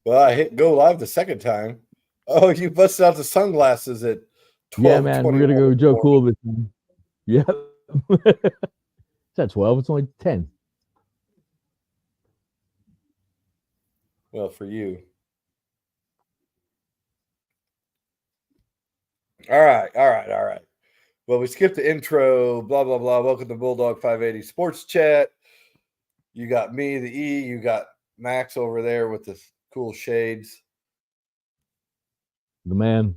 Well, I hit go live the second time. Oh, you busted out the sunglasses at Yeah, man, we're 12:21 gonna in go the Joe morning. Cool this time. Yep. It's not 12, it's only 10. Well, for you. All right, all right, all right. Well, we skipped the intro. Blah blah blah. Welcome to Bulldog 580 Sports Chat. You got me, the E. You got Max over there with the cool shades, The man.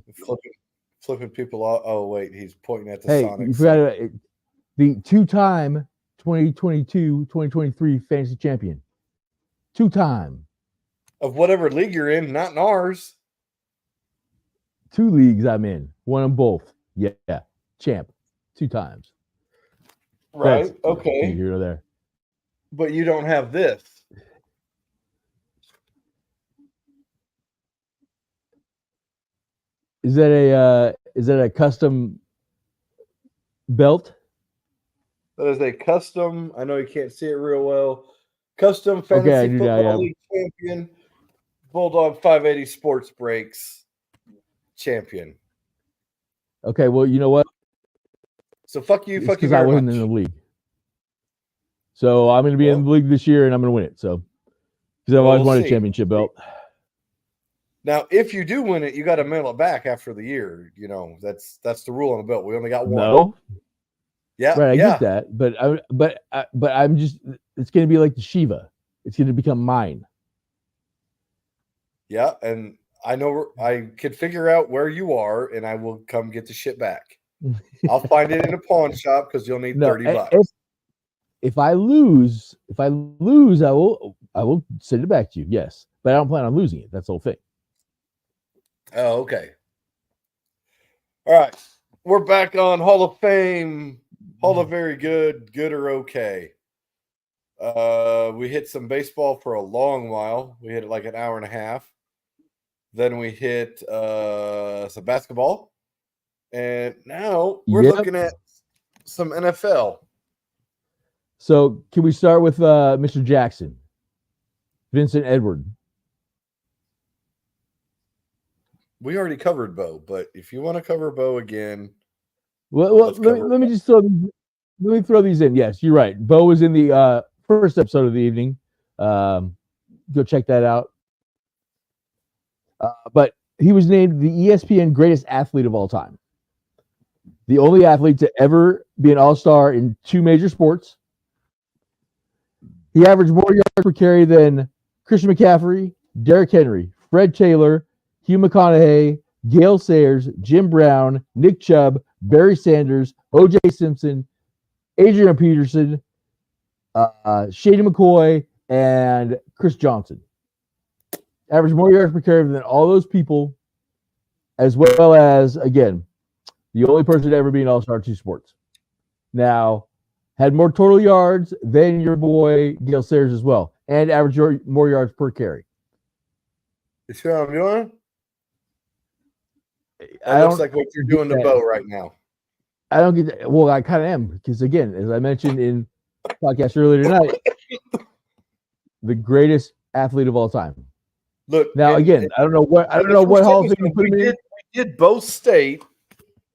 flipping people off. Oh wait, he's pointing at the Hey, you Sonics. forgot the two-time 2022-2023 fantasy champion. Two-time. Of whatever league you're in, not in ours. Two leagues I'm in. Won them both. Yeah. Champ. Two times. Right? That's Okay. here or there. But you don't have this. Is that a custom belt? That is a custom. I know you can't see it real well. Custom Okay, I fantasy do now, football yeah. league champion, Bulldog 580 Sports Breaks champion. Okay, well, you know what? So fuck you, It's fuck you because I very wasn't much. in the league. So I'm going to be in the league this year, and I'm going to win it. So because I've always we'll wanted a see. championship belt. Now, if you do win it, you got to mail it back after the year. You know that's the rule on the belt. We only got one. No, Yeah, right? I yeah, get that, but I'm just. It's going to be like the Shiva. It's going to become mine. yeah. And I know I could figure out where you are, and I will come get the shit back. I'll find it in a pawn shop because you'll need No, $30. if I lose, I will send it back to you. Yes, but I don't plan on losing it. That's the whole thing. Oh, okay. All right. We're back on Hall of Fame. Hall of Very Good, good or okay. We hit some baseball for a long while. We hit it like an hour and a half. Then we hit some basketball. And now we're Yep. looking at some NFL. So can we start with Mr. Jackson, Vincent Edward? We already covered Bo, but if you want to cover Bo again, Well, let's cover let me just throw these in. Yes, you're right. Bo was in the first episode of the evening. Go check that out. But he was named the ESPN greatest athlete of all time. The only athlete to ever be an all-star in two major sports. He averaged more yards per carry than Christian McCaffrey, Derrick Henry, Fred Taylor, Hugh McConaughey, Gale Sayers, Jim Brown, Nick Chubb, Barry Sanders, O.J. Simpson, Adrian Peterson, Shady McCoy, and Chris Johnson. Averaged more yards per carry than all those people, as well as, again, the only person to ever be an all-star in two sports. Now, had more total yards than your boy Gale Sayers as well, and averaged more yards per carry. You see what I'm doing? That looks like what you're doing to Bo right now. I don't get that. Well, I kind of am because, again, as I mentioned in the podcast earlier tonight, the greatest athlete of all time. Look now, again, I don't know what Hall of Fame you put him in. We did both state.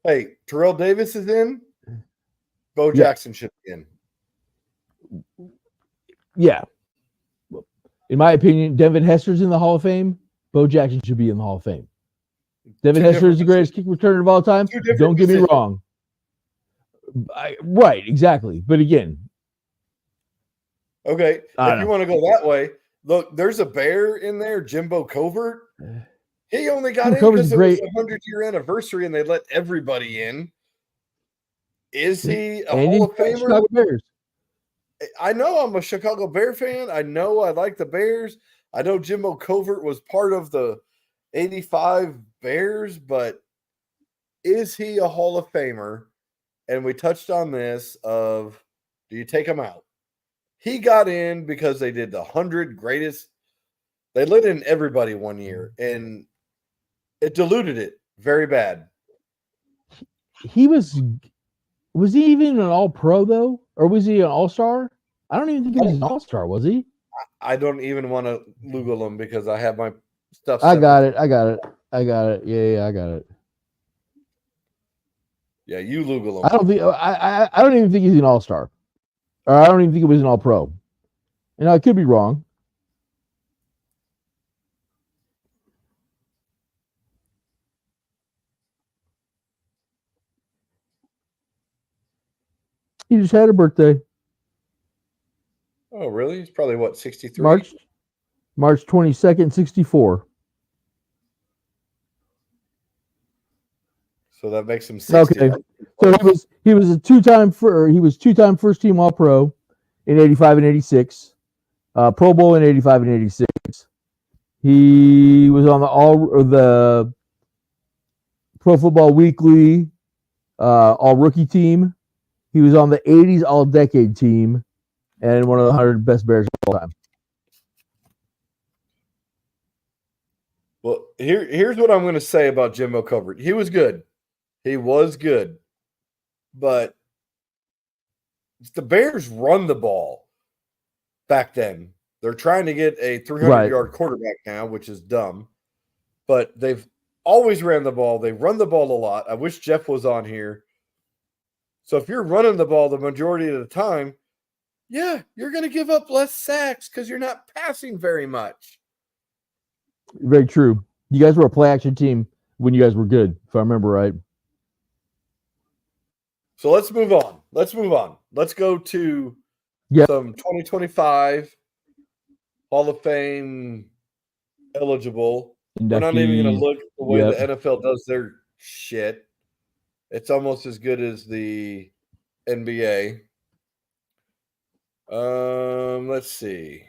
Hey, Terrell Davis is in. Bo Jackson should be in. Yeah. In my opinion, Devin Hester's in the Hall of Fame. Bo Jackson should be in the Hall of Fame. Devin Hester is the greatest kick returner of all time. Don't get me wrong. Right, exactly. But again. Okay, if you want to go that way, look, there's a bear in there, Jimbo Covert. He only got in because it was a 100-year anniversary and they let everybody in. Is he a Hall of Famer? Chicago Bears. I know I'm a Chicago Bear fan. I know I like the Bears. I know Jimbo Covert was part of the 85 Bears, but is he a Hall of Famer? And we touched on this of, do you take him out? He got in because they did the 100 greatest. They let in everybody one year, and it diluted it very bad. He was he even an all-pro, though? Or was he an all-star? I don't even think he was an all-star, was he? I don't even want to Google him because I have my stuff. I got it. Yeah, I got it. Yeah, you Google him. I don't even think he's an all-star. Or I don't even think he was an all-pro. And I could be wrong. He just had a birthday. Oh, really? He's probably what, 63? March 22nd, 64. So that makes him 60. Okay. So he was two-time first team all-pro in 85 and 86. Pro Bowl in 85 and 86. He was on the Pro Football Weekly all rookie team. He was on the 80s all decade team and one of the 100 best Bears of all time. Well, here's what I'm going to say about Jimbo Covert. He was good. He was good. But the Bears run the ball back then. They're trying to get a 300-yard quarterback now, which is dumb. But they've always ran the ball. They run the ball a lot. I wish Jeff was on here. So if you're running the ball the majority of the time, yeah, you're going to give up less sacks because you're not passing very much. Very true. You guys were a play action team when you guys were good, if I remember right. So let's move on. Let's go to some 2025 Hall of Fame eligible. We're not even going to look the way the NFL does their shit. It's almost as good as the NBA. Let's see.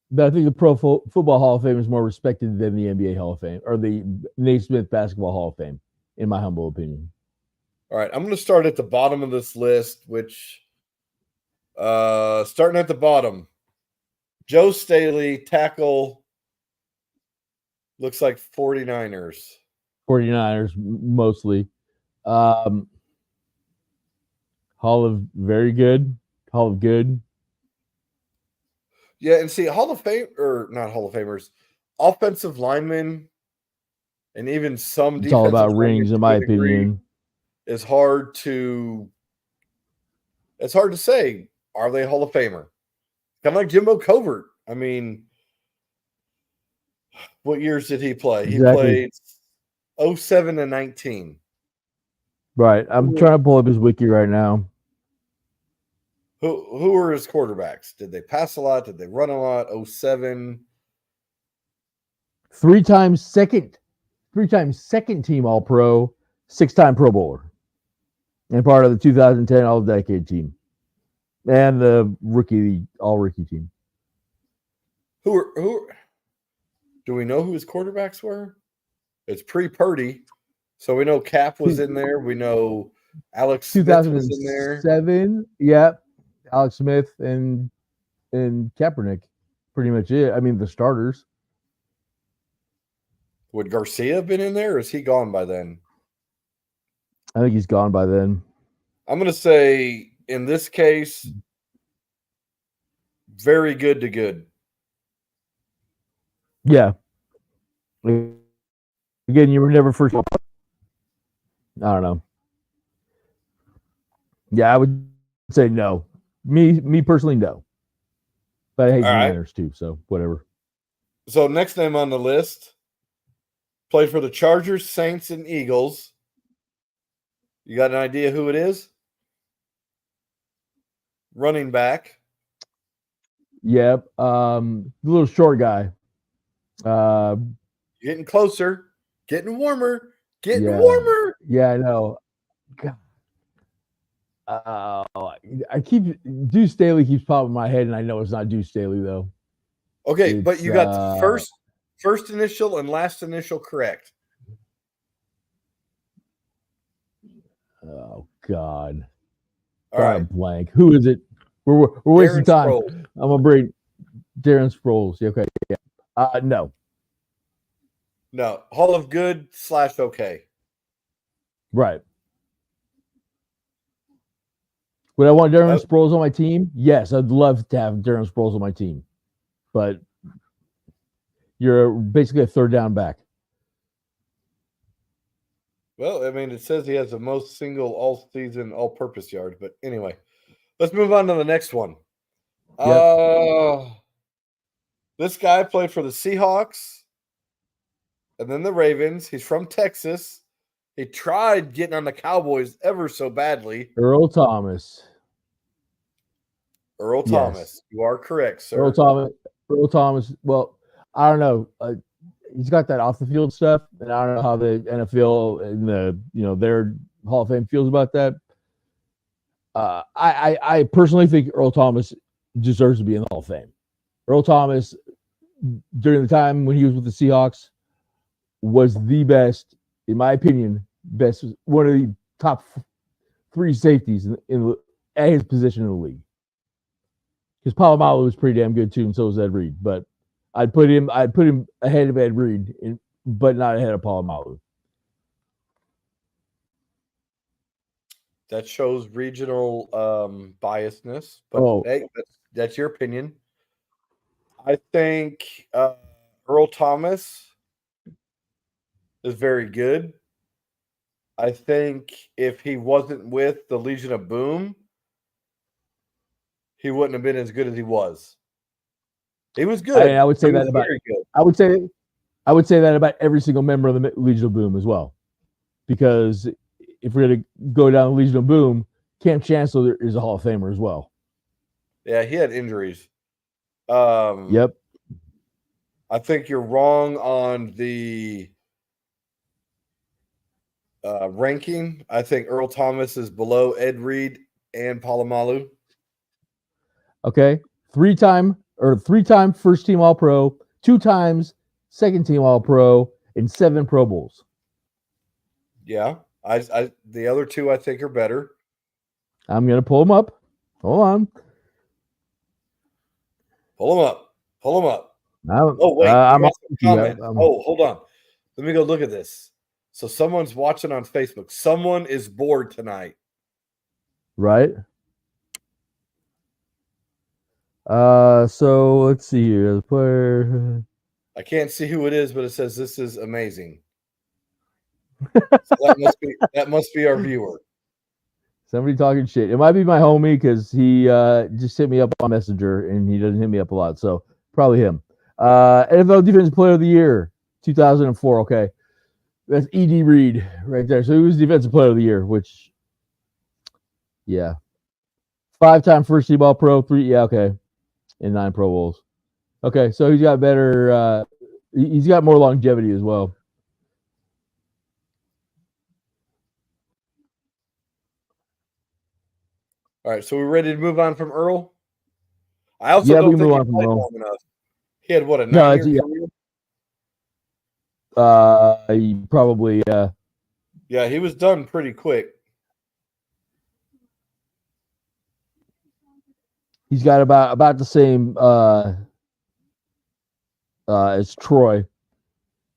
But I think the Pro Football Hall of Fame is more respected than the NBA Hall of Fame or the Naismith Basketball Hall of Fame, in my humble opinion. All right, I'm going to start at the bottom of this list, which starting at the bottom, Joe Staley, tackle, looks like 49ers. 49ers, mostly. Hall of very good. Hall of good. Yeah, and see, Hall of Fame, or not Hall of Famers, offensive linemen, and even some it's all about rings, in my opinion. It's hard to say, are they Hall of Famer? Kind of like Jimbo Covert. I mean, what years did he play? Exactly. He played 07 and 19. Right. I'm trying to pull up his wiki right now. Who were his quarterbacks? Did they pass a lot? Did they run a lot? 07. Three-time second team All-Pro, 6-time Pro Bowler, and part of the 2010 All-Decade team, and the All-Rookie team. Who? Do we know who his quarterbacks were? It's pre-Purdy, so we know Cap was in there. We know Alex Smith was in there. 2007, yep. Alex Smith and Kaepernick, pretty much it. I mean, the starters. Would Garcia have been in there, or is he gone by then? I think he's gone by then. I'm going to say, in this case, very good to good. Yeah. Again, you were never first. I don't know. Yeah, I would say no. Me personally, no. But I hate the Niners too, so whatever. So next name on the list, played for the Chargers, Saints, and Eagles. You got an idea who it is? Running back. Yep. The little short guy. Getting closer, getting warmer, warmer. Yeah, I know. God. Deuce Staley keeps popping in my head, and I know it's not Deuce Staley though. Okay, but you got first initial and last initial correct. Oh God! All right, blank. Who is it? We're wasting time. Sproles. I'm gonna bring Darren Sproles. Okay, yeah. No. Hall of Good / okay. Right. Would I want Darren Sproles on my team? Yes, I'd love to have Darren Sproles on my team. But You're basically a third down back. Well, I mean, it says he has the most single all-season all-purpose yards, but anyway, let's move on to the next one. Yep. This guy played for the Seahawks and then the Ravens. He's from Texas. He tried getting on the Cowboys ever so badly. Earl Thomas. Earl Yes. Thomas. You are correct, sir. Earl Thomas. Well, I don't know. He's got that off the field stuff, and I don't know how the NFL and their Hall of Fame feels about that. I personally think Earl Thomas deserves to be in the Hall of Fame. Earl Thomas, during the time when he was with the Seahawks, was the best, in my opinion, one of the top 3 safeties at his position in the league. Because Palomalu was pretty damn good too, and so was Ed Reed. But I'd put him ahead of Ed Reed, but not ahead of Palomalu. That shows regional biasness, but hey, that's your opinion. I think Earl Thomas is very good. I think if he wasn't with the Legion of Boom, he wouldn't have been as good as he was. He was good. I would say that about. I would say that about every single member of the Legion of Boom as well, because if we're going to go down the Legion of Boom, Camp Chancellor is a Hall of Famer as well. Yeah, he had injuries. Yep. I think you're wrong on the ranking. I think Earl Thomas is below Ed Reed and Palomalu. Okay. 3-time first team All Pro, 2 times second team All Pro, and 7 Pro Bowls. Yeah. The other 2 I think are better. I'm gonna pull them up. Hold on. Pull them up. Oh wait. comment. Hold on. Let me go look at this. So someone's watching on Facebook. Someone is bored tonight. Right. So let's see here. The player. I can't see who it is, but it says this is amazing. So that must be our viewer. Somebody talking shit. It might be my homie because he just hit me up on Messenger and he doesn't hit me up a lot. So probably him. NFL Defensive Player of the Year, 2004. Okay. That's E.D. Reed right there. So he was Defensive Player of the Year, which, yeah. 5-time first team All Pro, 3, yeah, okay. And 9 Pro Bowls. Okay, so he's got better, he's got more longevity as well. All right, so we're ready to move on from Earl? I also don't think he played long enough. He had, what, a 9-year career? He probably, yeah, he was done pretty quick. He's got about the same as Troy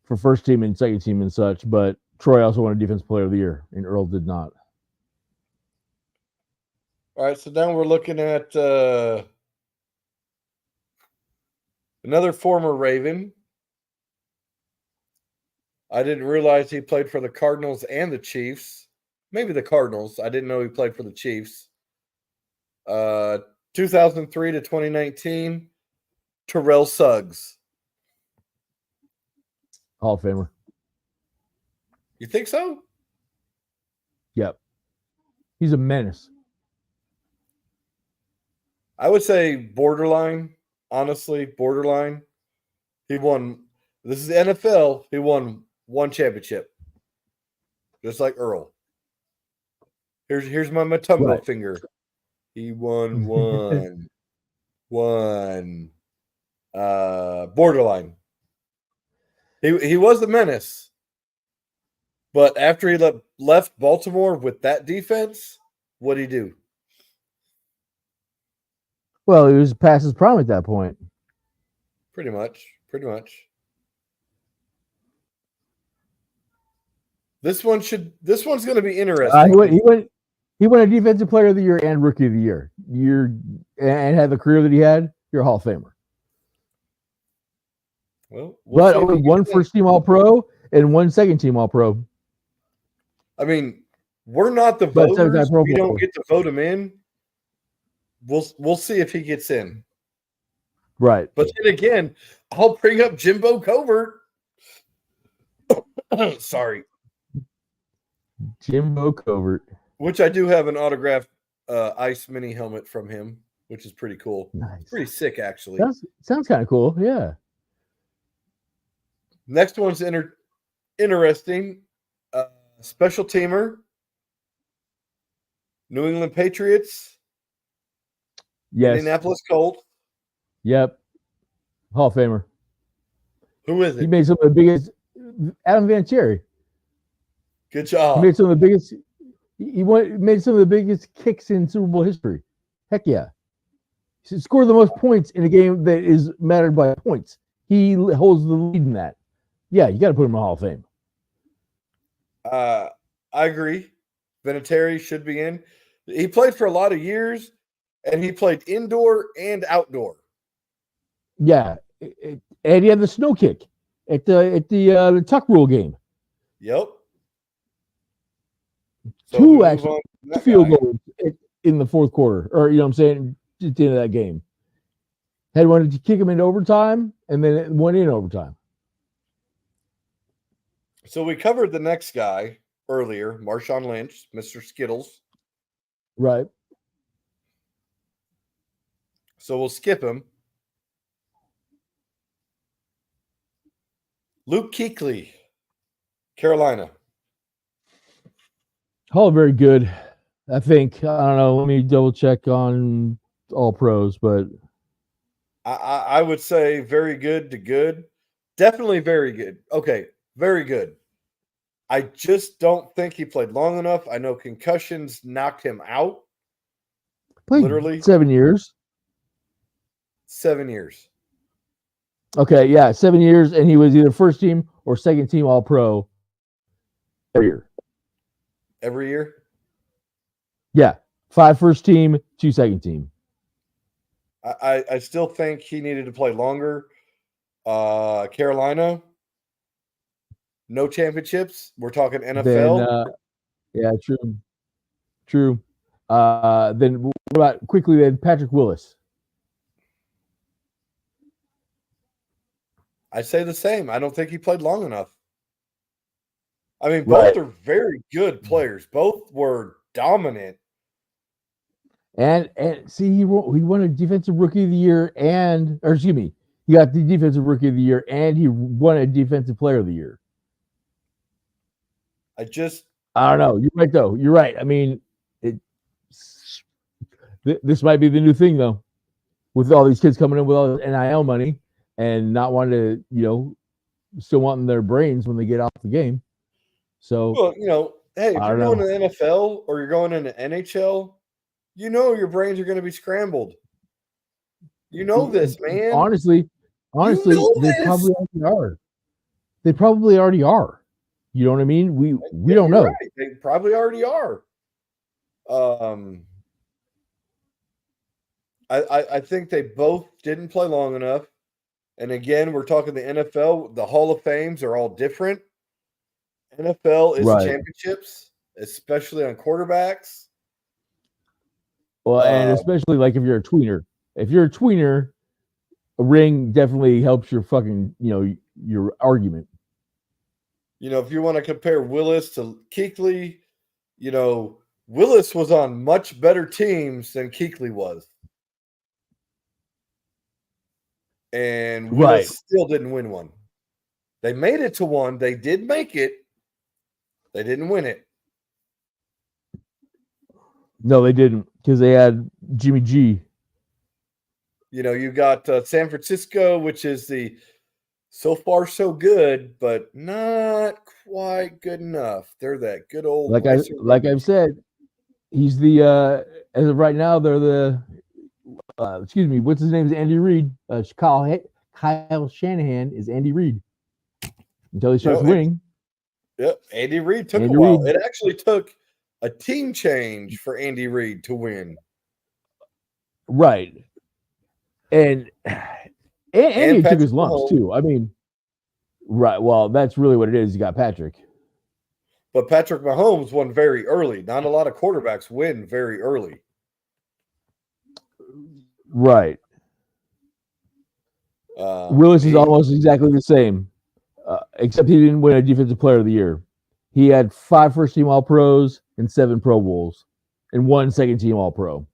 for first team and second team and such, but Troy also won a Defensive Player of the Year, and Earl did not. All right, so now we're looking at another former Raven. I didn't realize he played for the Cardinals and the Chiefs. Maybe the Cardinals. I didn't know he played for the Chiefs. 2003 to 2019, Terrell Suggs. Hall of Famer. You think so? Yep. He's a menace. I would say borderline. Honestly, borderline. He won. This is the NFL. He won 1 championship, just like Earl. Here's my Matumbo finger. He won one. Borderline. He was the menace, but after he left Baltimore with that defense, what'd he do? Well, he was past his prime at that point. Pretty much. This one's going to be interesting. He won a Defensive Player of the Year and Rookie of the Year. And had the career that he had. You're a Hall of Famer. Well, but only one first team All Pro and one second team All Pro. I mean, we're not the But voters. Pro We don't get to vote him in. We'll see if he gets in. Right. But then again, I'll bring up Jimbo Covert. Sorry. Jimbo Covert. Which I do have an autographed Ice Mini helmet from him, which is pretty cool. Nice. It's pretty sick, actually. Sounds kind of cool. Yeah. Next one's interesting. Special teamer. New England Patriots. Yes. Indianapolis Colts. Yep. Hall of Famer. Who is it? He made some of the biggest. Adam Vinatieri. Good job. He made some of the biggest. Made some of the biggest kicks in Super Bowl history. Heck yeah. He scored the most points in a game that is mattered by points. He holds the lead in that. Yeah, you got to put him in the Hall of Fame. I agree. Vinatieri should be in. He played for a lot of years, and he played indoor and outdoor. Yeah, and he had the snow kick at the tuck rule game. Yep. So Two actually field goals in the fourth quarter, or you know what I'm saying, at the end of that game. Had one to kick him into overtime, and then it went in overtime. So we covered the next guy earlier, Marshawn Lynch, Mr. Skittles. Right. So we'll skip him. Luke Kuechly, Carolina. Oh, very good. I think. I don't know. Let me double check on all pros, but I would say very good to good. Definitely very good. Okay, very good. I just don't think he played long enough. I know concussions knocked him out. played Literally 7 years. 7 years. Okay, yeah, 7 years, and he was either first team or second team All Pro every year. Every year? Yeah, 5 first team, 2 second team. I still think he needed to play longer. Carolina, no championships. We're talking NFL. Yeah, true. Then what about quickly then Patrick Willis? I say the same. I don't think he played long enough. I mean, both are very good players. Both were dominant. And see, he won a defensive rookie of the year, he got the defensive rookie of the year, and he won a defensive player of the year. I don't know. You're right, though. You're right. I mean, this might be the new thing, though, with all these kids coming in with all the NIL money and not wanting to, still wanting their brains when they get off the game. So, well, hey, if you're going to the NFL or you're going into NHL, your brains are going to be scrambled. You know this, man. Honestly, they probably already are. They probably already are. You know what I mean? We don't know. Right. They probably already are. I think they both didn't play long enough. And again, we're talking the NFL. The Hall of Fames are all different. NFL is championships, especially on quarterbacks. Well, and especially like if you're a tweener. If you're a tweener, a ring definitely helps your fucking, your argument. If you want to compare Willis to Kuechly, Willis was on much better teams than Kuechly was. And Willis still didn't win one. They made it to one. They did make it. They didn't win it. No, they didn't, because they had Jimmy G. You got San Francisco, which is the so far so good, but not quite good enough. They're that good old. Like I've said, he's the as of right now they're the. Excuse me, what's his name? Is Andy Reid. Kyle Shanahan is Andy Reid until he starts winning. Yep, Andy Reid took a while. It actually took a team change for Andy Reid to win. Right. And Andy took his lumps too. I mean, Right. Well, that's really what it is. You got Patrick. But Patrick Mahomes won very early. Not a lot of quarterbacks win very early. Right. Willis is He almost exactly the same, except he didn't win a Defensive Player of the Year. He had 5 first-team All-Pros and 7 Pro Bowls and 1 second-team All-Pro.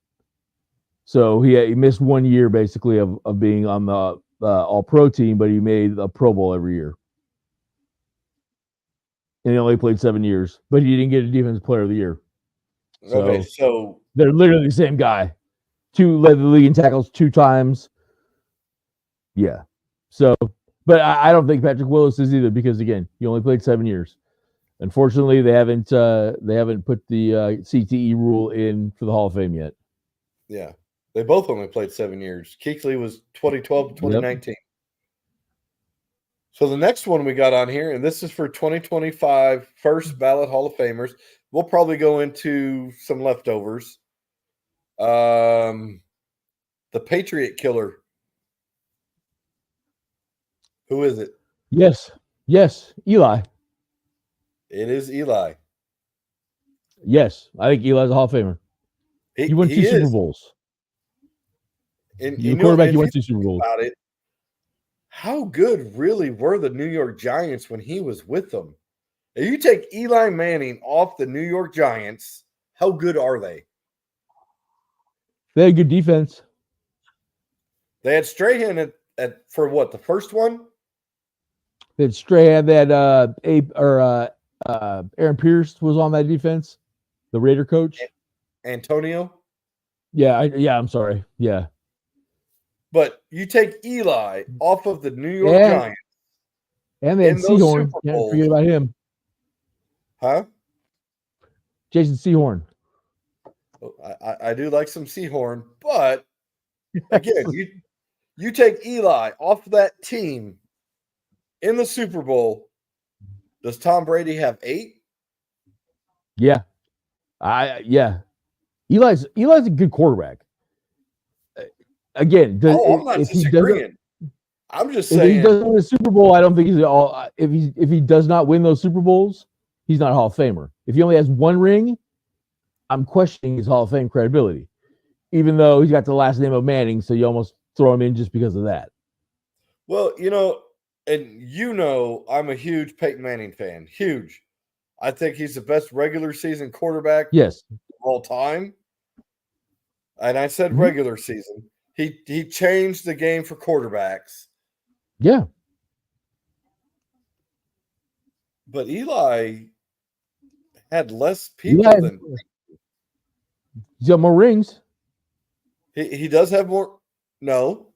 So he missed 1 year basically of being on the All-Pro team, but he made a Pro Bowl every year. And he only played 7 years, but he didn't get a Defensive Player of the Year. okay, so they're literally the same guy. Led the league in tackles 2 times. Yeah. So, but I don't think Patrick Willis is either because again, he only played 7 years. Unfortunately, they haven't put the CTE rule in for the Hall of Fame yet. Yeah, they both only played 7 years. Kuechly was 2012 to 2019. Yep. So the next one we got on here, and this is for 2025 first ballot Hall of Famers. We'll probably go into some leftovers. The Patriot Killer. Who is it? Yes, Eli. It is Eli. Yes, I think Eli's a Hall of Famer. He won 2 Super Bowls. And you quarterback, he won 2 Super Bowls. About it, how good really were the New York Giants when he was with them? If you take Eli Manning off the New York Giants, how good are they? They had good defense. They had Strahan at for what, the first one? They had Strahan. They had Aaron Pierce was on that defense, the Raider coach. Antonio? Yeah, I'm sorry. Yeah. But you take Eli off of the New York Giants. And they had Sehorn. Can't forget about him. Huh? Jason Sehorn. I do like some Sehorn, but again, you take Eli off that team in the Super Bowl. Does Tom Brady have 8? Yeah. Eli's a good quarterback. Again, I'm not disagreeing. I'm just saying, if he doesn't win a Super Bowl, I don't think he's all. If he does not win those Super Bowls, he's not a Hall of Famer. If he only has 1 ring, I'm questioning his Hall of Fame credibility. Even though he's got the last name of Manning, so you almost throw him in just because of that. Well, I'm a huge Peyton Manning fan. Huge. I think he's the best regular season quarterback of all time. And I said regular season. He changed the game for quarterbacks. Yeah. But Eli had less people than. He's got more rings. He does have more. No.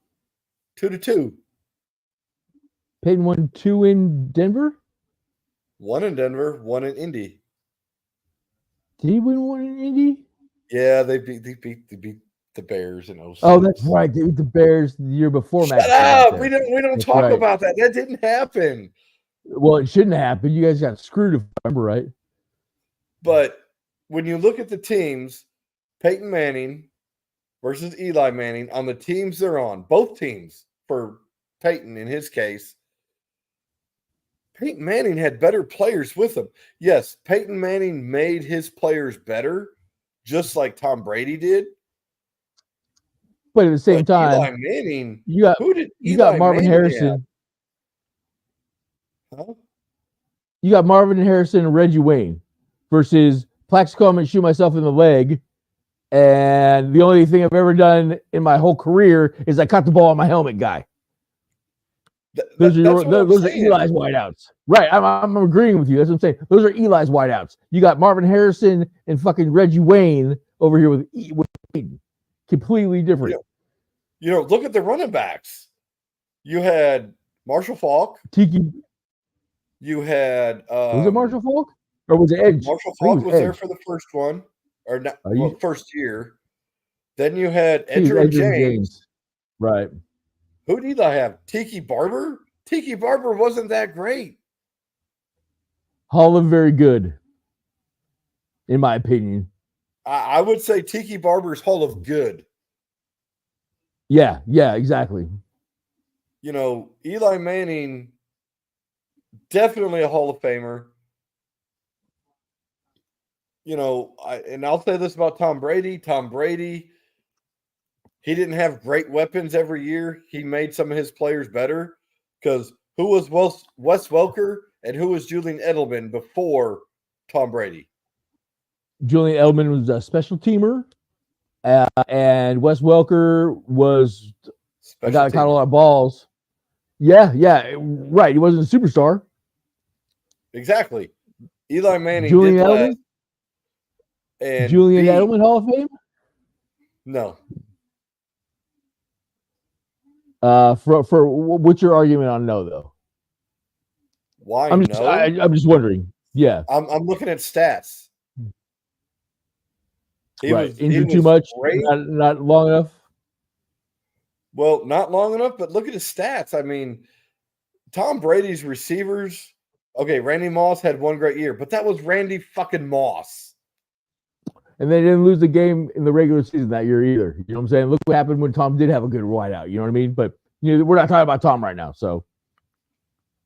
2-2. Peyton won 2 in Denver? 1 in Denver, 1 in Indy. Did he win 1 in Indy? Yeah, they beat the Bears in 06. Oh, that's right. They beat the Bears the year before. Shut up. We don't talk about that. That didn't happen. Well, it shouldn't happen. You guys got screwed, if I remember right. But when you look at the teams, Peyton Manning versus Eli Manning on the teams they're on, both teams for Peyton in his case, Peyton Manning had better players with him. Yes, Peyton Manning made his players better, just like Tom Brady did. But at the same time, Eli Manning, you got Marvin Harrison. Huh? You got Marvin Harrison and Reggie Wayne versus Plaxico. I'm going to shoot myself in the leg. And the only thing I've ever done in my whole career is I caught the ball on my helmet guy. Those are Eli's wideouts. Right. I'm agreeing with you. That's what I'm saying. Those are Eli's wideouts. You got Marvin Harrison and fucking Reggie Wayne over here with Peyton. Completely different. Look at the running backs. You had Marshall Faulk. Tiki. You had was it Marshall Faulk or was it Edge? Marshall Faulk was there for the first one, or not, first year. Then you had Edgerrin James. Right. Who did I have? Tiki Barber? Tiki Barber wasn't that great. Hall of very good, in my opinion. I would say Tiki Barber's Hall of good. Yeah, exactly. Eli Manning definitely a Hall of Famer. And I'll say this about Tom Brady. Tom Brady, he didn't have great weapons every year. He made some of his players better because who was Wes Welker and who was Julian Edelman before Tom Brady? Julian Edelman was a special teamer, and Wes Welker was a guy Special that caught a teamer. lot of balls. Yeah, right. He wasn't a superstar. Exactly. Eli Manning did Julian last. Edelman, And Julian B, Edelman Hall of Fame. no. For what's your argument on no though? Why I'm no? just wondering. Yeah, I'm looking at stats. He right. was he Injured too was much, great. not long enough. Well, not long enough, but look at his stats. I mean, Tom Brady's receivers. Okay, Randy Moss had one great year, but that was Randy fucking Moss. And they didn't lose the game in the regular season that year either. You know what I'm saying? Look what happened when Tom did have a good wideout. You know what I mean? But we're not talking about Tom right now. So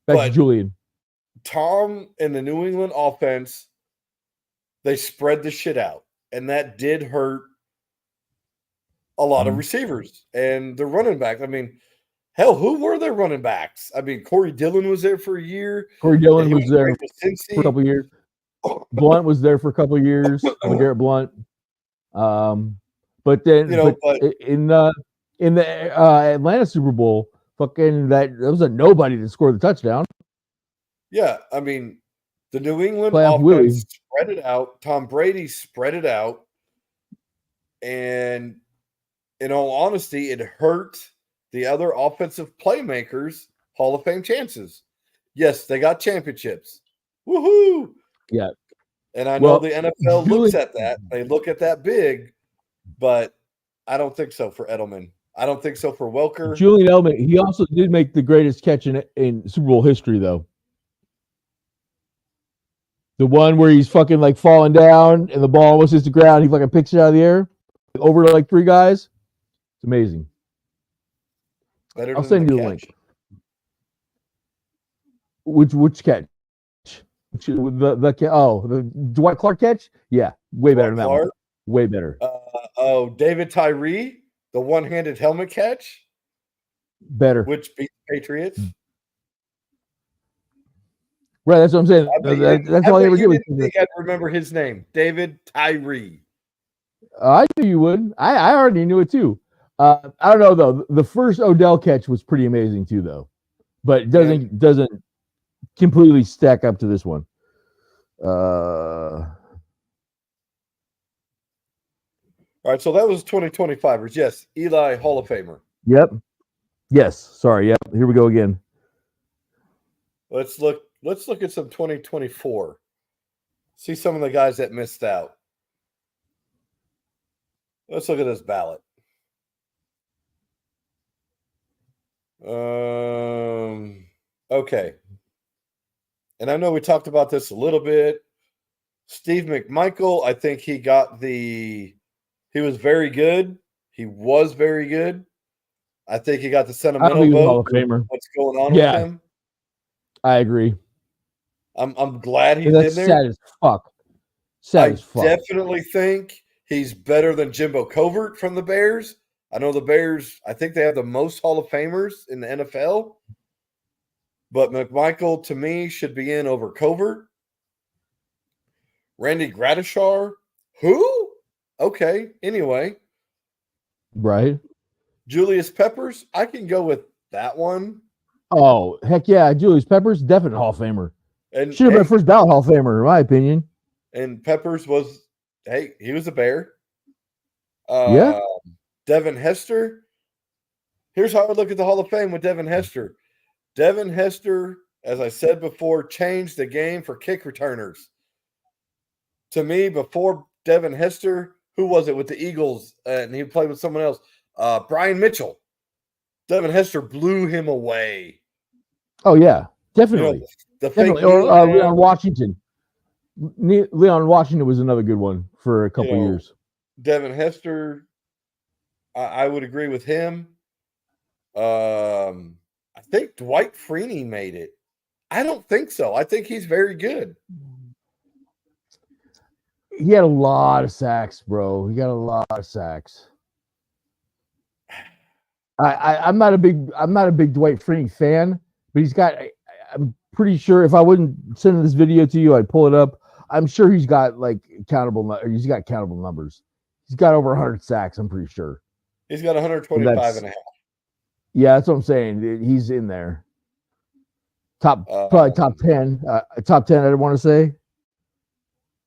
back to But Julian. Tom and the New England offense, they spread the shit out, and that did hurt a lot of receivers and the running back. I mean, hell, who were their running backs? I mean, Corey Dillon was there for a year. Corey And Dillon he was went there great with for a Cincy. couple of years. Blunt was there for a couple of years. LeGarrette Blunt. But then, but in the Atlanta Super Bowl, fucking that was a nobody to score the touchdown. yeah, I mean, the New England Playoff Willie. offense spread it out. Tom Brady spread it out. And in all honesty, it hurt the other offensive playmakers' Hall of Fame chances. Yes, they got championships. Woohoo! Yeah. And I know Well, the NFL looks at that. They look at that big, but I don't think so for Edelman. I don't think so for Welker. Julian Edelman, he also did make the greatest catch in Super Bowl history, though. The one where he's fucking like falling down and the ball almost hits the ground. He fucking picks it out of the air over to like three guys. It's amazing. Better I'll than send the you the catch. link. Which catch? The Dwight Clark catch? Yeah, way better than that one. Way better. David Tyree, the one-handed helmet catch, better. which beat the Patriots. Right, that's what I'm saying. That's all he ever did. You didn't think I'd remember his name, David Tyree. I knew you would. I already knew it too. I don't know though. The first Odell catch was pretty amazing too, though, but it doesn't completely stack up to this one. All right, so that was 2025ers. Yes, Eli Hall of Famer. Yep. Yes. Sorry. Yep. Here we go again. Let's look at some 2024. See some of the guys that missed out. Let's look at this ballot. Okay. And I know we talked about this a little bit. Steve McMichael, I think he was very good. He was very good. I think he got the sentimental vote. Hall of Famer. What's going on with him? I agree. I'm glad he's That's in there. Sad as fuck. Sad as fuck. I definitely think he's better than Jimbo Covert from the Bears. I know the Bears, I think they have the most Hall of Famers in the NFL. But McMichael, to me, should be in over Covert. Randy Gradishar. Who? Okay, anyway. Right. Julius Peppers. I can go with that one. Oh, heck yeah. Julius Peppers, definite Hall of Famer. And should have been first ballot Hall of Famer, in my opinion. And Peppers was, he was a Bear. Yeah. Devin Hester. Here's how I look at the Hall of Fame with Devin Hester. Devin Hester, as I said before, changed the game for kick returners. To me, before Devin Hester, who was it with the Eagles? And he played with someone else. Brian Mitchell. Devin Hester blew him away. Oh, yeah. Definitely. Definitely. Or Leon Washington. Leon Washington was another good one for a couple years. Devin Hester, I would agree with him. I think Dwight Freeney made it. I don't think so. I think he's very good. He had a lot of sacks, bro. He got a lot of sacks. I'm not a big Dwight Freeney fan, but he's got. I'm pretty sure if I wouldn't send this video to you, I'd pull it up. I'm sure he's got like countable. He's got countable numbers. He's got over 100 sacks. I'm pretty sure. He's got 125 and a half. Yeah, that's what I'm saying. He's in there. Probably top 10. Top 10. I want to say.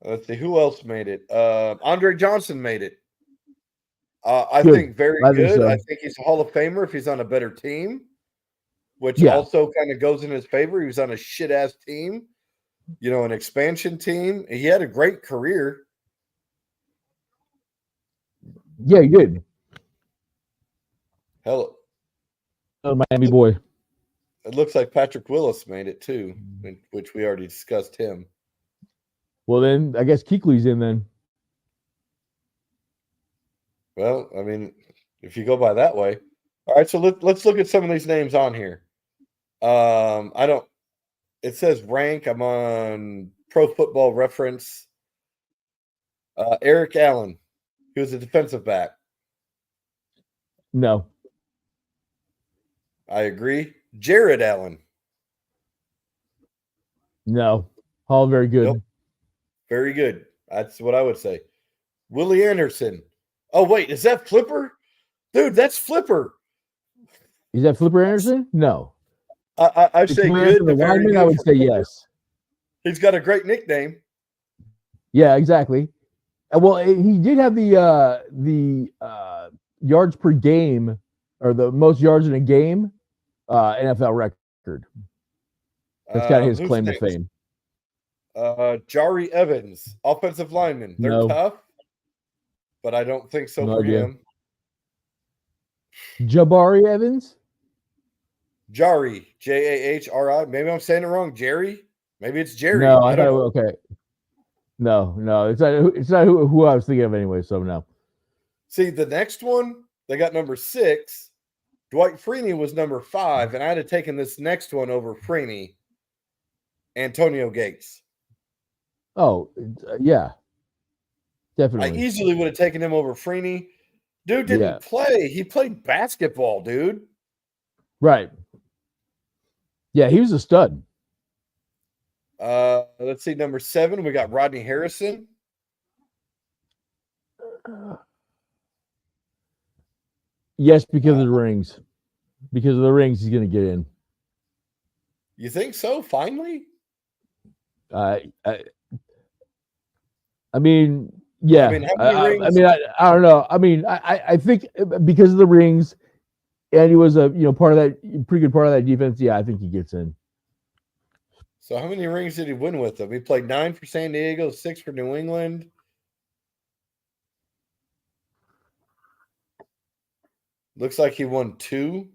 Let's see who else made it. Andre Johnson made it. I think very good. So. I think he's a Hall of Famer if he's on a better team, which also kind of goes in his favor. He was on a shit ass team, an expansion team. He had a great career. Yeah, he did. Hell, Miami boy. It looks like Patrick Willis made it too, which we already discussed him. Well, then I guess Kuechly's in then. Well, I mean, if you go by that way. All right, so let's look at some of these names on here. It says rank. I'm on Pro Football Reference. Eric Allen, he was a defensive back. No. I agree. Jared Allen. No. All very good. Nope. Very good. That's what I would say. Willie Anderson. Oh, wait, is that Flipper? Dude, that's Flipper. Is that Flipper Anderson? No. I'd say good. The lineman, I would say yes. He's got a great nickname. Yeah, exactly. Well, he did have the yards per game, or the most yards in a game, NFL record. That's kind of his claim to fame. Jari Evans, offensive lineman. They're tough, but I don't think so for him. Jabari Evans? Jari, Jahri. Maybe I'm saying it wrong. Jerry? Maybe it's Jerry. No, I thought okay. No, it's not who I was thinking of anyway. So no. See, the next one, they got number 6. Dwight Freeney was number 5, and I'd have taken this next one over Freeney. Antonio Gates. Oh, yeah. Definitely. I easily would have taken him over Freeney. Dude didn't play. He played basketball, dude. Right. Yeah, he was a stud. Let's see, number 7, we got Rodney Harrison. Yes, because of the rings. Because of the rings, he's going to get in. You think so? Finally? I mean, yeah. I mean, how many rings? I don't know. I mean, I think because of the rings, and he was a part of that pretty good part of that defense. Yeah, I think he gets in. So how many rings did he win with them? He played 9 for San Diego, 6 for New England. Looks like he won 2.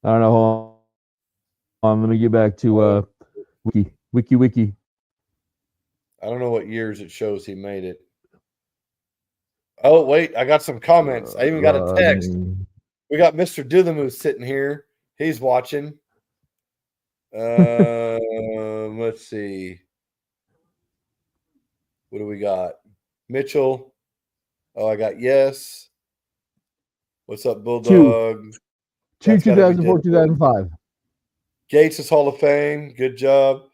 I don't know. Hold on, let me get back to wiki. I don't know what years it shows he made it. Oh, wait, I got some comments. I even got a text. We got Mr. Duthemoose sitting here. He's watching. Let's see. What do we got? Mitchell. Oh, I got yes. What's up, Bulldog? 2004, 2005. Gates is Hall of Fame. Good job.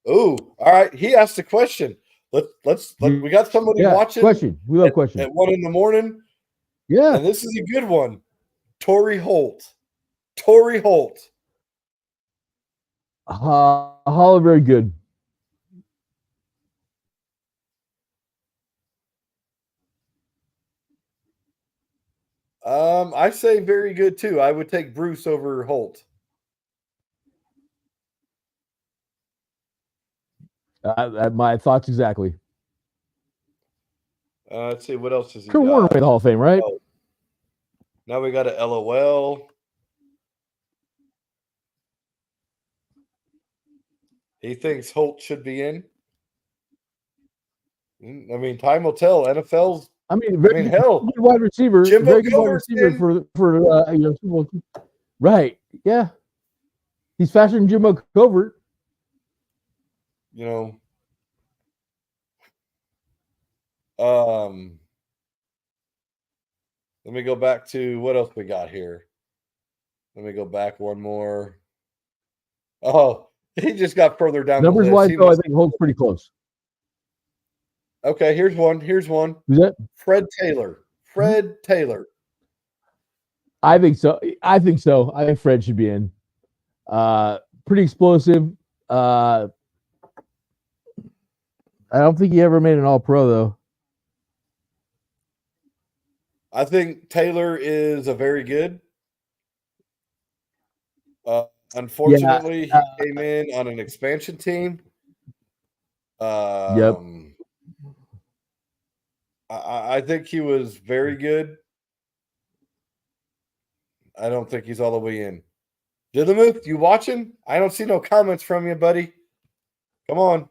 Ooh, all right. He asked a question. Let's we got somebody watching. Question. We love questions. At 1 a.m. Yeah. And this is a good one. Torrey Holt. Torrey Holt. Hall very good. I say very good too. I would take Bruce over Holt. My thoughts exactly. Let's see what else is he Kurt Warner made the Hall of Fame, right? Oh. Now we got a LOL. He thinks Holt should be in. I mean, time will tell. NFL's. Hell, good wide receiver. Jimbo very good wide receiver for right? Yeah. He's faster than Jimbo Covert. You know, let me go back to what else we got here. Let me go back one more. Oh, he just got further down the Numbers list. wise, He though, I was think Holt's pretty close. okay. Here's one. Here's one. Who's that? Fred Taylor. Fred Taylor. I think so. I think so. I think Fred should be in. Pretty explosive. I don't think he ever made an All-Pro though. I think Taylor is a very good. Unfortunately, he came in on an expansion team. Yep. I think he was very good. I don't think he's all the way in. Dillamuth, you watching? I don't see no comments from you, buddy. Come on.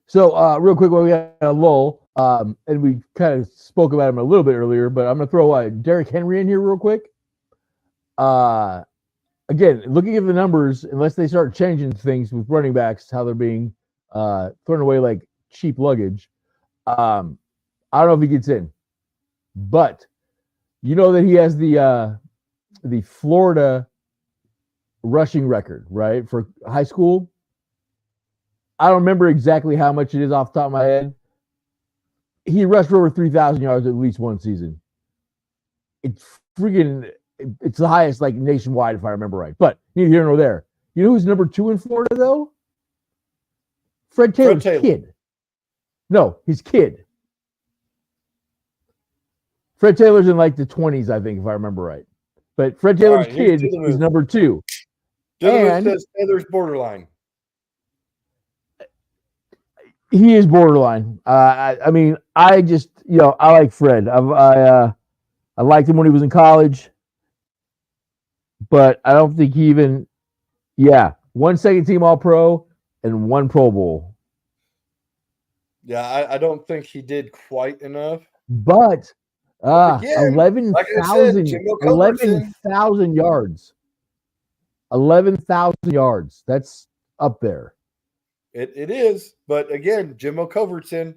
So, real quick, while we got a lull, and we kind of spoke about him a little bit earlier, but I'm going to throw Derrick Henry in here real quick. Again, looking at the numbers, unless they start changing things with running backs, how they're being thrown away like cheap luggage, I don't know if he gets in. But you know that he has the Florida rushing record, right, for high school. I don't remember exactly how much it is off the top of my head. He rushed for over 3,000 yards at least one season. It's the highest like nationwide, if I remember right. But neither here nor there. You know who's number 2 in Florida though? Fred Taylor's kid. No, his kid. Fred Taylor's in like the 20s, I think, if I remember right. But Fred Taylor's kid is number 2. Dylan says Taylor's borderline. He is borderline. I mean, I just, I like Fred. I liked him when he was in college, but I don't think he even, 1 second team All Pro and 1 Pro Bowl. Yeah, I don't think he did quite enough. But 11,000 yards. 11,000 yards. That's up there. It is, but again, Jimbo Covert's in.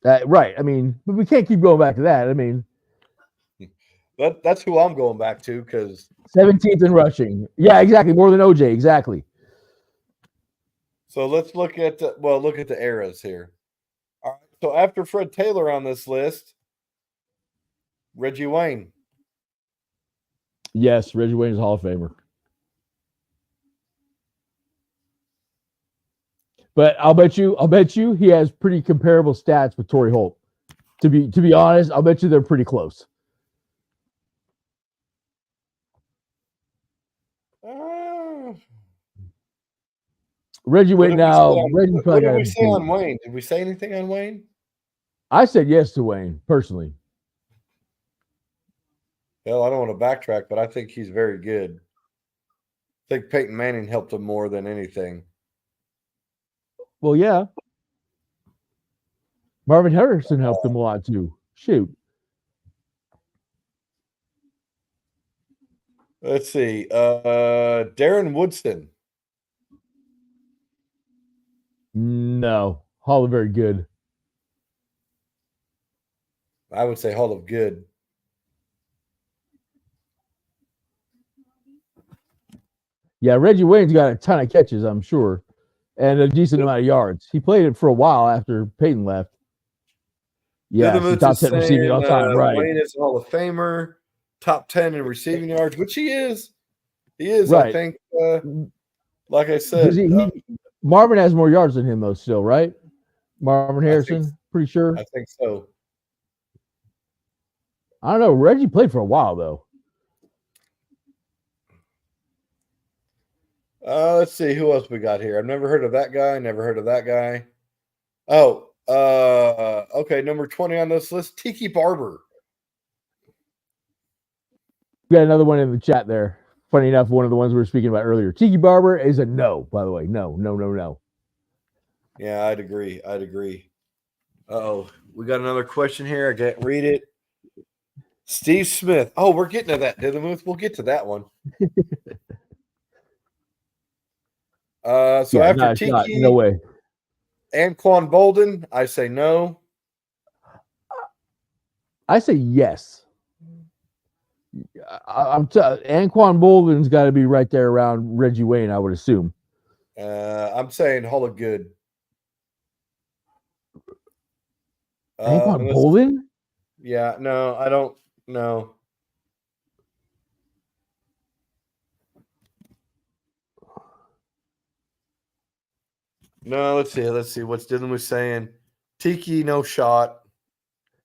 Right. I mean, but we can't keep going back to that. I mean, that's who I'm going back to because 17th in rushing. Yeah, exactly. More than OJ. Exactly. So let's look at the eras here. All right. So after Fred Taylor on this list, Reggie Wayne. Yes, Reggie Wayne is a Hall of Famer. But I'll bet you he has pretty comparable stats with Torrey Holt. To be honest, I'll bet you they're pretty close. Reggie Wayne now. What did we say on Wayne? Did we say anything on Wayne? I said yes to Wayne personally. Well, I don't want to backtrack, but I think he's very good. I think Peyton Manning helped him more than anything. Well, yeah. Marvin Harrison helped him a lot too. Shoot. Let's see. Darren Woodson. No. Hall of very good. I would say Hall of good. Yeah, Reggie Wayne's got a ton of catches, I'm sure, and a decent amount of yards. He played it for a while after Peyton left. Yeah, top 10 receiving all time, right? Wayne is a Hall of Famer, top 10 in receiving yards, which he is. He is, right. I think. Like I said, Marvin has more yards than him, though. Still, right? Marvin Harrison, pretty sure. I think so. I don't know. Reggie played for a while, though. Let's see who else we got here. I've never heard of that guy. Never heard of that guy. Oh, okay. Number 20 on this list, Tiki Barber. We got another one in the chat there. Funny enough, one of the ones we were speaking about earlier. Tiki Barber is a no, by the way. No. Yeah, I'd agree. I'd agree. Oh, we got another question here. I can't read it. Steve Smith. Oh, we're getting to that, Dillamuth. We'll get to that one. So Yeah, after not a shot. No Tiki, way. Anquan Bolden, I say no. I say yes. Anquan Bolden's got to be right there around Reggie Wayne, I would assume. I'm saying Hologood. Anquan Bolden? Yeah, no, I don't know. No, let's see. Let's see what's Dylan was saying. Tiki, no shot.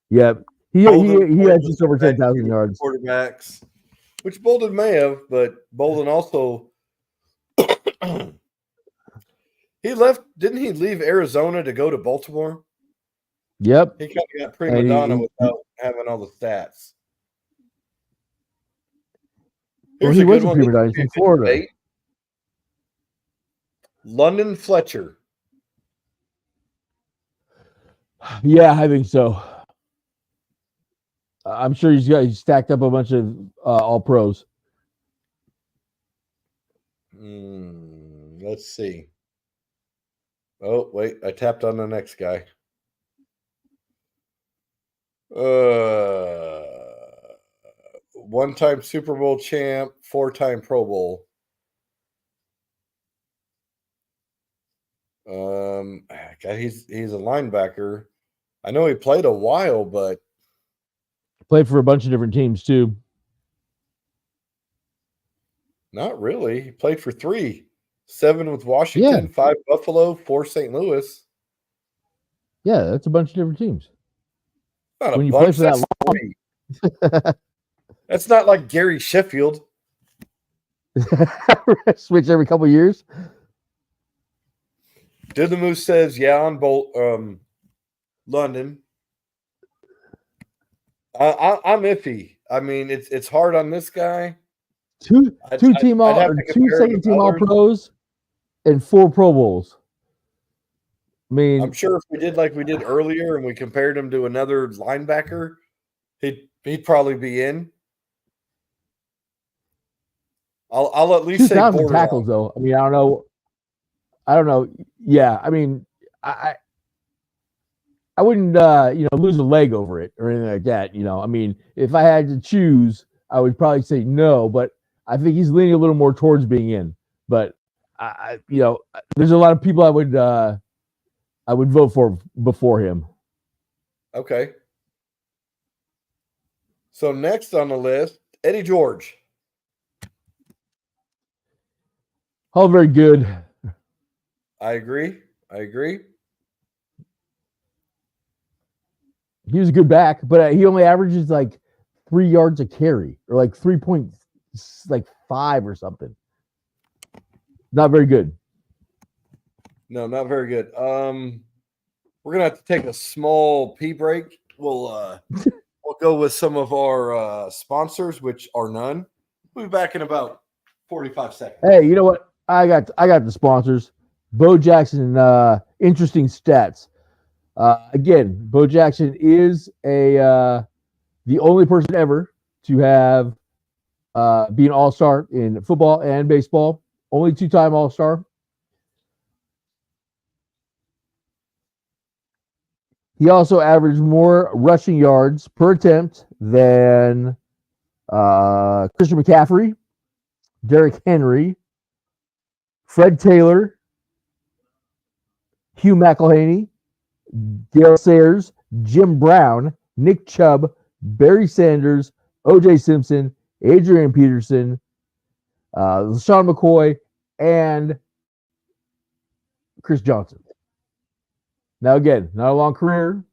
Yep. He has just over 10,000 yards. Quarterbacks, which Bolden may have, but Bolden also he left. Didn't he leave Arizona to go to Baltimore? Yep. He kind of got prima donna without having all the stats. Here's he a was good a one. prima donna from Florida. London Fletcher. Yeah, I think so. I'm sure he's stacked up a bunch of all pros. Let's see. Oh, wait. I tapped on the next guy. One-time Super Bowl champ, 4-time Pro Bowl. God, he's a linebacker. I know he played a while, but played for a bunch of different teams too. Not really. He played for 3. 7 with Washington, 5 Buffalo, 4 St. Louis. Yeah, that's a bunch of different teams. Not when you play for that long. That's not like Gary Sheffield. Switch every couple of years. Dillamoose says, yeah, on London. I'm iffy. I mean, it's hard on this guy. Two second team all pros and 4 Pro Bowls. I mean, I'm sure if we did like we did earlier and we compared him to another linebacker, he'd probably be in. I'll at least say 2,000 tackles though. I mean, I don't know. Yeah, I mean, I wouldn't lose a leg over it or anything like that. I mean, if I had to choose, I would probably say no, but I think he's leaning a little more towards being in. But there's a lot of people I would vote for before him. Okay. So next on the list, Eddie George. All very good. I agree. He was a good back, but he only averages like 3 yards a carry or like 3.5 or something. Not very good. No, not very good. We're gonna have to take a small pee break. We'll go with some of our sponsors, which are none. We'll be back in about 45 seconds. Hey, you know what? I got the sponsors. Bo Jackson, interesting stats. Again, Bo Jackson is the only person ever to have be an all-star in football and baseball. Only 2-time all-star. He also averaged more rushing yards per attempt than Christian McCaffrey, Derrick Henry, Fred Taylor, Hugh McElhaney, Gale Sayers, Jim Brown, Nick Chubb, Barry Sanders, O.J. Simpson, Adrian Peterson, LaShawn McCoy, and Chris Johnson. Now, again, not a long career,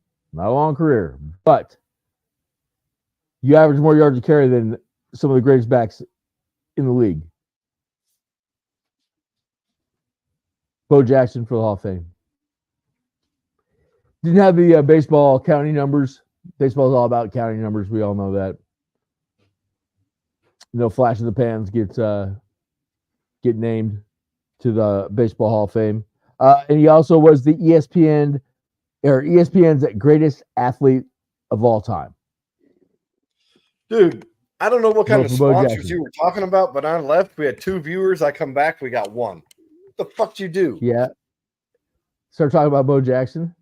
but you average more yards a carry than some of the greatest backs in the league. Bo Jackson for the Hall of Fame. Didn't have the baseball counting numbers. Baseball is all about counting numbers. We all know that. No flash in the pans get named to the Baseball Hall of Fame. And he also was the ESPN's greatest athlete of all time. Dude, I don't know what kind of Vote for Bo sponsors Jackson. you were talking about, but I left. We had 2 viewers. I come back, we got 1. What the fuck you do? Yeah. Start talking about Bo Jackson.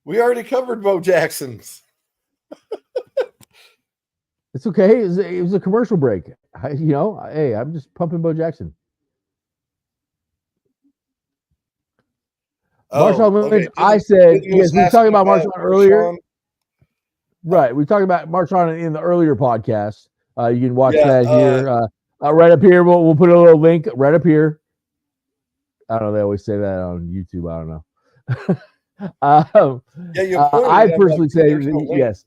We already covered Bo Jackson's. It's okay. It was a commercial break. Hey, I'm just pumping Bo Jackson. Marshawn Lynch, I said, yes, we were talking about Marshawn earlier. Right. We talked about Marshawn in the earlier podcast. You can watch that here. Right up here. We'll put a little link right up here. I don't know. They always say that on YouTube. I don't know. I personally say yes.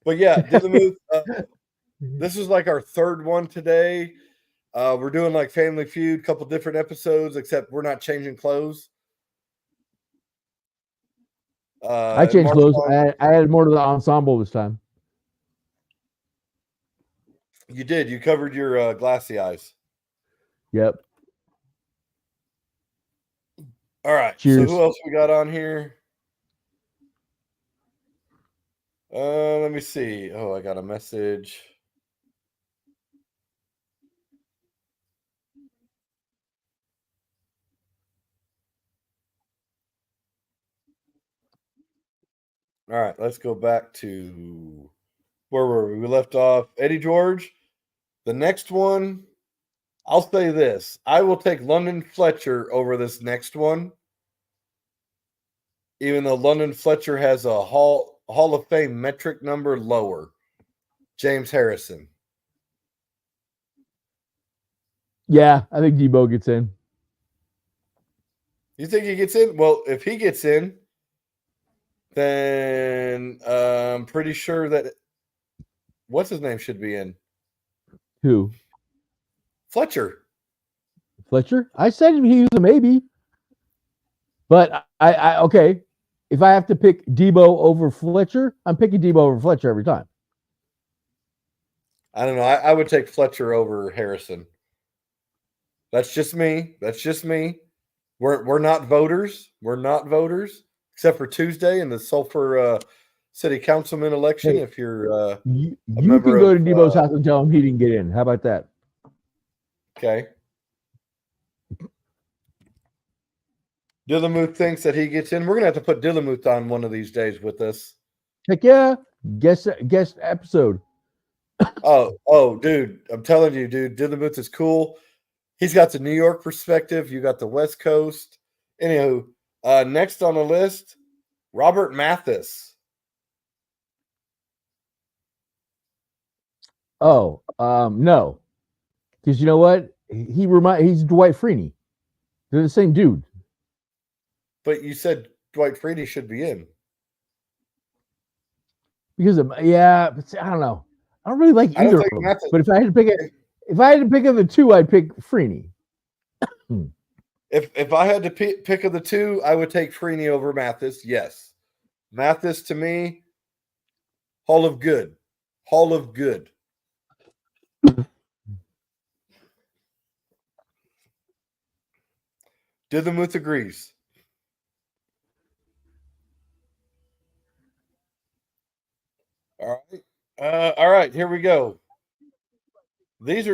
But yeah, Dillamuth, this is like our 3rd one today. We're doing like Family Feud, couple different episodes, except we're not changing clothes. I changed clothes. I added more to the ensemble this time. You did. You covered your glassy eyes. Yep. All right. Cheers. So who else we got on here? Let me see. Oh, I got a message. All right, let's go back to where were we? We left off Eddie George. The next one, I'll say this. I will take London Fletcher over this next one. Even though London Fletcher has a Hall of Fame metric number lower. James Harrison. Yeah, I think Debo gets in. You think he gets in? Well, if he gets in, then I'm pretty sure that what's his name should be in. Who? Fletcher. I said he was a maybe. But I okay. If I have to pick Debo over Fletcher, I'm picking Debo over Fletcher every time. I don't know. I would take Fletcher over Harrison. That's just me. We're not voters. We're not voters, except for Tuesday in the Sulphur City Councilman election. Hey, if you're you can go to Debo's house and tell him he didn't get in. How about that? Okay. Dillamuth thinks that he gets in. We're gonna have to put Dillamuth on one of these days with us. Heck yeah. Guest episode. Oh, dude. I'm telling you, dude, Dillamuth is cool. He's got the New York perspective. You got the West Coast. Anywho, next on the list, Robert Mathis. Oh, no. Because you know what? He's Dwight Freeney. They're the same dude. But you said Dwight Freeney should be in. Because but I don't know. I don't really like either of them. But if I had to pick of the two, I'd pick Freeney. If I had to pick of the two, I would take Freeney over Mathis. Yes, Mathis to me, Hall of Good. Dillamuth agrees. All right. All right, here we go. These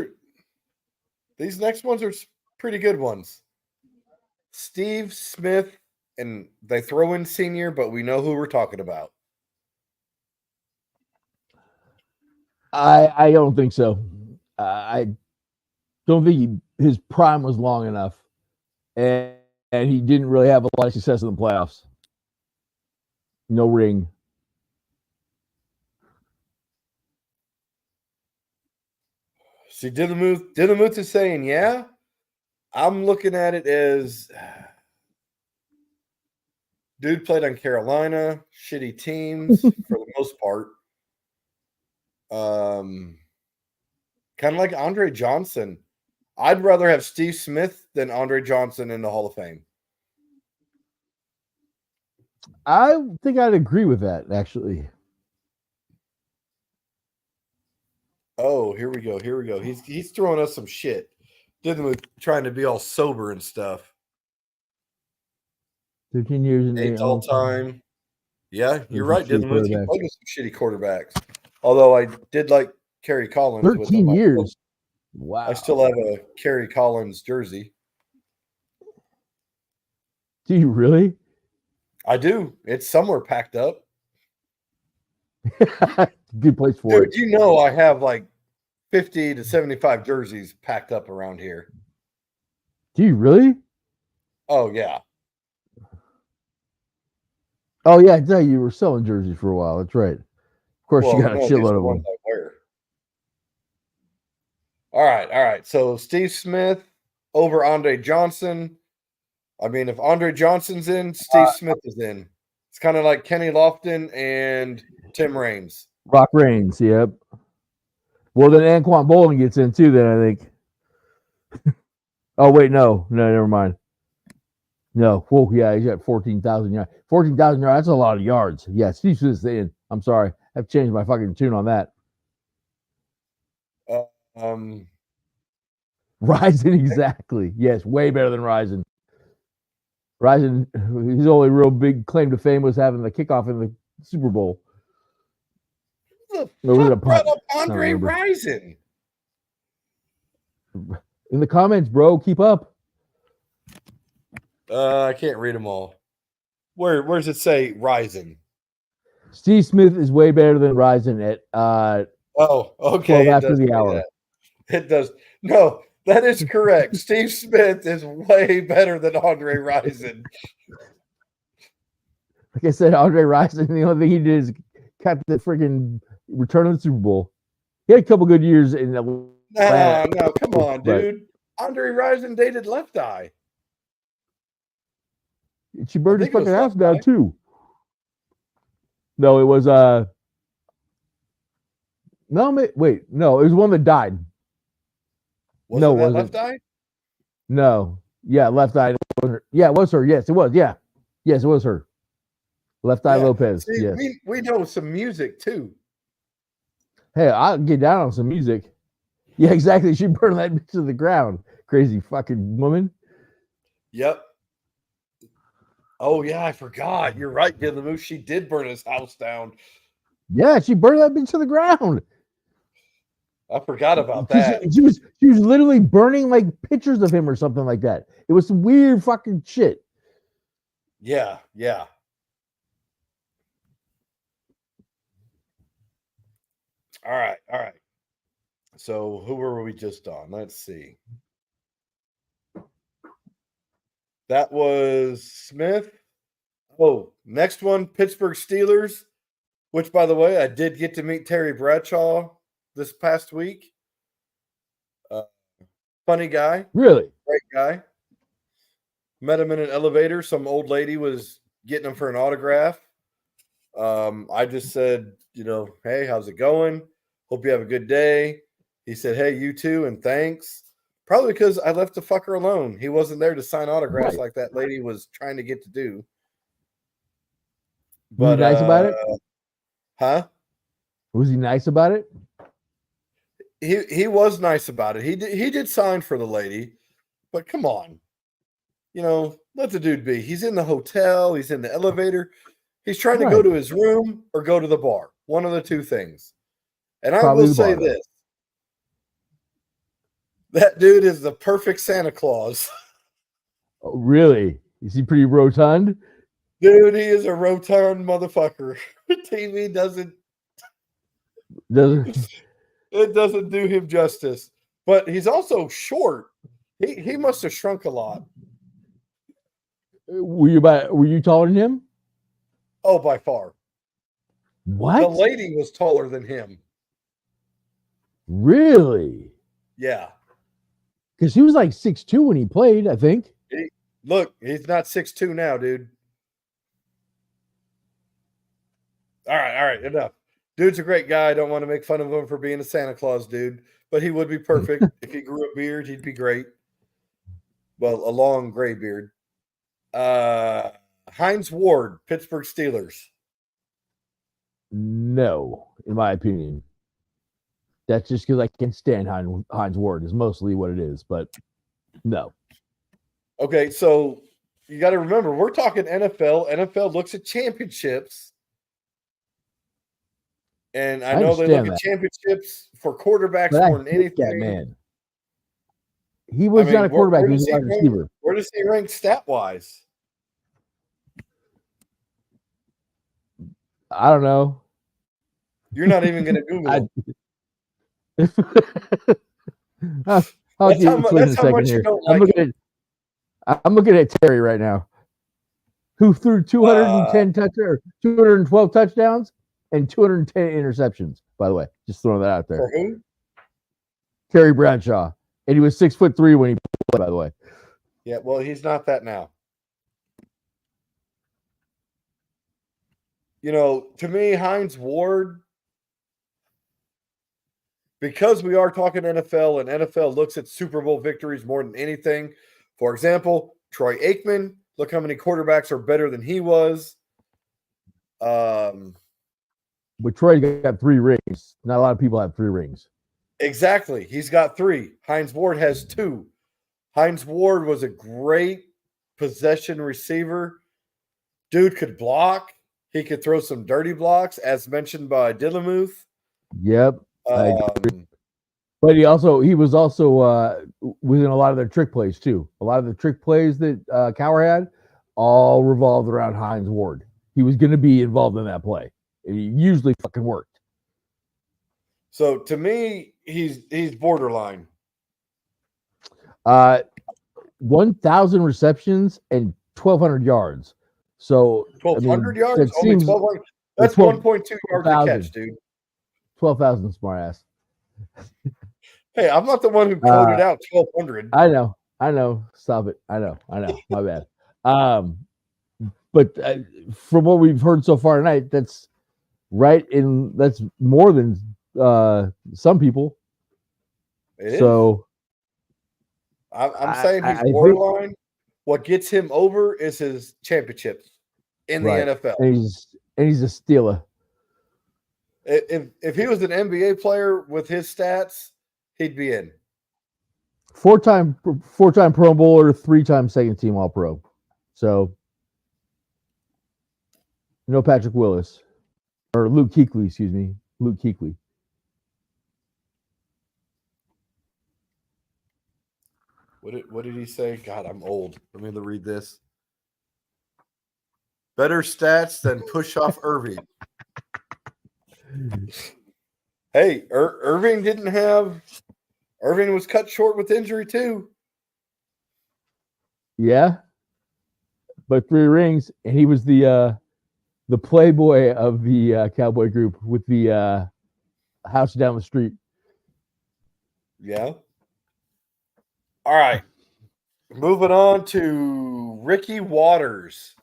next ones are pretty good ones. Steve Smith, and they throw in senior, but we know who we're talking about. I don't think so. I don't think his prime was long enough, and he didn't really have a lot of success in the playoffs. No ring. See, Dillamuth is saying, yeah. I'm looking at it as dude played on Carolina, shitty teams for the most part. Kind of like Andre Johnson. I'd rather have Steve Smith than Andre Johnson in the Hall of Fame. I think I'd agree with that, actually. Oh, here we go. He's throwing us some shit. Dillamuth trying to be all sober and stuff. 15 years in 8th all time. Yeah, you're There's right, some shitty Dylan. He quarterbacks. played with some shitty quarterbacks. Although I did like Kerry Collins with him. 13 years. Wow. I still have a Kerry Collins jersey. Do you really? I do. It's somewhere packed up. Good place for Dude, it. you know I have like 50 to 75 jerseys packed up around here. Do you really? Oh, yeah. Oh yeah, I tell you were selling jerseys for a while. That's right. Of course, you got a no, these are shitload the of ones them. I wear. All right. So Steve Smith over Andre Johnson. I mean, if Andre Johnson's in, Steve Smith is in. It's kind of like Kenny Lofton and Tim Raines. Rock Reigns, yep. Well, then Anquan Bolden gets in too. Then I think. Oh wait, no, never mind. No, whoa, yeah, he's got 14,000 yards. 14,000 yards. That's a lot of yards. Yeah, Steve Smith's in. I'm sorry, I've changed my fucking tune on that. Ryzen, exactly. Yes, way better than Ryzen. Ryzen, his only real big claim to fame was having the kickoff in the Super Bowl. Who the fuck brought up Andre Rison? In the comments, bro, keep up. I can't read them all. Where's it say Rison? Steve Smith is way better than Ryzen at okay. 12 after the hour. That. It does. No, that is correct. Steve Smith is way better than Andre Rison. Like I said, Andre Rison, the only thing he did is cut the freaking return of the Super Bowl. He had a couple good years in the No, come on, dude. Andre Rison dated Left Eye. She burned his fucking house down too. No, it was no, wait, no, it was one that died. Wasn't that Left Eye? No, yeah, Left Eye. Yeah, it was her. Yes, it was. Yeah, yes, it was her. Left Eye Lopez. See, yes. we know some music too. Hey, I'll get down on some music. Yeah, exactly. She burned that bitch to the ground. Crazy fucking woman. Yep. Oh yeah, I forgot. You're right, Gil the Moose. She did burn his house down. Yeah, she burned that bitch to the ground. I forgot about that. She was literally burning like pictures of him or something like that. It was some weird fucking shit. Yeah. All right. So who were we just on? Let's see. That was Smith. Oh, next one, Pittsburgh Steelers, which, by the way, I did get to meet Terry Bradshaw this past week. Funny guy. Really? Great guy. Met him in an elevator. Some old lady was getting him for an autograph. I just said, hey, how's it going? Hope you have a good day. He said, hey, you too, and thanks. Probably because I left the fucker alone. He wasn't there to sign autographs like that lady was trying to get to do. But, was he nice about it? Huh? Was he nice about it? He was nice about it. He did sign for the lady, but come on. Let the dude be. He's in the hotel. He's in the elevator. He's trying to go to his room or go to the bar. One of the two things. And probably I will say this. That dude is the perfect Santa Claus. Oh, really? Is he pretty rotund? Dude, he is a rotund motherfucker. TV doesn't it doesn't do him justice. But he's also short. He must have shrunk a lot. Were you taller than him? Oh, by far. What? The lady was taller than him. Really? Yeah. Because he was like 6'2" when he played, I think. Look, he's not 6'2" now, dude. All right, enough. Dude's a great guy. I don't want to make fun of him for being a Santa Claus dude, but he would be perfect. If he grew a beard, he'd be great. Well, a long gray beard. Hines Ward, Pittsburgh Steelers. No, in my opinion. That's just because I can't stand Hines Ward is mostly what it is, but no. Okay, so you got to remember, we're talking NFL. NFL looks at championships. And I I know they look understand at that, championships for but quarterbacks I more than hate that anything. man. He I was not mean, a quarterback; where he was does a he wide rank? receiver. Where does he rank stat wise? I don't know. You're not even going to Google I, him. I'll That's give how you much. explain in That's a how second much you here. don't like him. I'm looking at Terry right now, who threw 210 touchdowns, 212 touchdowns, and 210 interceptions. By the way, just throwing that out there. For who? Terry Bradshaw, and he was 6'3" when he played. By the way, Yeah, well, he's not that now. You know, to me, Hines Ward, because we are talking NFL and NFL looks at Super Bowl victories more than anything. For example, Troy Aikman, look how many quarterbacks are better than he was. but Troy got 3 rings. Not a lot of people have 3 rings. Exactly. He's got 3. Hines Ward has 2. Hines Ward was a great possession receiver. Dude could block. He could throw some dirty blocks, as mentioned by Dillamuth. Yep. Um, But he was also within a lot of their trick plays too. A lot of the trick plays that Cower had all revolved around Hines Ward. He was going to be involved in that play. It usually fucking worked. so to me, he's borderline. 1,000 receptions and 1,200 yards. So 1,200 yards, that only seems 1,200. That's 1.2 yards a catch, dude. 12,000 smart ass. Hey, I'm not the one who quoted out 1,200. I know. Stop it. I know. My bad. But from what we've heard so far tonight, that's right that's more than some people. So I'm saying he's borderline. What gets him over is his championships in the NFL. And he's a stealer. If he was an NBA player with his stats, he'd be in. 4-time Pro Bowler, 3-time second team All Pro. So Patrick Willis or Luke Kuechly, excuse me, Luke Kuechly. What did he say? God, I'm old. Let me read this. Better stats than push-off Irving. Hey, Irving didn't have. Irving was cut short with injury too. Yeah, but 3 rings, and he was the playboy of the Cowboy group with the house down the street. Yeah. All right. Moving on to Ricky Waters.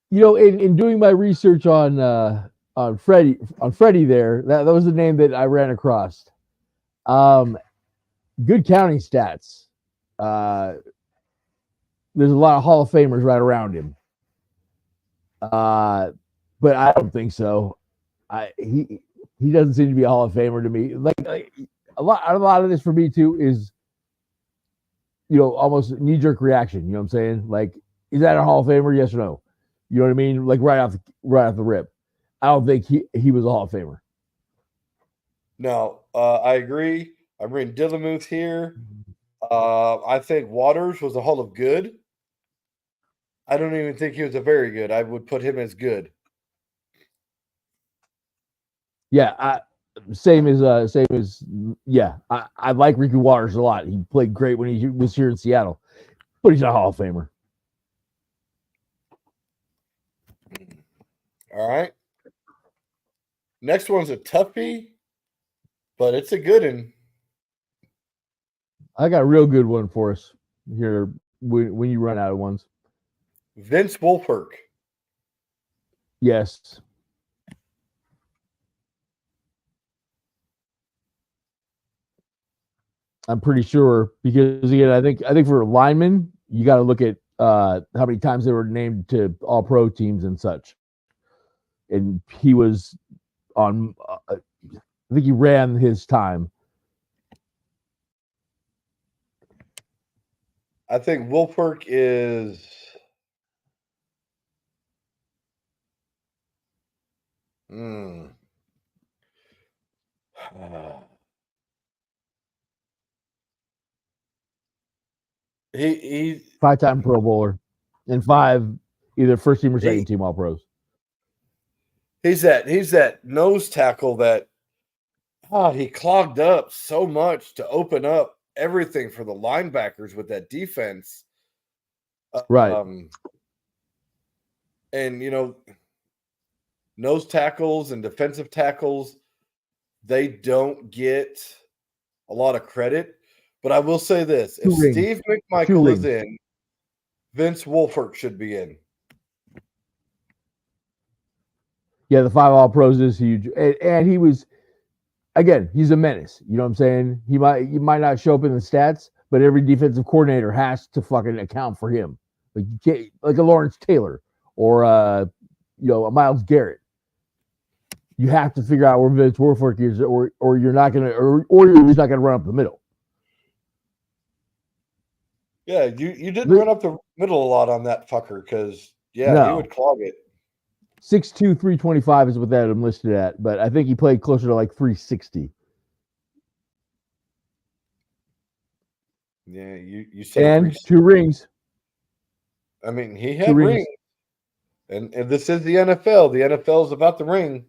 In doing my research on Freddie there, that was the name that I ran across. Good counting stats. There's a lot of Hall of Famers right around him. But I don't think so. He doesn't seem to be a Hall of Famer to me. Like a lot of this for me too is almost knee-jerk reaction. You know what I'm saying? Like, is that a Hall of Famer? Yes or no? You know what I mean? Like right off the rip. I don't think he was a Hall of Famer. No, I agree. I'm reading Dillamuth here. I think Waters was a Hall of Good. I don't even think he was a very good. I would put him as good. Yeah, same as yeah. I like Ricky Waters a lot. He played great when he was here in Seattle, but he's not a Hall of Famer. All right. Next one's a toughie, but it's a good one. I got a real good one for us here when you run out of ones. Vince Wilfork. Yes. I'm pretty sure because again, I think for linemen, you got to look at how many times they were named to all pro teams and such. And he was on, I think he ran his time. I think Wolfwork is. Hmm. He 5-time Pro Bowler, and 5 either first team or second he team All Pros. he's that nose tackle that he clogged up so much to open up everything for the linebackers with that defense. Right. And nose tackles and defensive tackles, they don't get a lot of credit. But I will say this: if Steve McMichael is in, Vince Wolford should be in. Yeah, the 5 All Pros is huge, and he was, again, he's a menace. You know what I'm saying? He might not show up in the stats, but every defensive coordinator has to fucking account for him, like a Lawrence Taylor or a Myles Garrett. You have to figure out where Vince Wilfork is, or you're not gonna, or you're just not gonna run up the middle. Yeah, you didn't run up the middle a lot on that fucker because he would clog it. 6'2", 325 is what that I'm listed at, but I think he played closer to like 360. Yeah, you said and 2 rings. I mean, he had rings. And this is the NFL. The NFL is about the ring.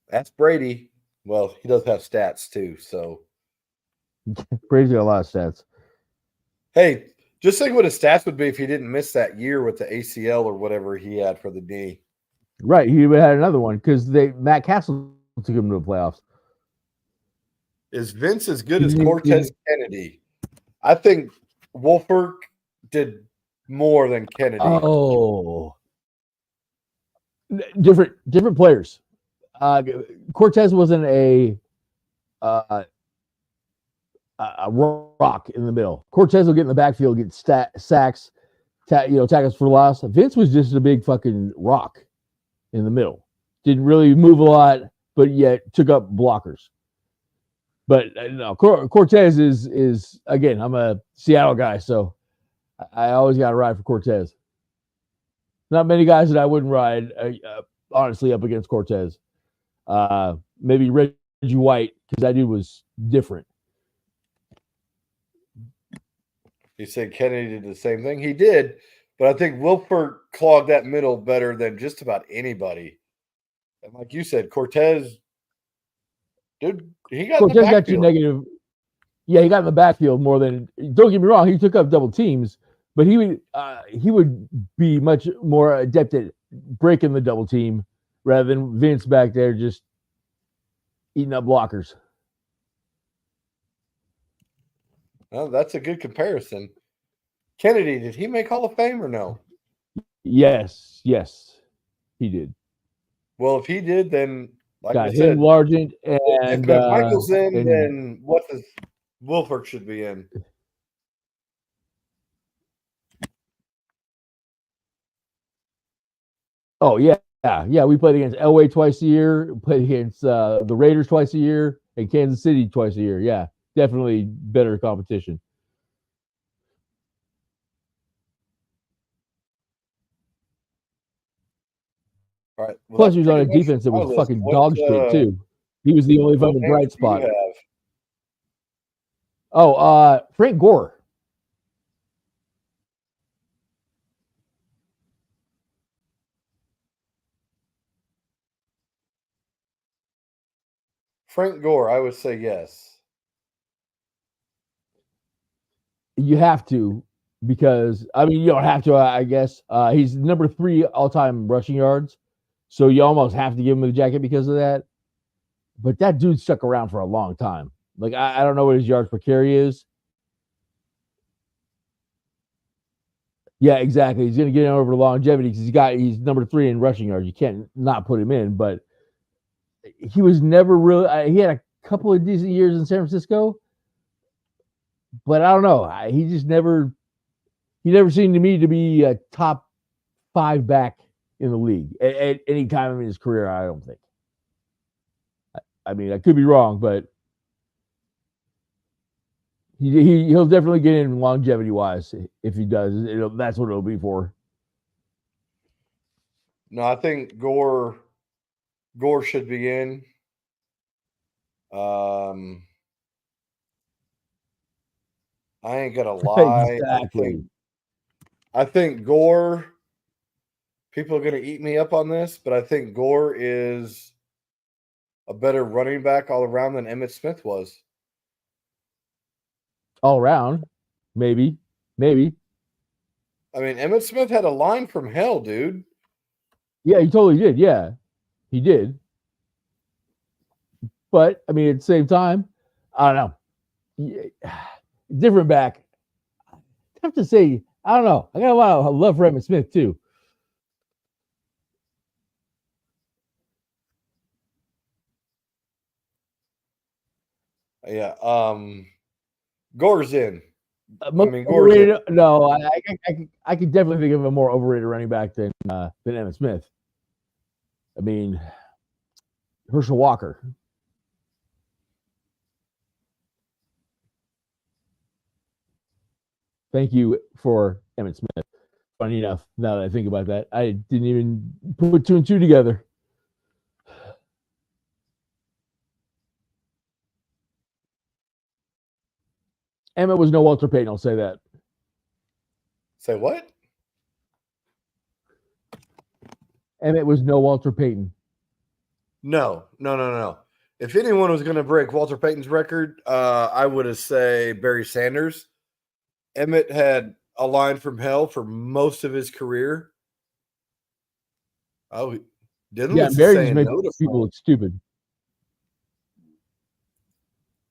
That's Brady. Well, he does have stats too, so Brady's got a lot of stats. Hey, just think what his stats would be if he didn't miss that year with the ACL or whatever he had for the knee. Right, he would have had another one because Matt Castle took him to the playoffs. Is Vince as good as Cortez Kennedy? I think Wolford did more than Kennedy. Oh, different players. Cortez wasn't a rock in the middle. Cortez will get in the backfield, get sacks, tackles for loss. Vince was just a big fucking rock in the middle. Didn't really move a lot, but yet took up blockers. But no, Cortez is again. I'm a Seattle guy, so I always got to ride for Cortez. Not many guys that I wouldn't ride, honestly, up against Cortez. Maybe Reggie White, because that dude was different. He said Kennedy did the same thing. He did, but I think Wilford clogged that middle better than just about anybody. And like you said, Cortez, dude, he got Cortez got you negative. Yeah, he got in the backfield more than. Don't get me wrong, he took up double teams, but he would be much more adept at breaking the double team rather than Vince back there just eating up blockers. Well, that's a good comparison. Kennedy, did he make Hall of Fame or no? Yes, he did. Well, if he did, then like got I said, him, Largent, and if Michael's in, then what does Wilford should be in? Oh yeah. We played against Elway twice a year. Played against the Raiders twice a year, and Kansas City twice a year. Yeah, definitely better competition. All right. Well, plus, he was on a defense that was fucking dog shit too. He was the only fucking bright spot. Oh, Frank Gore. Frank Gore, I would say yes. You have to, because I mean, you don't have to. I guess he's number 3 all-time rushing yards, so you almost have to give him the jacket because of that. But that dude stuck around for a long time. Like I don't know what his yards per carry is. Yeah, exactly. He's going to get over longevity because he's number 3 in rushing yards. You can't not put him in, but he was never really. He had a couple of decent years in San Francisco, but I don't know. He just never. He never seemed to me to be a top 5 back in the league at any time in his career. I don't think. I mean, I could be wrong, but He'll definitely get in longevity wise if he does. That's what it'll be for. No, I think Gore should be in. I ain't gonna lie. Exactly. I think Gore. People are gonna eat me up on this, but I think Gore is a better running back all around than Emmitt Smith was. All around, maybe. I mean, Emmitt Smith had a line from hell, dude. Yeah, he totally did. Yeah, he did. But I mean, at the same time, I don't know. Different back. I have to say, I don't know. I got a lot of love for Emmitt Smith too. Yeah. Gore's in. Gore's in. No, I could definitely think of a more overrated running back than Emmitt Smith. I mean, Herschel Walker. Thank you for Emmitt Smith. Funny enough, now that I think about that, I didn't even put two and two together. Emmitt was no Walter Payton, I'll say that. Say what? Emmitt was no Walter Payton. No. If anyone was going to break Walter Payton's record, I would have say Barry Sanders. Emmitt had a line from hell for most of his career. Oh, Dylan Barry just made people look stupid.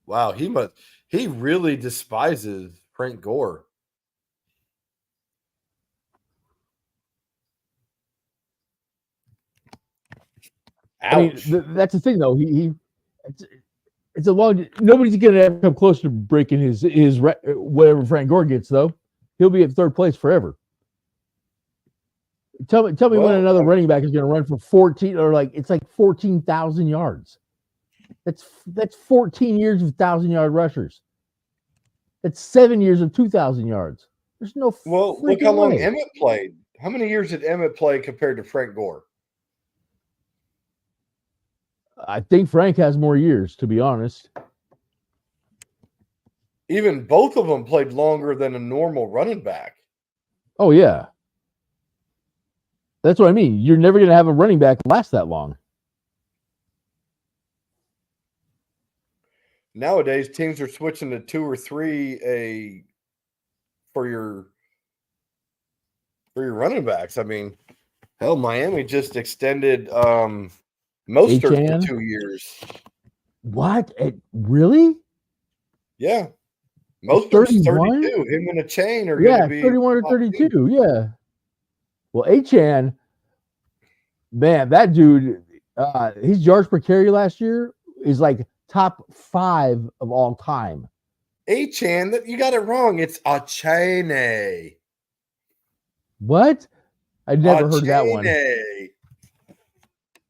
Wow, he really despises Frank Gore. Ouch. I mean, that's the thing, though. It's a long. Nobody's going to come close to breaking his whatever Frank Gore gets, though. He'll be at third place forever. Tell me when another running back is going to run for 14 or it's like 14,000 yards. That's 14 years of 1,000-yard rushers. That's 7 years of 2,000 yards. There's no. Well, look how long Emmitt played. How many years did Emmitt play compared to Frank Gore? I think Frank has more years, to be honest. Even both of them played longer than a normal running back. Oh, yeah. That's what I mean. You're never going to have a running back last that long. Nowadays, teams are switching to 2 or 3 for your running backs. I mean, hell, Miami just extended Mostert for 2 years. What? Really? Yeah. Mostert's 32. Him and a chain are going to be 31 or 32. Yeah. Well, Achane, man, that dude, his yards per carry last year is like top 5 of all time. Achane, you got it wrong. It's Achane. What? I never heard that one.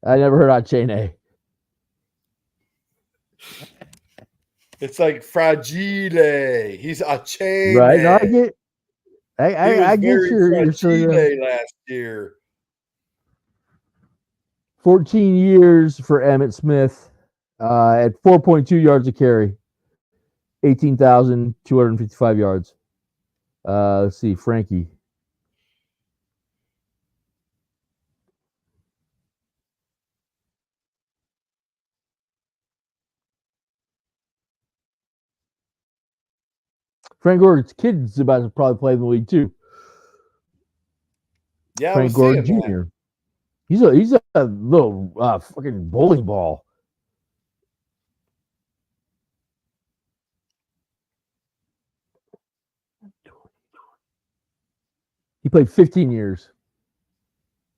I never heard Achane. It's like fragile. He's Achane. Right. No, I get your last year. 14 years for Emmitt Smith at 4.2 yards a carry, 18,255 yards. Let's see, Frankie. Frank Gore's kid's about to probably play in the league too. Yeah, Frank Gore Jr. He's a little fucking bowling ball. He played 15 years,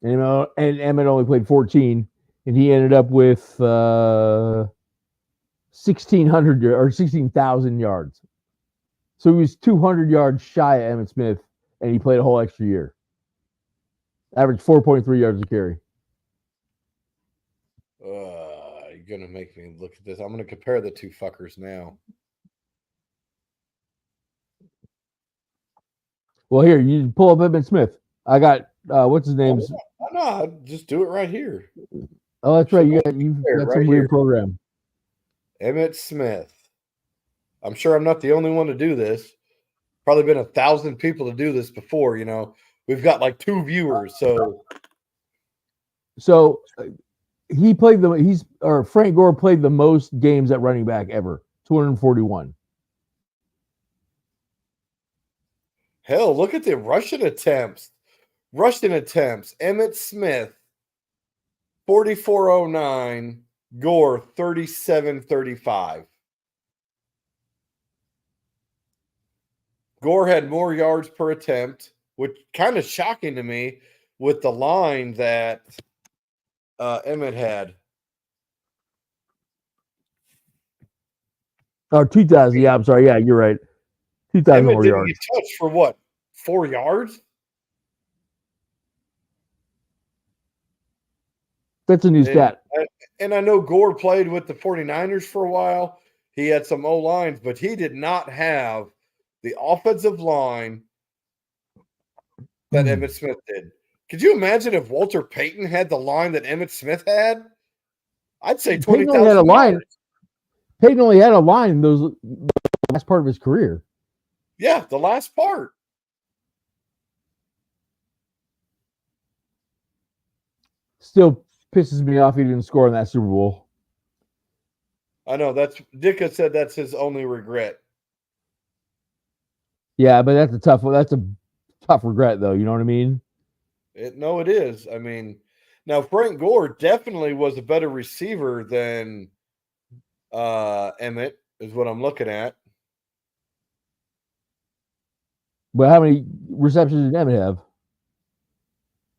and Emmitt only played 14, and he ended up with 1,600 or 16,000 yards. So he was 200 yards shy of Emmitt Smith, and he played a whole extra year. Averaged 4.3 yards a carry. You're going to make me look at this. I'm going to compare the two fuckers now. Well, here you pull up Emmitt Smith. I got what's his name's. Why not? Just do it right here. Oh, that's right. Should You've there, got right some weird here. program. Emmitt Smith. I'm sure I'm not the only one to do this. Probably been 1,000 people to do this before. You know, we've got like 2 viewers, so He played Frank Gore played the most games at running back ever, 241. hell, look at the rushing attempts. Emmitt Smith, 4409. Gore, 3735. Gore had more yards per attempt, which kind of shocking to me with the line that Emmett had. Oh, 2,000. Yeah, I'm sorry. Yeah, you're right. 2,000 Emmett more didn't yards. get touched for what? 4 yards? That's a new stat. And I know Gore played with the 49ers for a while. He had some O lines, but he did not have the offensive line that Emmitt Smith did. Could you imagine if Walter Payton had the line that Emmitt Smith had? I'd say 20,000 yards. Peyton only had a line those last part of his career. Yeah, the last part. Still pisses me off he didn't score in that Super Bowl. I know Dicka said that's his only regret. Yeah, but that's a tough one. That's a tough regret, though. You know what I mean? It is. I mean, now Frank Gore definitely was a better receiver than Emmett, is what I'm looking at. But how many receptions did Emmett have?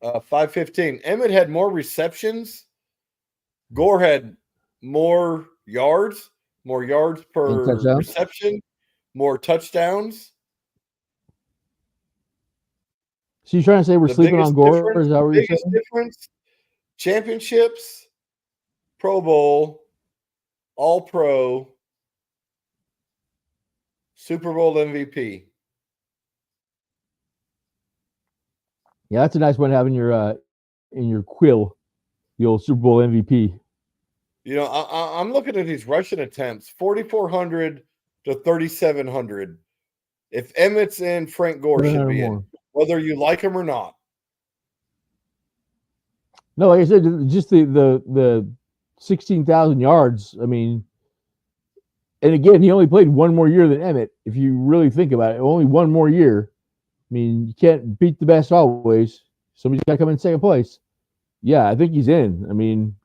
515. Emmett had more receptions. Gore had more yards per reception, more touchdowns. So you're trying to say we're sleeping on Gore? Is that what you're saying? Difference: championships, Pro Bowl, All Pro, Super Bowl MVP. Yeah, that's a nice one having in your quill, the old Super Bowl MVP. You know, I'm looking at these rushing attempts, 4,400 to 3,700. If Emmett's in, Frank Gore should be in, whether you like him or not. No, like I said, just the 16,000 yards. I mean, and again, he only played one more year than Emmett. If you really think about it, only one more year. I mean, you can't beat the best always. Somebody's got to come in second place. Yeah, I think he's in. I mean,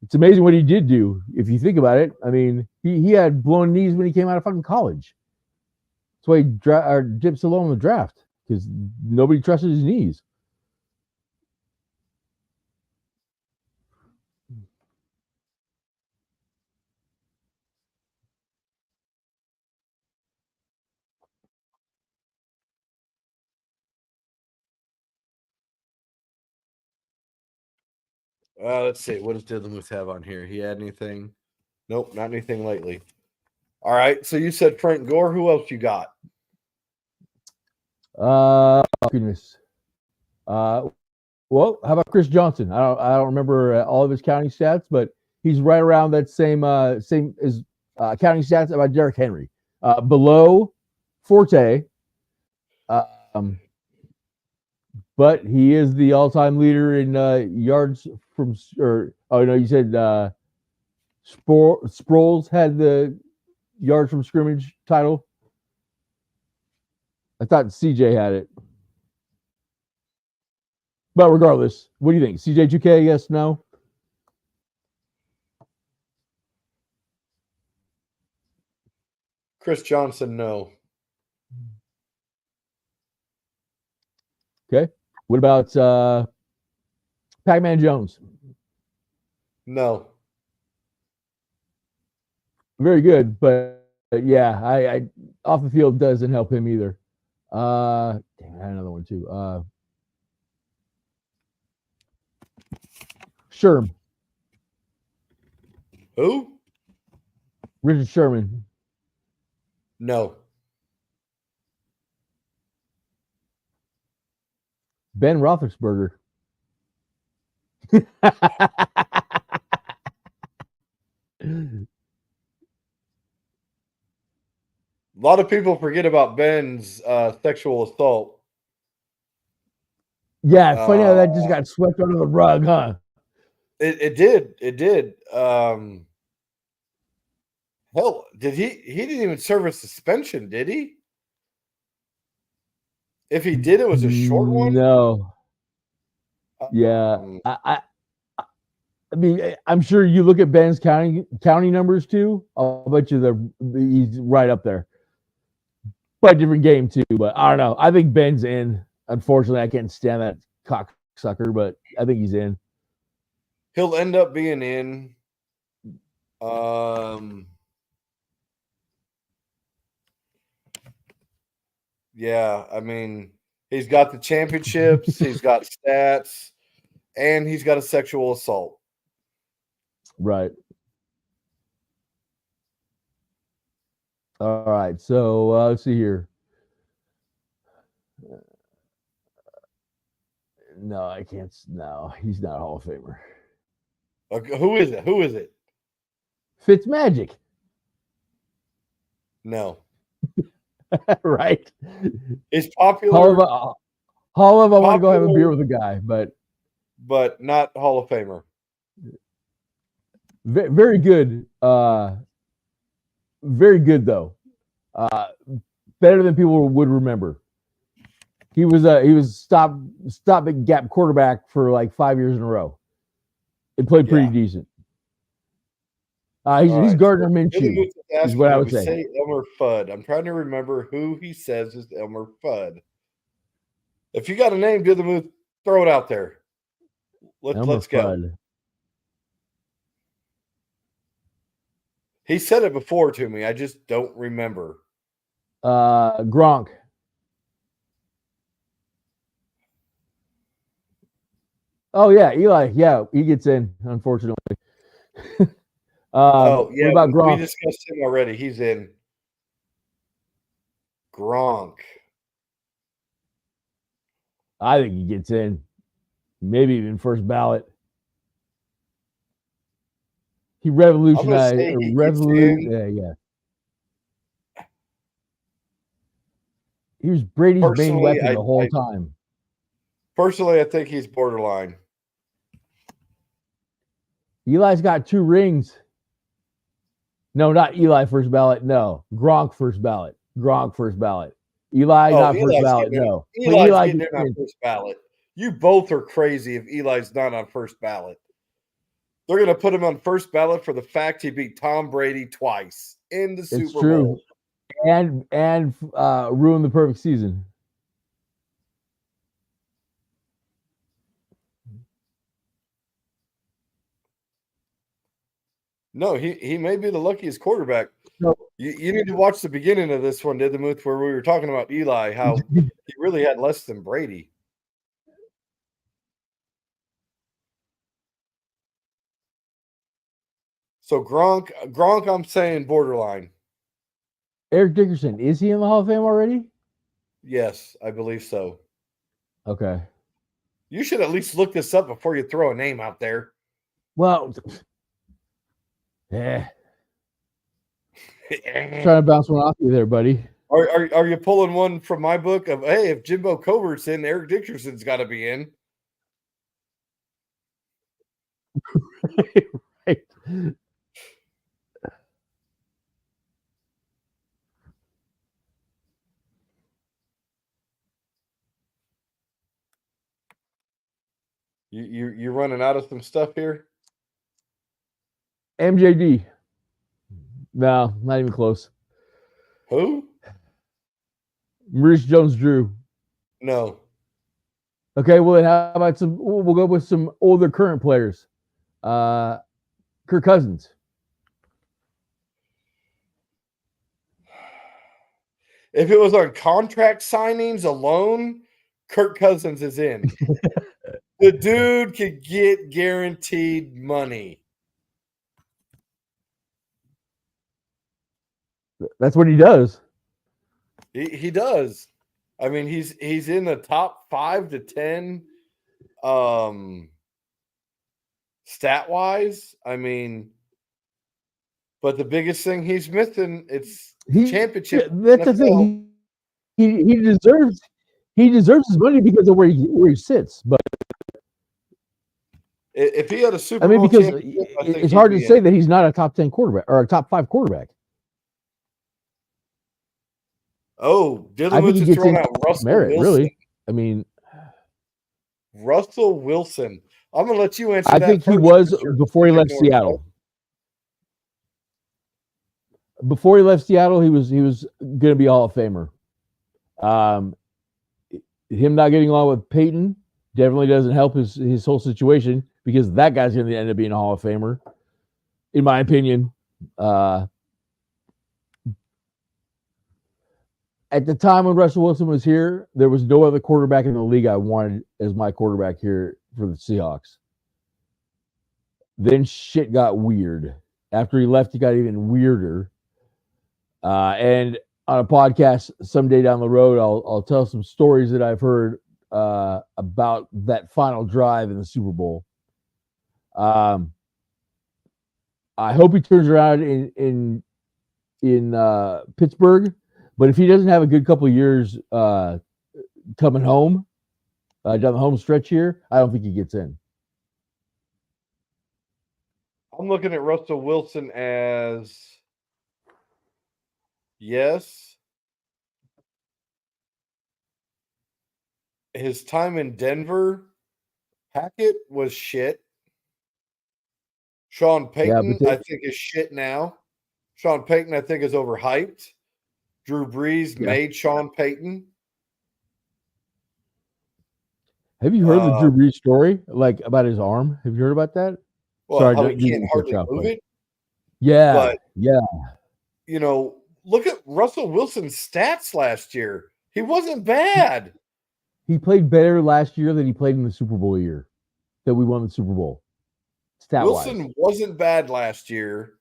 it's amazing what he did do. If you think about it, I mean, he had blown knees when he came out of fucking college. That's why he dipped so low in the draft, because nobody trusted his knees. Let's see. What does Didymus have on here? He had anything? Nope, not anything lately. All right. So you said Frank Gore. Who else you got? Goodness. Well, how about Chris Johnson? I don't remember all of his counting stats, but he's right around that same as counting stats about Derrick Henry. Below Forte, but he is the all-time leader in yards from. You said Sproles had the yards from scrimmage title. I thought CJ had it. But regardless, what do you think? CJ 2K, yes, no? Chris Johnson, no. Okay. What about Pac-Man Jones? No. Very good, but yeah, I off the field doesn't help him either. Damn, I had another one too. Sherm. Who? Richard Sherman. No. Ben Roethlisberger. A lot of people forget about Ben's sexual assault. Yeah, funny how that just got swept under the rug, huh? It did. It did. Hell, did he didn't even serve a suspension, did he? If he did, it was a short one. No. Yeah. I mean, I'm sure you look at Ben's county numbers too. I'll bet you he's right up there. But different game too. But I don't know. I think Ben's in. Unfortunately, I can't stand that cocksucker, but I think he's in. He'll end up being in. Yeah, I mean, he's got the championships, he's got stats, and he's got a sexual assault. Right. All right. So let's see here. No, I can't. No, he's not a Hall of Famer. Okay, who is it? Who is it? Fitzmagic. No. Right. He's popular. Hall of I want to go have a beer with a guy, but not Hall of Famer. Very good. Very good though. Better than people would remember. He was stop at gap quarterback for like 5 years in a row. He played pretty decent. He's Gardner Minshew. Is what I would say. Elmer Fudd. I'm trying to remember who he says is Elmer Fudd. If you got a name, do the move. Throw it out there. Let's go. Fudd. He said it before to me. I just don't remember. Gronk. Oh yeah, Eli. Yeah, he gets in. Unfortunately. Yeah. What about Gronk? We discussed him already. He's in. Gronk. I think he gets in. Maybe even first ballot. He revolutionized. Yeah. He was Brady's main weapon the whole time. Personally, I think he's borderline. Eli's got 2 rings. No, not Eli first ballot. No, Gronk first ballot. Gronk first ballot. Eli not first ballot. No, Eli's getting in on first ballot. You both are crazy if Eli's not on first ballot. They're going to put him on first ballot for the fact he beat Tom Brady twice in the Super Bowl. And ruined the perfect season. No, he may be the luckiest quarterback. No. You need to watch the beginning of this one, Did the Muth, where we were talking about Eli, how he really had less than Brady. So Gronk, I'm saying borderline. Eric Dickerson, is he in the Hall of Fame already? Yes, I believe so. Okay. You should at least look this up before you throw a name out there. Well, yeah. Trying to bounce one off you there, buddy. Are you pulling one from my book of, hey, if Jimbo Covert's in, Eric Dickerson's got to be in? Right. You're running out of some stuff here? MJD. No, not even close. Who? Maurice Jones-Drew. No. Okay, well then how about we'll go with some older current players. Kirk Cousins. If it was on contract signings alone, Kirk Cousins is in. The dude could get guaranteed money. That's what he does. He does. I mean, he's in the top 5 to 10 stat wise. I mean, but the biggest thing he's missing, it's championship. That's the thing. He deserves his money because of where he sits. But if he had a Super I mean, Bowl because championship, I think it's hard to he'd be say in. that he's not a top 10 quarterback or a top 5 quarterback. Oh, I think Dylan he is gets throwing in out Russell merit, Wilson. really. I mean, Russell Wilson. I'm gonna let you answer I that think first. he was Mr. before he left North. Seattle. Before he left Seattle, he was going to be a Hall of Famer. Him not getting along with Peyton definitely doesn't help his whole situation because that guy's going to end up being a Hall of Famer, in my opinion. At the time when Russell Wilson was here, there was no other quarterback in the league I wanted as my quarterback here for the Seahawks. Then shit got weird. After he left, it got even weirder. And on a podcast someday down the road, I'll tell some stories that I've heard about that final drive in the Super Bowl. I hope he turns around in Pittsburgh, but if he doesn't have a good couple of years coming home down the home stretch here, I don't think he gets in. I'm looking at Russell Wilson as yes. His time in Denver, Hackett was shit. Sean Payton, I think, is shit now. Sean Payton, I think, is overhyped. Drew Brees made Sean Payton. Have you heard the Drew Brees story, like about his arm? Have you heard about that? Well, Sorry, how he can't hardly move it. Yeah, but, yeah. You know, look at Russell Wilson's stats last year. He wasn't bad. He played better last year than he played in the Super Bowl year that we won the Super Bowl. Wilson wasn't bad last year.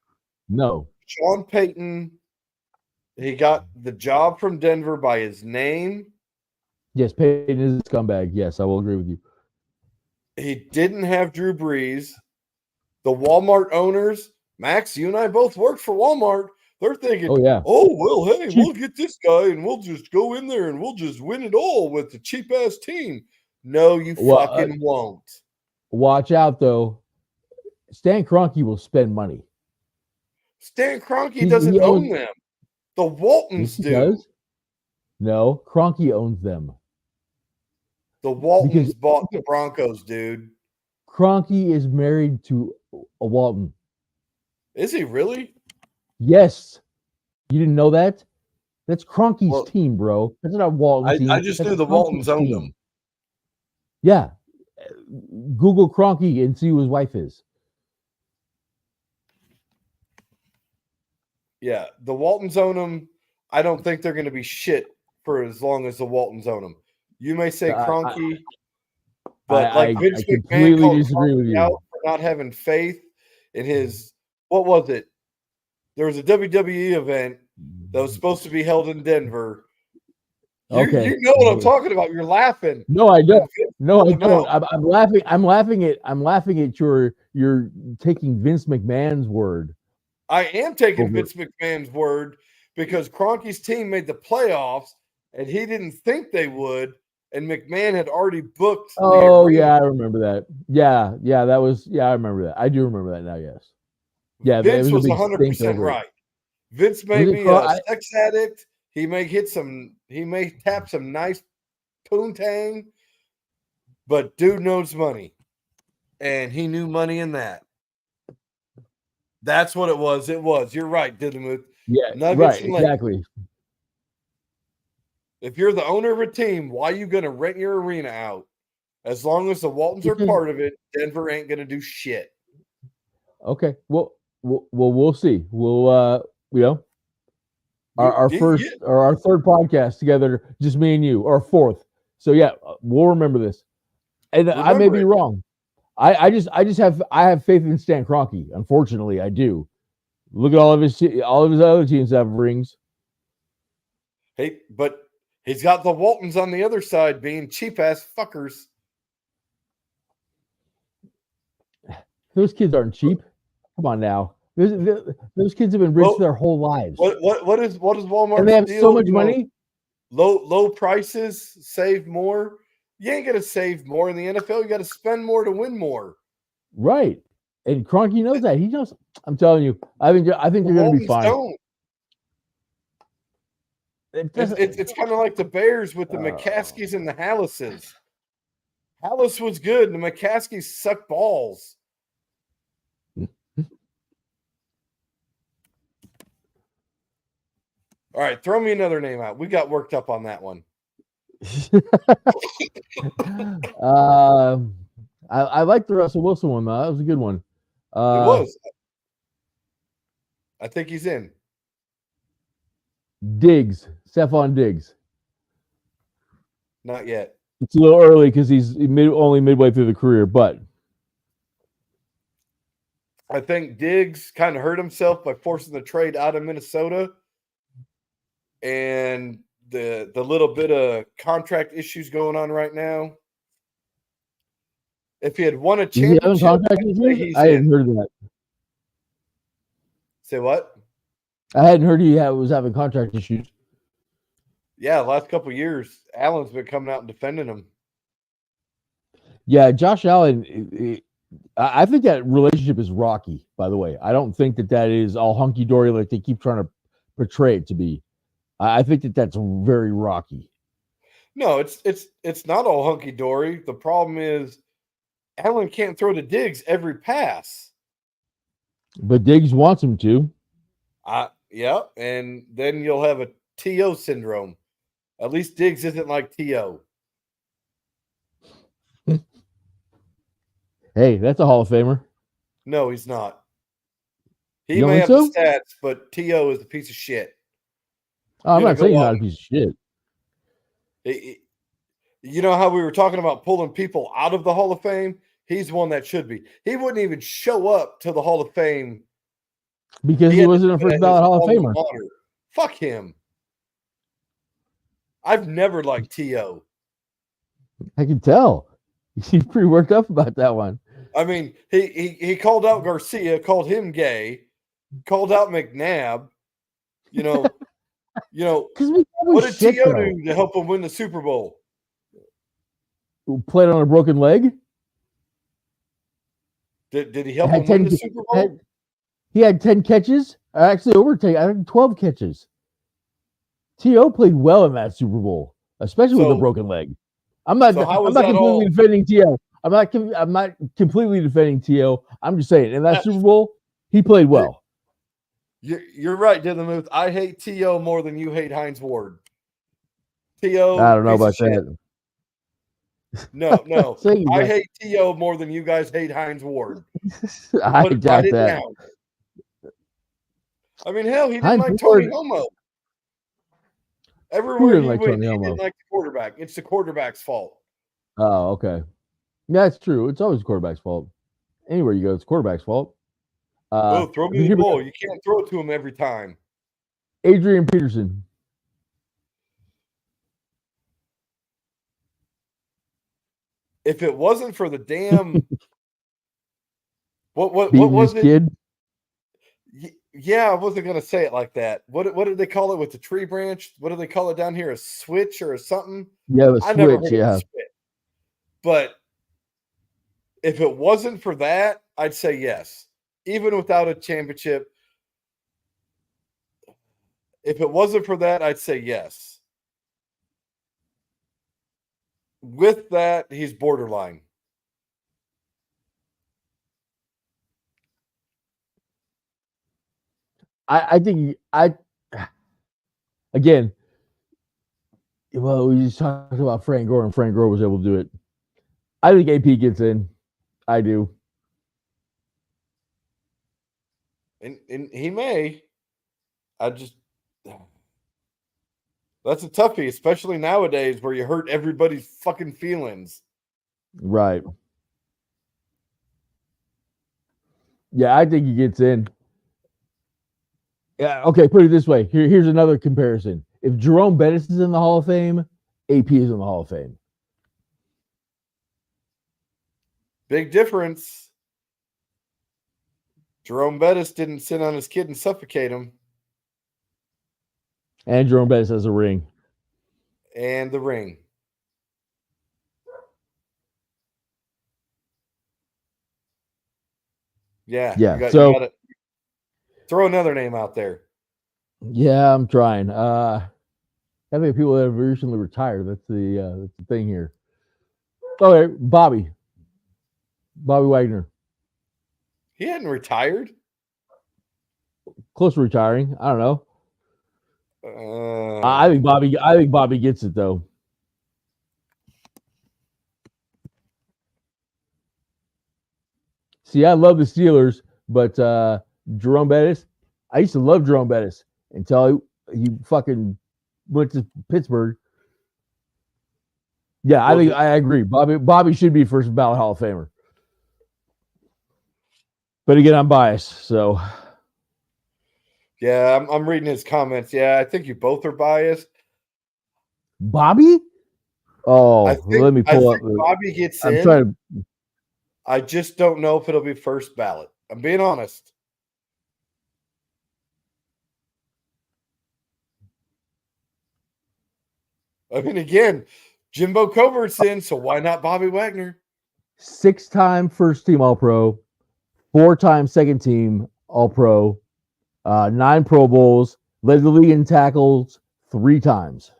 No. Sean Payton, he got the job from Denver by his name. Yes, Payton is a scumbag. Yes, I will agree with you. He didn't have Drew Brees. The Walmart owners, Max, you and I both worked for Walmart. They're thinking, well, hey, we'll get this guy and we'll just go in there and we'll just win it all with the cheap-ass team. No, you fucking won't. Watch out, though. Stan Kroenke will spend money. Stan Kroenke doesn't own them. The Waltons do. Does? No, Kroenke owns them. The Waltons bought the Broncos, dude. Kroenke is married to a Walton. Is he really? Yes. You didn't know that? That's Kroenke's team, bro. That's not a Walton team. I just knew the Waltons owned them. Yeah. Google Kroenke and see who his wife is. Yeah, the Waltons own them. I don't think they're going to be shit for as long as the Waltons own them. You may say Kroenke, but like Vince McMahon called Kroenke out for not having faith in his, what was it? There was a WWE event that was supposed to be held in Denver. You know what I'm talking about. You're laughing. No, I don't. No, I don't. I'm laughing. I'm laughing at you're taking Vince McMahon's word. I am taking Vince McMahon's word because Kroenke's team made the playoffs and he didn't think they would, and McMahon had already booked. Oh yeah, I remember that. Yeah, that was. Yeah, I remember that. I do remember that now. Yes. Yeah, Vince was 100% right. Vince may be a sex addict. He may tap some nice poontang, but dude knows money, and he knew money in that. That's what it was. It was. You're right, Didymuth. Yeah, right. Exactly. If you're the owner of a team, why are you going to rent your arena out? As long as the Waltons are part of it, Denver ain't going to do shit. Okay. Well, we'll see. We'll, our first or our third podcast together, just me and you, or fourth. So yeah, we'll remember this. And I may be wrong. I have faith in Stan Kroenke. Unfortunately, I do. Look at all of his other teams that have rings. Hey, but He's got the Waltons on the other side being cheap ass fuckers. Those kids aren't cheap. Come on now. Those kids have been rich their whole lives. What is Walmart's and they have deal? so much money. Low prices, save more. You ain't gonna save more in the NFL. You got to spend more to win more. Right. And Kroenke knows that. He knows. I'm telling you. I think they're going to be fine. Don't. It's kind of like the Bears with the McCaskies and the Hallises. Hallis was good, and the McCaskies suck balls. All right, throw me another name out. We got worked up on that one. I like the Russell Wilson one, though. That was a good one. It was. I think he's in. Diggs. Stephon Diggs. Not yet. It's a little early because he's only midway through the career, but I think Diggs kind of hurt himself by forcing the trade out of Minnesota. And the little bit of contract issues going on right now. If he had won a championship, I hadn't heard of that. Say what? I hadn't heard he was having contract issues. Yeah, the last couple of years, Allen's been coming out and defending him. Yeah, Josh Allen. I think that relationship is rocky. By the way, I don't think that is all hunky dory like they keep trying to portray it to be. I think that's very rocky. No, it's not all hunky dory. The problem is Allen can't throw to Diggs every pass. But Diggs wants him to. Yeah, and then you'll have a T.O. syndrome. At least Diggs isn't like T.O. Hey, that's a Hall of Famer. No, he's not. He may have the stats, but T.O. is a piece of shit. Oh, I'm not saying he's not a piece of shit. You know how we were talking about pulling people out of the Hall of Fame? He's one that should be. He wouldn't even show up to the Hall of Fame because he wasn't a first ballot Hall of Famer. Fuck him. I've never liked T.O. I can tell. He's pretty worked up about that one. I mean, he called out Garcia, called him gay, called out McNabb. What did T.O. do to help him win the Super Bowl? Played on a broken leg. Did he help him win the Super Bowl? He had 10 catches. Actually, I think 12 catches. T.O. played well in that Super Bowl, especially with a broken leg. I'm not completely defending T.O. I'm not completely defending T.O. I'm just saying, in that Super Bowl, he played well. You're right, Dylan. I hate T.O. more than you hate Hines Ward. T.O. I don't know about that. No. I hate T.O. more than you guys hate Hines Ward. I doubt that. Down. I mean, hell, he didn't like Tony Romo. Everywhere he went, he didn't like the quarterback. It's the quarterback's fault. Oh, okay. Yeah, it's true. It's always the quarterback's fault. Anywhere you go, it's the quarterback's fault. Throw me the ball. You can't throw it to him every time. Adrian Peterson. If it wasn't for the damn what was it? Kid? Yeah, I wasn't gonna say it like that. What did they call it with the tree branch? What do they call it down here? A switch or something? Yeah, the switch. Yeah. But if it wasn't for that, I'd say yes. Even without a championship, if it wasn't for that, I'd say yes. With that, he's borderline. I think again. Well, we just talked about Frank Gore, and Frank Gore was able to do it. I think AP gets in. I do. And he may. That's a toughie, especially nowadays where you hurt everybody's fucking feelings. Right. Yeah, I think he gets in. Yeah, okay, put it this way. Here's another comparison. if Jerome Bettis is in the Hall of Fame, AP is in the Hall of Fame. Big difference. Jerome Bettis didn't sit on his kid and suffocate him. And Jerome Bettis has a ring. And the ring. Yeah. Yeah. You got to throw another name out there. Yeah, I'm trying. I think people that have recently retired. That's the thing here. Okay, Bobby Wagner. He hadn't retired. Close to retiring. I don't know. I think Bobby gets it though. See, I love the Steelers, but Jerome Bettis, I used to love Jerome Bettis until he fucking went to Pittsburgh. Yeah, I agree. Bobby should be first ballot Hall of Famer. But again, I'm biased, so yeah, I'm reading his comments. Yeah, I think you both are biased. Bobby? Oh, let me pull up. Bobby gets I'm in. trying to. I just don't know if it'll be first ballot. I'm being honest. I mean, again, Jimbo Covert's in, so why not Bobby Wagner? 6-time first team All Pro, 4-time second team All Pro, 9 Pro Bowls, led the league in tackles 3 times.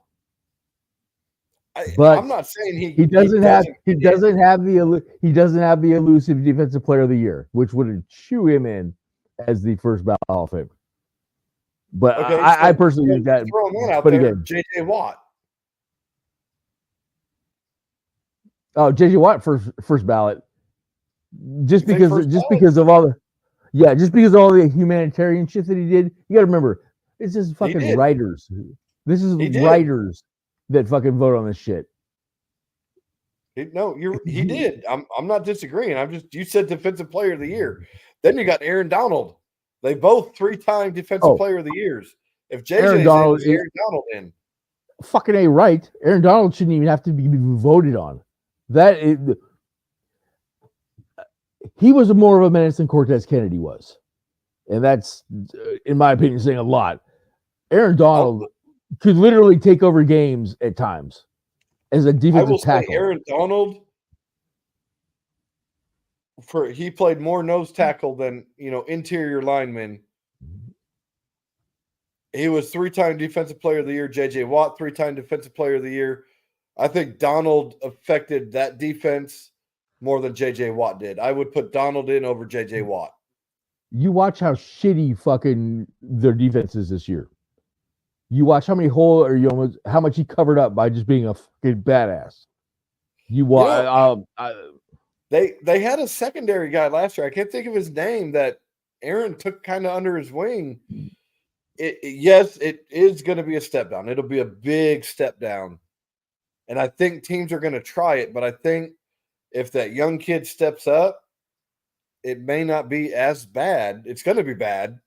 But I'm not saying he doesn't have the elusive defensive player of the year, which would chew him in as the first ballot Hall of Famer. But okay, I personally think that. Throwing that out there, JJ Watt. Oh, JJ Watt first ballot, just because of all the humanitarian shit that he did. You got to remember, it's just fucking writers. This is writers that fucking vote on this shit. He did. I'm not disagreeing. You said defensive player of the year. Then you got Aaron Donald. They both 3-time defensive player of the years. If JJ's Aaron Donald in. Fucking A right. Aaron Donald shouldn't even have to be voted on. He was more of a menace than Cortez Kennedy was. And that's, in my opinion, saying a lot. Aaron Donald could literally take over games at times as a defensive tackle. Say Aaron Donald, he played more nose tackle than interior lineman. He was 3-time defensive player of the year. JJ Watt, 3-time defensive player of the year. I think Donald affected that defense more than JJ Watt did. I would put Donald in over JJ Watt. You watch how shitty fucking their defense is this year. You watch how many how much he covered up by just being a fucking badass. They had a secondary guy last year. I can't think of his name that Aaron took kind of under his wing. Yes, it is going to be a step down. It'll be a big step down. And I think teams are going to try it, but I think if that young kid steps up, it may not be as bad. It's going to be bad.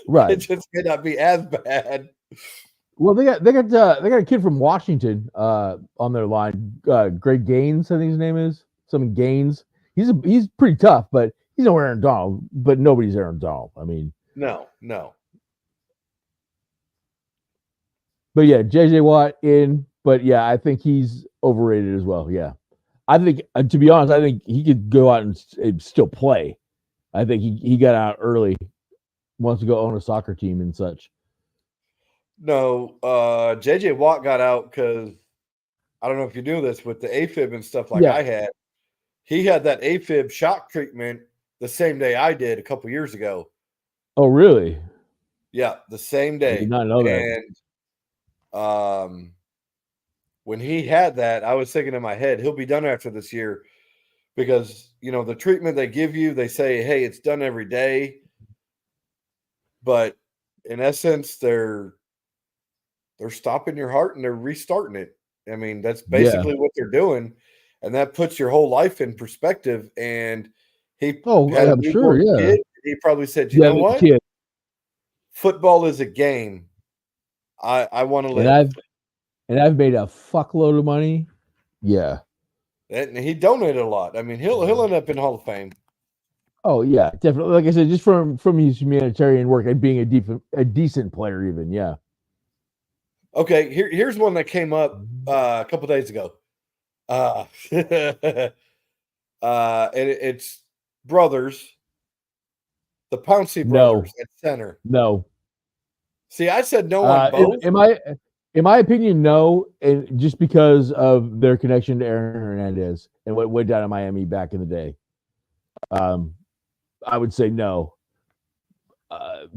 Right. It just may not be as bad. Well, they got a kid from Washington on their line. Greg Gaines, I think his name is. Something Gaines. He's pretty tough, but he's no Aaron Donald. But nobody's Aaron Donald. I mean, no. But yeah, JJ Watt in. But yeah, I think he's overrated as well. Yeah, I think to be honest, I think he could go out and still play. I think he got out early, wants to go own a soccer team and such. No, JJ Watt got out because I don't know if you knew this with the AFib and stuff I had. He had that AFib shock treatment the same day I did a couple years ago. Oh, really? Yeah, the same day. I did not know that. And when he had that, I was thinking in my head, he'll be done after this year because, the treatment they give you, they say, hey, it's done every day. But in essence, they're stopping your heart and they're restarting it. I mean, that's basically what they're doing. And that puts your whole life in perspective. And he I'm sure, yeah. Kid. He probably said, you know what? Kid. Football is a game. I want to And live. I've made a fuckload of money. Yeah. And he donated a lot. I mean, he'll end up in Hall of Fame. Oh yeah, definitely. Like I said, just from his humanitarian work and being a decent player, even yeah. Okay, here's one that came up a couple days ago. And it's brothers, the Pouncey brothers No, at center. no. See, I said no on both. In my opinion, no, and just because of their connection to Aaron Hernandez and what went down in Miami back in the day. I would say no,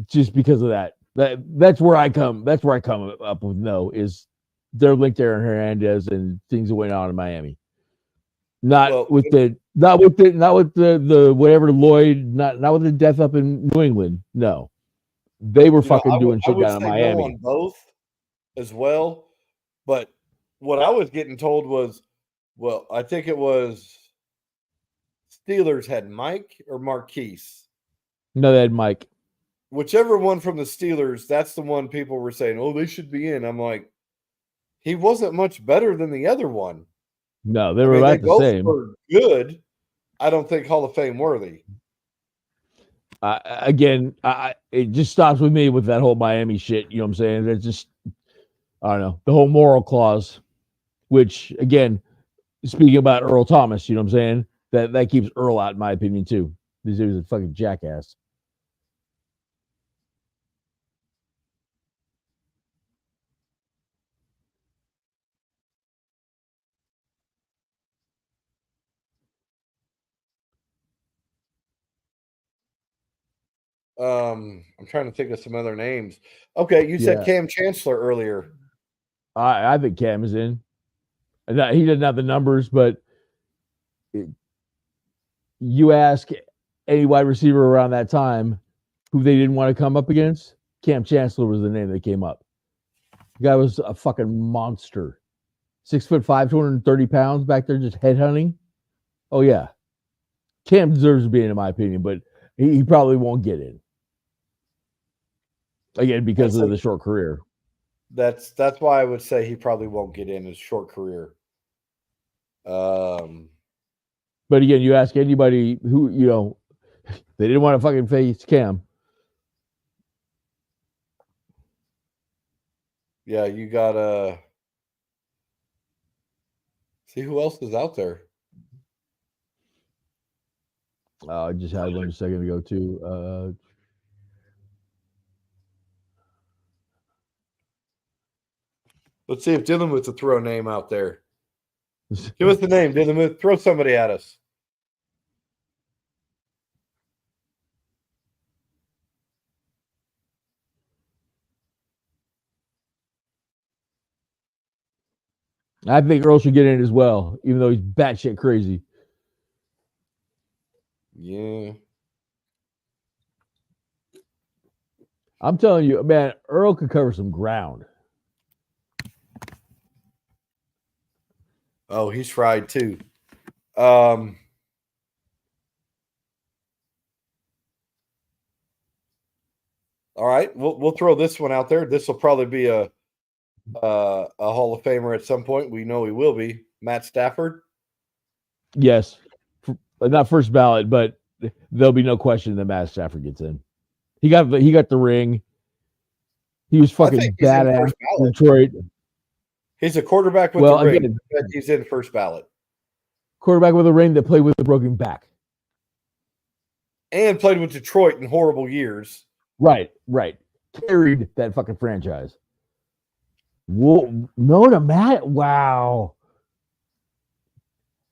just because of that. That's where I come. That's where I come up with no. Is they're linked to Aaron Hernandez and things that went on in Miami. Not with the whatever Lloyd. Not with the death up in New England. No, they were fucking doing I shit would down in say no on Miami. both as well. But what I was getting told was, well, I think it was Steelers had Mike or Marquise. No, they had Mike. Whichever one from the Steelers, that's the one people were saying, oh, they should be in. I'm like, he wasn't much better than the other one. No, they I were mean, they about the both same. were good. I don't think Hall of Fame worthy. Again, it just stops with me with that whole Miami shit. You know what I'm saying? It's just, I don't know, the whole moral clause, which, again, speaking about Earl Thomas, you know what I'm saying? That keeps Earl out, in my opinion, too. This is a fucking jackass. I'm trying to think of some other names. Okay, you said Yeah. Cam Chancellor earlier. I think Cam is in. He doesn't have the numbers, but you ask any wide receiver around that time who they didn't want to come up against, Cam Chancellor was the name that came up. The guy was a fucking monster. 6'5", 230 pounds back there just headhunting. Oh, yeah. Cam deserves to be in my opinion, but he probably won't get in. Again, because of the short career. That's why I would say he probably won't get in his short career. But again, you ask anybody who, they didn't want to fucking face Cam. Yeah, you gotta see who else is out there. I just had one a second ago too. Let's see if Dillamuth to throw a name out there. Give us the name, Dillamuth. Throw somebody at us. I think Earl should get in as well, even though he's batshit crazy. Yeah. I'm telling you, man, Earl could cover some ground. Oh, he's fried too. All right, we'll throw this one out there. This will probably be a Hall of Famer at some point. We know he will be. Matt Stafford. Yes, not first ballot, but there'll be no question that Matt Stafford gets in. He got the ring. He was fucking badass in Detroit. He's a quarterback with the ring. Again, he's in first ballot. Quarterback with a ring that played with a broken back. And played with Detroit in horrible years. Right. Carried that fucking franchise. Whoa, no to Matt. Wow.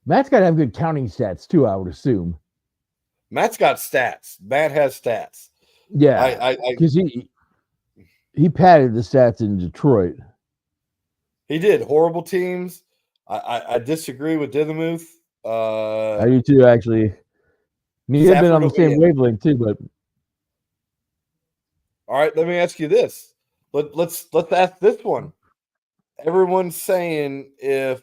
Matt's got to have good counting stats too, I would assume. Matt's got stats. Matt has stats. Yeah, because he padded the stats in Detroit. He did. Horrible teams. I disagree with Dillamuth. I do too, actually. He had been on the same wavelength too, but all right. Let me ask you this. Let's ask this one. Everyone's saying if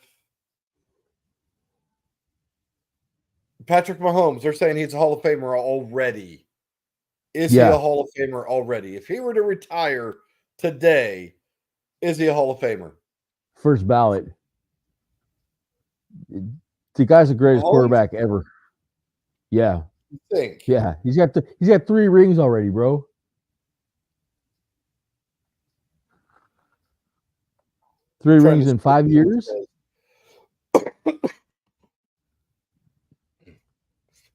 Patrick Mahomes, they're saying he's a Hall of Famer already. Is he a Hall of Famer already? If he were to retire today, Is he a Hall of Famer? First ballot. The guy's the greatest Mahomes? quarterback ever. Yeah. You think? Yeah. He's got 3 rings already, bro. Three Trying rings to in 5 years?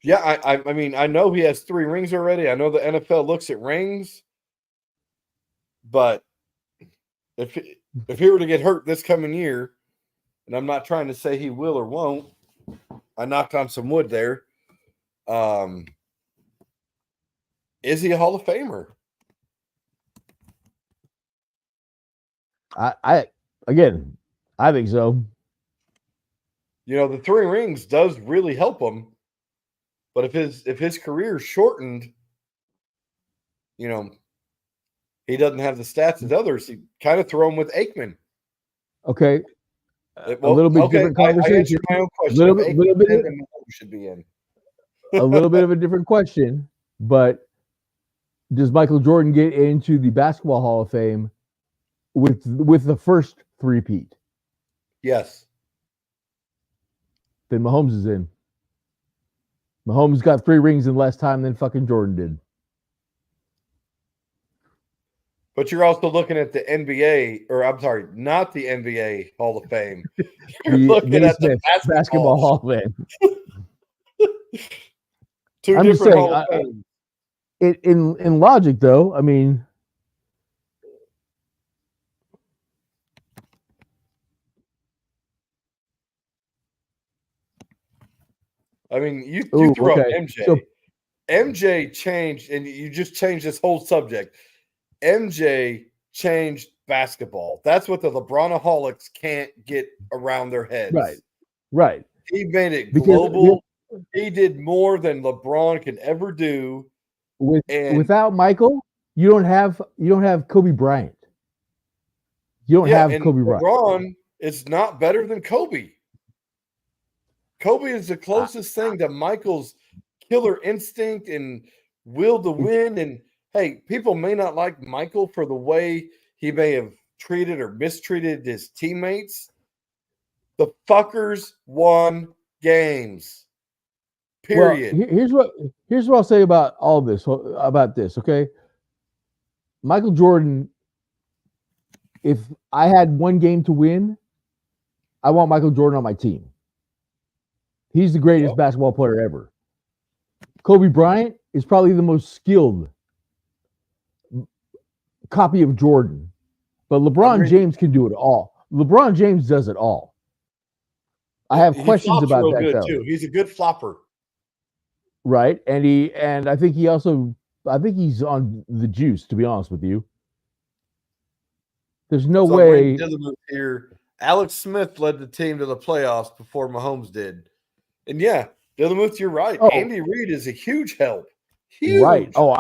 Yeah, I mean, I know he has 3 rings already. I know the NFL looks at rings, but if he were to get hurt this coming year, and I'm not trying to say he will or won't, I knocked on some wood there. Is he a Hall of Famer? I think so. You know, the 3 rings does really help him, but if his career is shortened, you know, he doesn't have the stats as others. You kind of throw him with Aikman. Okay. Well, a little bit okay, different I conversation. answered my own question. Little bit, Should be in. a little bit of a different question, but does Michael Jordan get into the Basketball Hall of Fame with the first three-peat? Yes. Then Mahomes is in. Mahomes got 3 rings in less time than fucking Jordan did. But you're also looking at the NBA, or I'm sorry, not the NBA Hall of Fame. You're looking at the Basketball Hall of Fame. 2 I'm different just saying, Hall of Fame. In logic, though, I mean, you threw up MJ. So, MJ changed, and you just changed this whole subject. MJ changed basketball. That's what the LeBronaholics can't get around their heads. Right. He made it global. He did more than LeBron can ever do. Without Michael, you don't have Kobe Bryant. You don't have Kobe Bryant. LeBron is not better than Kobe. Kobe is the closest thing to Michael's killer instinct and will to win. And hey, people may not like Michael for the way he may have treated or mistreated his teammates. The fuckers won games. Period. Well, here's what I'll say about all this. About this, okay? Michael Jordan. If I had one game to win, I want Michael Jordan on my team. He's the greatest basketball player ever. Kobe Bryant is probably the most skilled copy of Jordan. But LeBron James can do it all. LeBron James does it all. I have questions about that, though. Too. He's a good flopper. Right. And I think he's on the juice, to be honest with you. There's no way. Here, Alex Smith led the team to the playoffs before Mahomes did. And yeah, Dillamuth, you're right. Oh. Andy Reid is a huge help. Huge. Right. Oh,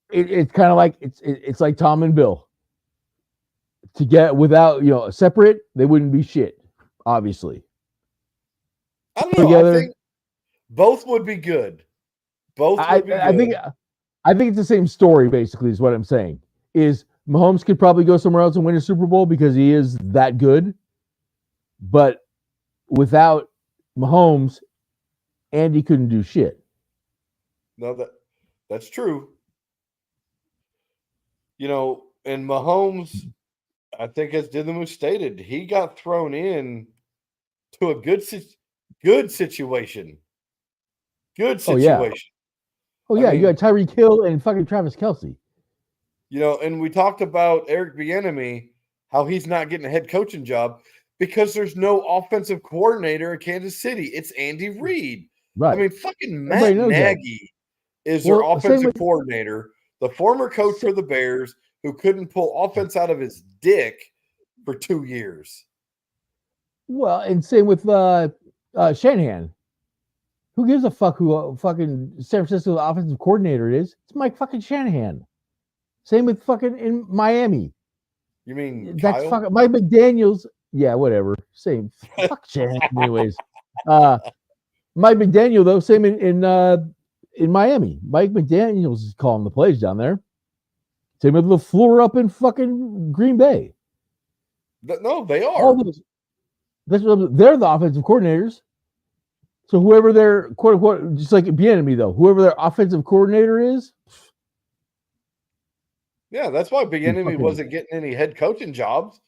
it's kind of like it's like Tom and Bill. To get without separate, they wouldn't be shit. Obviously. I don't know. Together, I think both would be good. Both would be good. I think it's the same story, basically, is what I'm saying. Is Mahomes could probably go somewhere else and win a Super Bowl because he is that good. But without Mahomes, Andy couldn't do shit. No, that's true. And Mahomes, I think as Dillamuth stated, he got thrown in to a good situation. Good situation. Oh, yeah. You got Tyreek Hill and fucking Travis Kelce. And we talked about Eric Bieniemy, how he's not getting a head coaching job because there's no offensive coordinator in Kansas City. It's Andy Reid. Right. I mean, fucking Matt Nagy is their offensive coordinator, the former coach for the Bears who couldn't pull offense out of his dick for 2 years. Well, and same with Shanahan. Who gives a fuck who fucking San Francisco's offensive coordinator is? It's Mike fucking Shanahan. Same with fucking in Miami. You mean that's Kyle? Fucking Mike McDaniels? Yeah, whatever. Same. Fuck Shanahan. Anyways, Mike McDaniel though, same in Miami. Mike McDaniels is calling the plays down there. Same with LaFleur up in fucking Green Bay. No, they All are. those, they're the offensive coordinators. So whoever their quote unquote, just like Bieniemy though, whoever their offensive coordinator is. Yeah, that's why Bieniemy wasn't getting any head coaching jobs.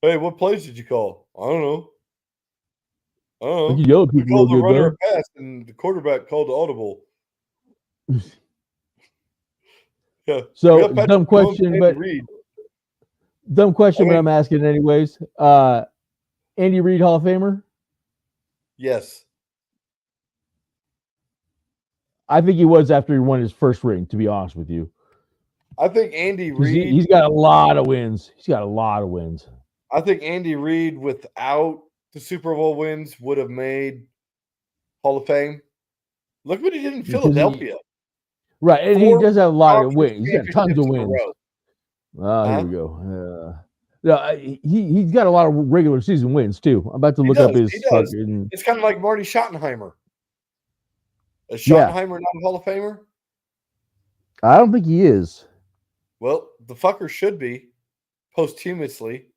Hey, what plays did you call? I don't know. Like you yell at We people called the real good runner though. a pass, and the quarterback called the audible. Yeah. We So got Patrick dumb Mahomes and question, Andy but Reid. I'm asking anyways. Andy Reid Hall of Famer? Yes. I think he was after he won his first ring, to be honest with you. I think Andy Reid. He's got a lot of wins. I think Andy Reid, without the Super Bowl wins, would have made Hall of Fame. Look what he did in Philadelphia. Right, and he does have a lot of wins. He's got tons of wins. Here we go. No, he's got a lot of regular season wins too. I'm about to look up his. Fucking... It's kind of like Marty Schottenheimer. Is Schottenheimer not a Hall of Famer? I don't think he is. Well, the fucker should be posthumously.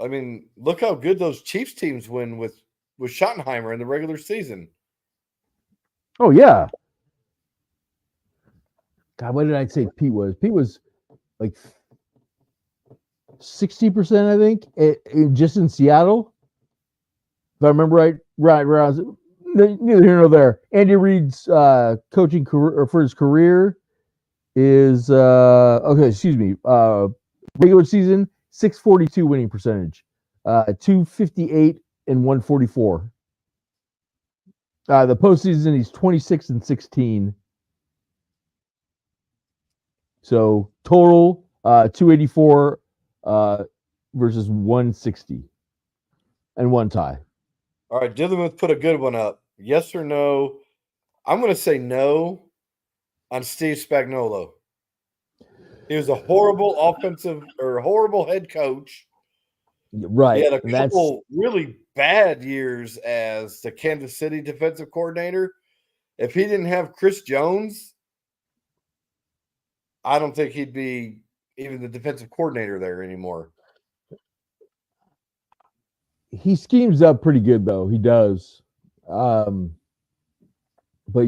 I mean, look how good those Chiefs teams win with Schottenheimer in the regular season. Oh yeah. God, what did I say Pete was? Pete was like 60%, I think, just in Seattle. If I remember right. Neither here nor there. Andy Reid's coaching career or for his career is regular season 642 winning percentage, 258 and 144. The postseason he's 26-16. So total 284 versus 160 and one tie. All right, Dillamuth put a good one up. Yes or no? I'm going to say no on Steve Spagnuolo. He was a horrible horrible head coach. Right. He had a couple really bad years as the Kansas City defensive coordinator. If he didn't have Chris Jones, I don't think he'd be even the defensive coordinator there anymore. He schemes up pretty good though. He does. But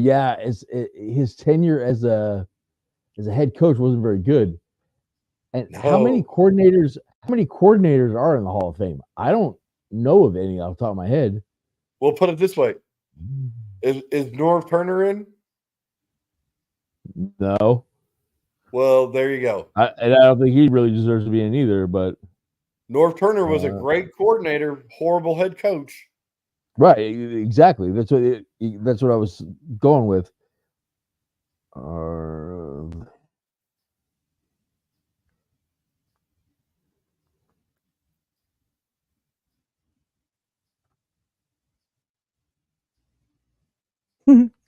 yeah, his tenure as a head coach wasn't very good. And No. how many coordinators are in the Hall of Fame? I don't know of any off the top of my head. We'll put it this way. Is Norv Turner in? No. Well, there you go. And I don't think he really deserves to be in either, but Norv Turner was a great coordinator, horrible head coach. Right, exactly. That's what I was going with.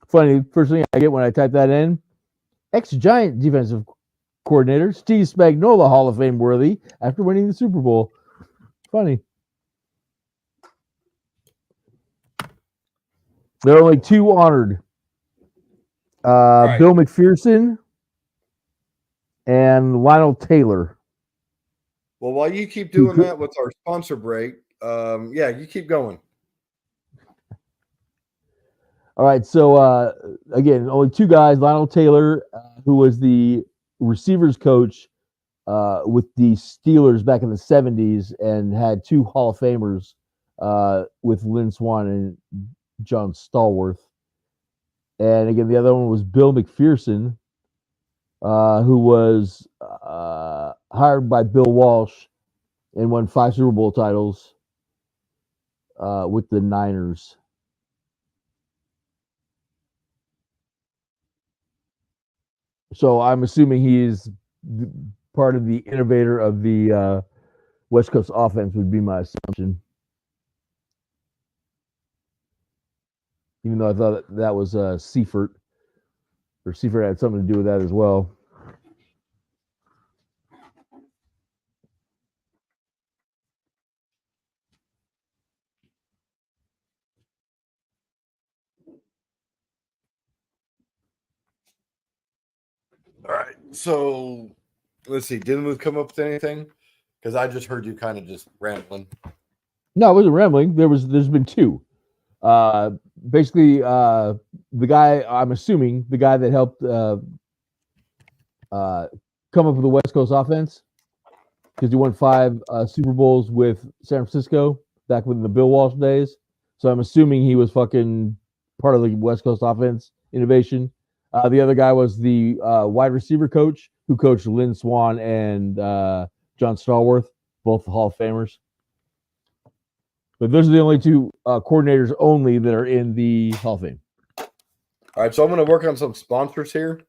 Funny, first thing I get when I type that in, ex-Giant defensive coordinator Steve Spagnuolo, Hall of Fame worthy after winning the Super Bowl. Funny. There are only two honored. Right. Bill McPherson and Lionel Taylor. Well, while you keep doing that with our sponsor break, you keep going. All right, so again, only two guys. Lionel Taylor, who was the receivers coach with the Steelers back in the 70s and had two Hall of Famers with Lynn Swann and John Stallworth. And again, the other one was Bill McPherson, who was hired by Bill Walsh and won 5 Super Bowl titles with the Niners. So I'm assuming he's part of the innovator of the West Coast offense would be my assumption. Even though I thought that was Seifert, or Seifert had something to do with that as well. All right. So let's see. Didn't we come up with anything? Because I just heard you kind of just rambling. No, it wasn't rambling. There's been two. Basically, the guy, I'm assuming the guy that helped come up with the West Coast offense, because he won 5 Super Bowls with San Francisco back in the Bill Walsh days. So I'm assuming he was fucking part of the West Coast offense innovation. The other guy was the wide receiver coach who coached Lynn Swan and John Stallworth, both Hall of Famers. But those are the only two coordinators only that are in the Hall of Fame. All right, so I'm going to work on some sponsors here.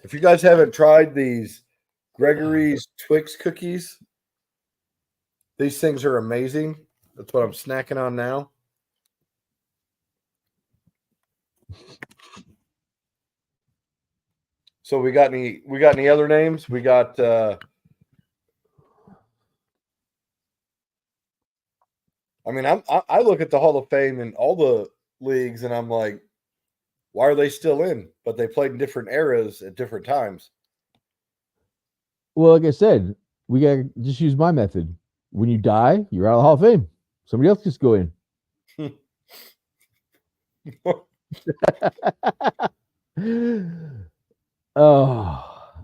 If you guys haven't tried these Gregory's Twix cookies, these things are amazing. That's what I'm snacking on now. So we got any other names? We got I mean, I look at the Hall of Fame and all the leagues, and I'm like, why are they still in? But they played in different eras at different times. Well, like I said, we got to just use my method. When you die, you're out of the Hall of Fame. Somebody else just go in. Matt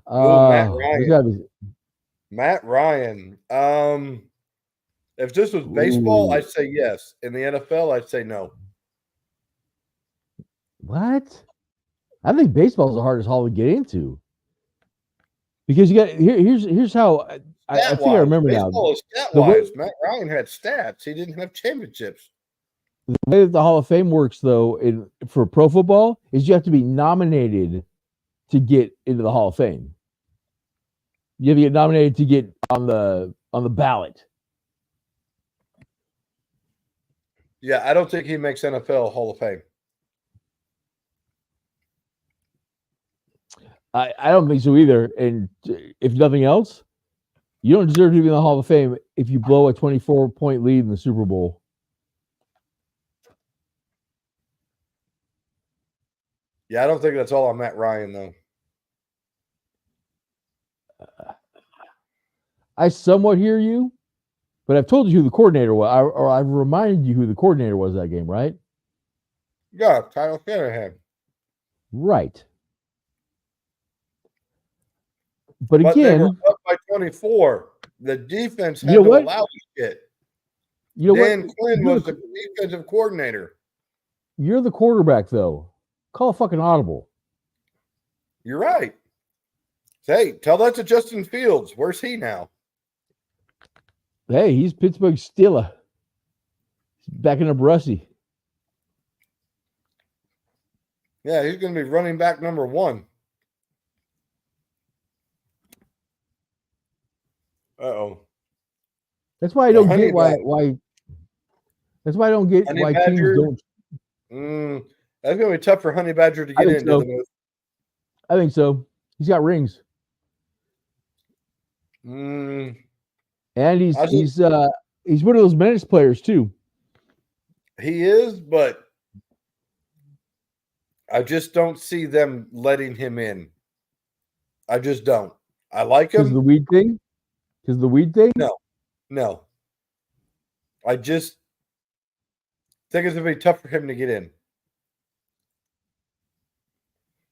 Ryan. Ryan. Matt Ryan. If this was baseball, I'd say yes. In the NFL, I'd say no. What? I think baseball's the hardest hall to get into. Because you got here's how I think I remember now. Baseball is stat-wise. Matt Ryan had stats. He didn't have championships. The way that the Hall of Fame works, though, for pro football, is you have to be nominated to get into the Hall of Fame. You have to get nominated to get on the ballot. Yeah, I don't think he makes NFL Hall of Fame. I don't think so either. And if nothing else, you don't deserve to be in the Hall of Fame if you blow a 24-point lead in the Super Bowl. Yeah, I don't think that's all on Matt Ryan, though. I somewhat hear you, but I've told you who the coordinator was, or I've reminded you who the coordinator was that game, right? Yeah, Kyle Shanahan. Right. But again, they were up by 24. The defense had to allow shit. Dan Quinn was the defensive coordinator. You're the quarterback, though. Call a fucking audible. You're right. Hey, tell that to Justin Fields. Where's he now? Hey, he's Pittsburgh's Steeler. He's backing up Russie. Yeah, he's going to be running back number 1. Uh-oh. That's why I don't get why. That's why I don't get why teams don't. That's going to be tough for Honey Badger to get into. So. I think so. He's got rings. And he's one of those menace players too. He is, but I just don't see them letting him in. I just don't. I like him. Because the weed thing? Because the weed thing? No. I just think it's going to be tough for him to get in.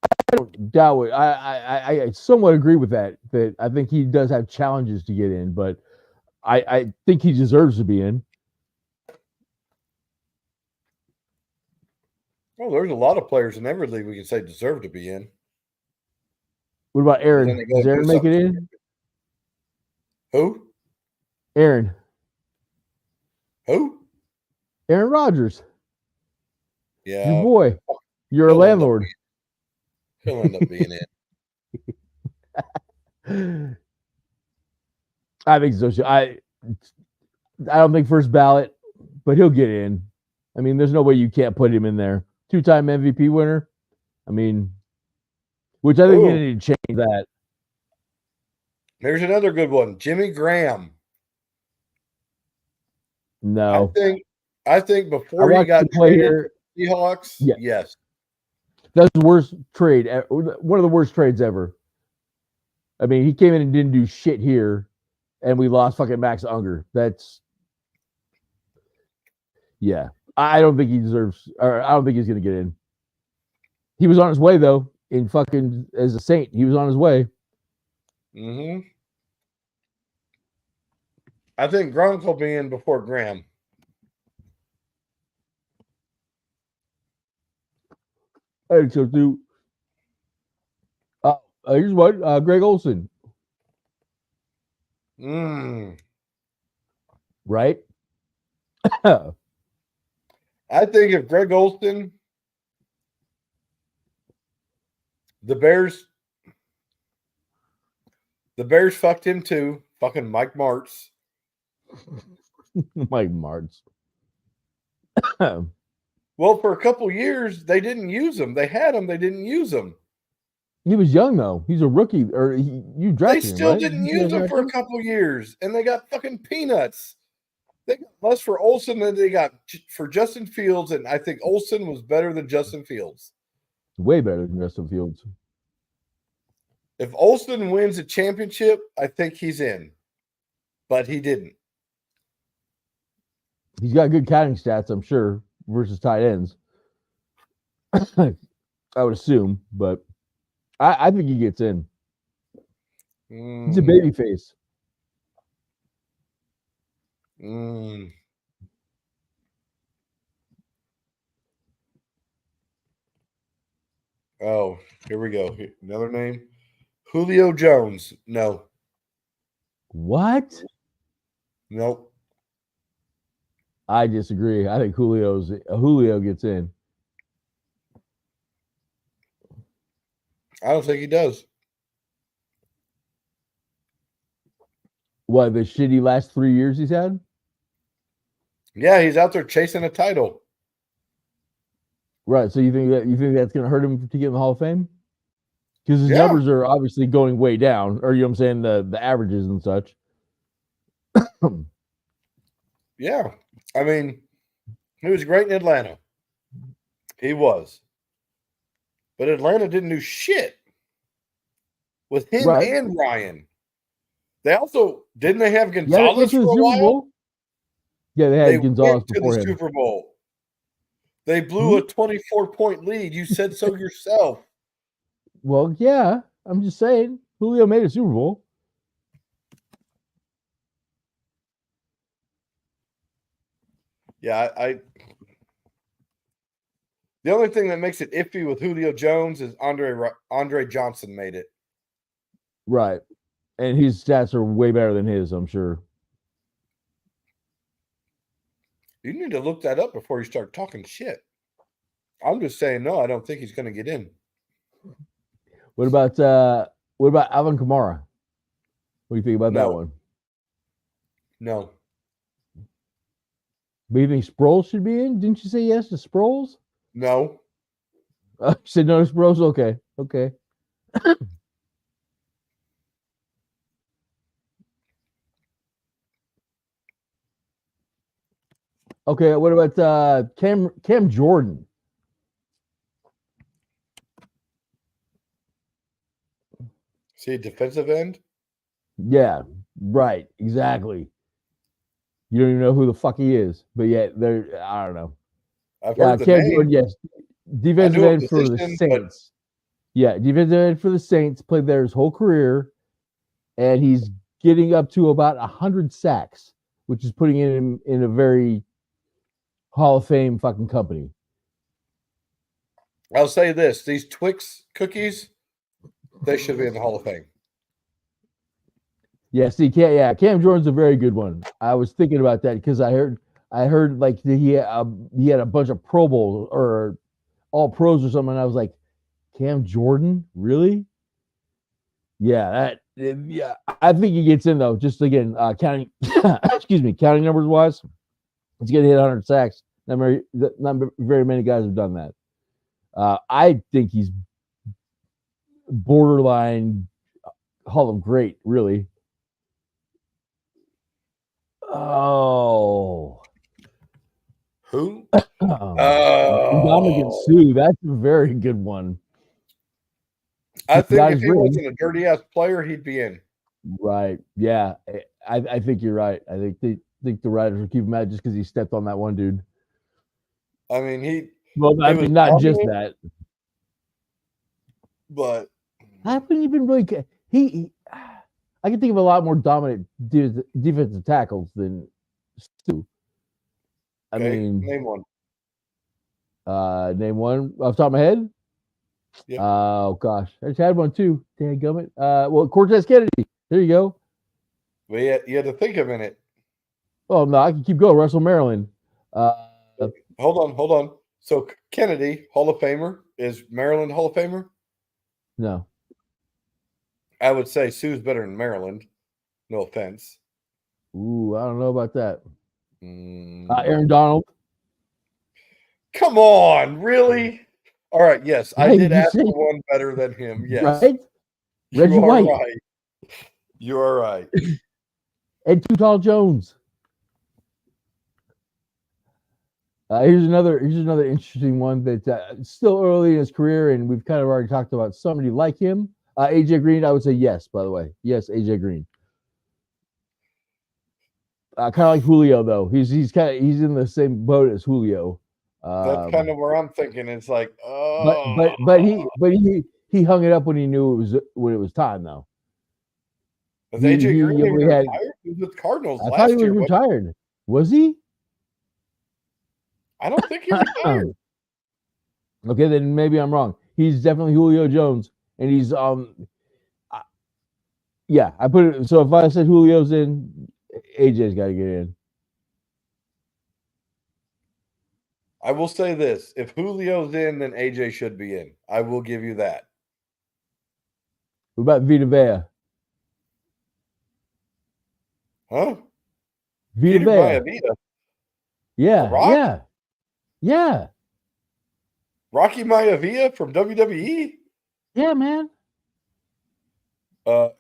I don't doubt it. I somewhat agree with that. That I think he does have challenges to get in, but I think he deserves to be in. Well, there's a lot of players in every league we can say deserve to be in. What about Aaron? Does Aaron make it in? Who? Aaron. Who? Aaron Rodgers. Yeah. Your boy. You're a landlord. He'll end up being in. I think so. I don't think first ballot, but he'll get in. I mean, there's no way you can't put him in there. 2-time MVP winner. I mean, which I think they need to change that. There's another good one, Jimmy Graham. No, I think before he got traded to the Seahawks, yes. That's the worst trade. One of the worst trades ever. I mean, he came in and didn't do shit here, and we lost fucking Max Unger. That's yeah. I don't think he deserves, or I don't think he's gonna get in. He was on his way though. In fucking as a Saint, he was on his way. Mm-hmm. I think Gronk will be in before Graham. I think so too. Here's what Greg Olson, right? I think if Greg Olson, the Bears fucked him too. Fucking Mike Martz. Mike Martz. Well, for a couple years, they didn't use him. They had him. They didn't use him. He was young though. He's a rookie, or you drafted They him, still right? didn't use him for a couple years, and they got fucking peanuts. They got less for Olsen than they got for Justin Fields, and I think Olsen was better than Justin Fields. Way better than Justin Fields. If Olsen wins a championship, I think he's in, but he didn't. He's got good counting stats, I'm sure, versus tight ends. I would assume, but I think he gets in. He's a baby face. Oh, here we go. Another name. Julio Jones. No. What? Nope. I disagree. I think Julio gets in. I don't think he does. What, the shitty last 3 years he's had? Yeah, he's out there chasing a title. Right. So you think that's going to hurt him to get in the Hall of Fame? Because his numbers are obviously going way down, or you know what I'm saying, the averages and such. Yeah. I mean, he was great in Atlanta. He was. But Atlanta didn't do shit with him and Ryan. They also didn't they have Gonzalez for a while? Yeah, they had Gonzalez before the him. Super Bowl. They blew a 24-point lead. You said so yourself. Well, yeah, I'm just saying. Julio made a Super Bowl. Yeah, the only thing that makes it iffy with Julio Jones is Andre Johnson made it. Right. And his stats are way better than his, I'm sure. You need to look that up before you start talking shit. I'm just saying, no, I don't think he's going to get in. What about Alvin Kamara? What do you think about that one? No. But you think Sproles should be in? Didn't you say yes to Sproles? No. You said no to Sproles? Okay. Okay, what about Cam Jordan? See, defensive end? Yeah, right, exactly. You don't even know who the fuck he is, but yet I don't know. I've heard the name. Jordan, yes, defensive end for the Saints. Yeah, defensive end for the Saints, played there his whole career, and he's getting up to about 100 sacks, which is putting him in a very Hall of Fame fucking company. I'll say this: these Twix cookies, they should be in the Hall of Fame. Yeah, see, Cam Jordan's a very good one. I was thinking about that because I heard like he had a bunch of Pro Bowls or All Pros or something, and I was like, Cam Jordan, really? Yeah, I think he gets in though. Just again, counting, counting numbers wise, he's gonna hit 100 sacks. Not very many guys have done that. I think he's borderline Hall of Great, really. Oh, who? Madonna. Ndamukong Suh. That's a very good one. I think Got if his he ring. wasn't a dirty ass player, he'd be in. Right. Yeah. I think you're right. I think the writers will keep him out just because he stepped on that one dude. I mean, Well, I was mean, not just dominant, that. but I haven't even really. I can think of a lot more dominant defensive tackles than Stu. I okay, mean, name one. name one off the top of my head. Yep. Oh gosh, I just had one too. Dadgummit. Well, Cortez Kennedy. There you go. Well, you had to think a minute. Oh no, I can keep going. Russell Maryland. Hold on. So Kennedy, Hall of Famer, is Maryland Hall of Famer? No. I would say Sue's better than Maryland. No offense. Ooh, I don't know about that. Mm. Aaron Donald. Come on, really? All right, yes, I Hey, did you ask say- for one better than him. Yes, Right? Reggie you are White. right. You are right. And Too Tall Jones. Here's another interesting one that's still early in his career, and we've kind of already talked about somebody like him. AJ Green, I would say yes. By the way, yes, AJ Green. Kind of like Julio, though. He's in the same boat as Julio. That's kind of where I'm thinking. It's like, but he hung it up when he knew it was time, though. Was AJ Green even only retired? He was with Cardinals I last thought he was year. retired. Was he? I don't think he retired. Okay, then maybe I'm wrong. He's definitely Julio Jones, and he's yeah. I put it. So if I said Julio's in, AJ's got to get in. I will say this: if Julio's in, then AJ should be in. I will give you that. What about Vita Vea? Huh? Vita Peter Vea. Maivita. Yeah, The Rock? yeah, yeah, Rocky Maivia from WWE? yeah, man.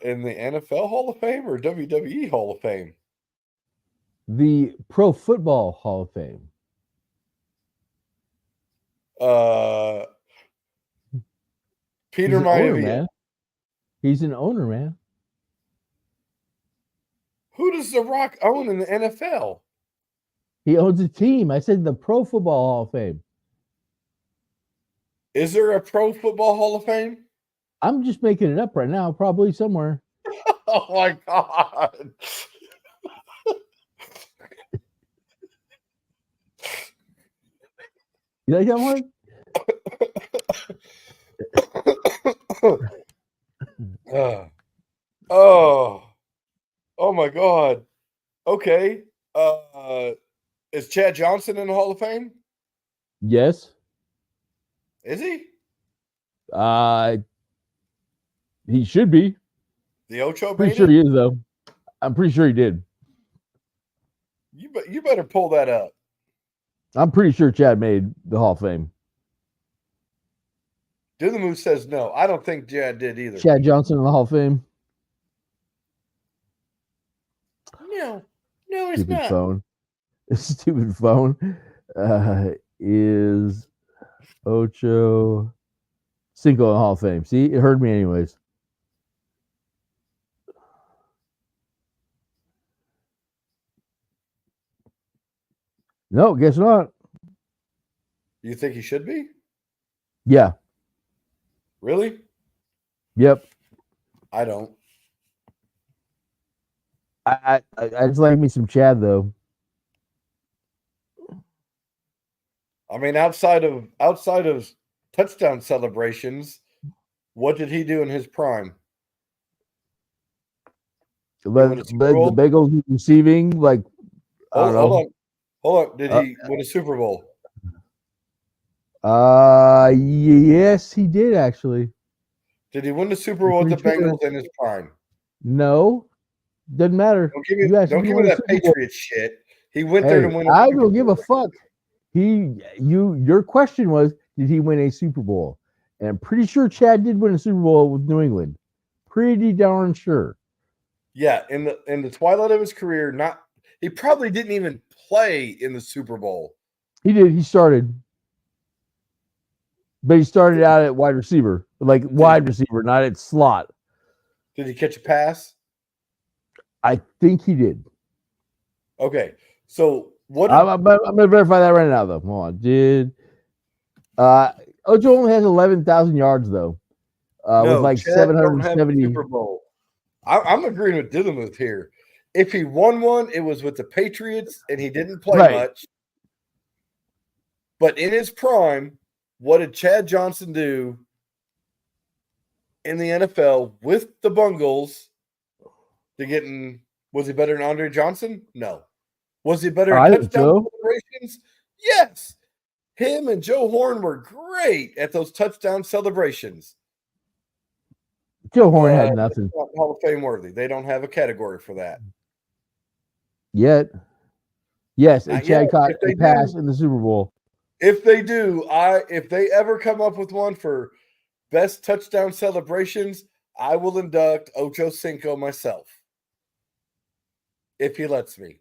In the NFL Hall of Fame or WWE Hall of Fame? The Pro Football Hall of Fame. Peter He's an owner, Maivia. man. He's an owner, man. Who does The Rock own in the NFL? He owns a team. I said the Pro Football Hall of Fame. Is there a Pro Football Hall of Fame? I'm just making it up right now, probably somewhere. Oh my God. You like that one? Oh my God. Okay. Is Chad Johnson in the Hall of Fame? Yes. Is he? He should be. The Ocho Pretty made sure it? he is, though. I'm pretty sure he did. You better pull that up. I'm pretty sure Chad made the Hall of Fame. Dunamu says no. I don't think Chad did either. Chad Johnson in the Hall of Fame. No, it's Stupid not. phone. Stupid phone. Is Ocho Cinco in the Hall of Fame? See, it heard me anyways. No, guess not. You think he should be? Yeah. Really? Yep. I don't. I just like me some Chad though. I mean, outside of touchdown celebrations, what did he do in his prime? Led the Bengals receiving like I don't know. Hold on. Did he win a Super Bowl? Yes, he did actually. Did he win the Super Bowl with the Bengals in his prime? No, doesn't matter. Don't give me that Patriots shit. He went there to win. I don't give a fuck. Your question was, did he win a Super Bowl? And I'm pretty sure Chad did win a Super Bowl with New England. Pretty darn sure. Yeah, in the twilight of his career, he probably didn't even play in the Super Bowl. He did. He started. But he started out at wide receiver, like wide receiver, not at slot. Did he catch a pass? I think he did. Okay. So what? I'm going to verify that right now, though. Hold on. Ocho only has 11,000 yards, though, with like Chad don't have a 770. Super Bowl. I'm agreeing with Dillamuth here. If he won one, it was with the Patriots, and he didn't play much. But in his prime, what did Chad Johnson do in the NFL with the Bungles to get in? Was he better than Andre Johnson? No. Was he better at touchdown celebrations? Yes. Him and Joe Horn were great at those touchdown celebrations. Joe Horn had nothing. Not Hall of Fame worthy. They don't have a category for that. Yet. Yes, and Chad caught a pass in the Super Bowl. If they do, if they ever come up with one for best touchdown celebrations, I will induct Ocho Cinco myself. If he lets me.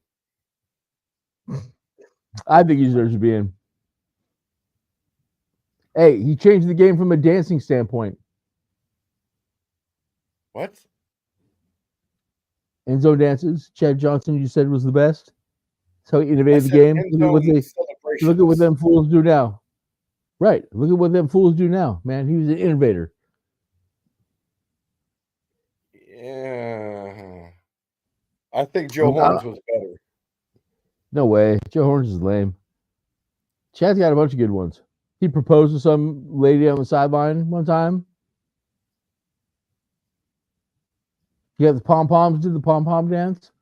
I think he deserves to be in. Hey, he changed the game from a dancing standpoint. What? End zone dances. Chad Johnson, you said, was the best. So he innovated the game. Look at what them fools do now. Right. Look at what them fools do now, man. He was an innovator. Yeah. I think Joe Horns was better. No way. Joe Horns is lame. Chad's got a bunch of good ones. He proposed to some lady on the sideline one time. You got the pom-poms, did the pom-pom dance?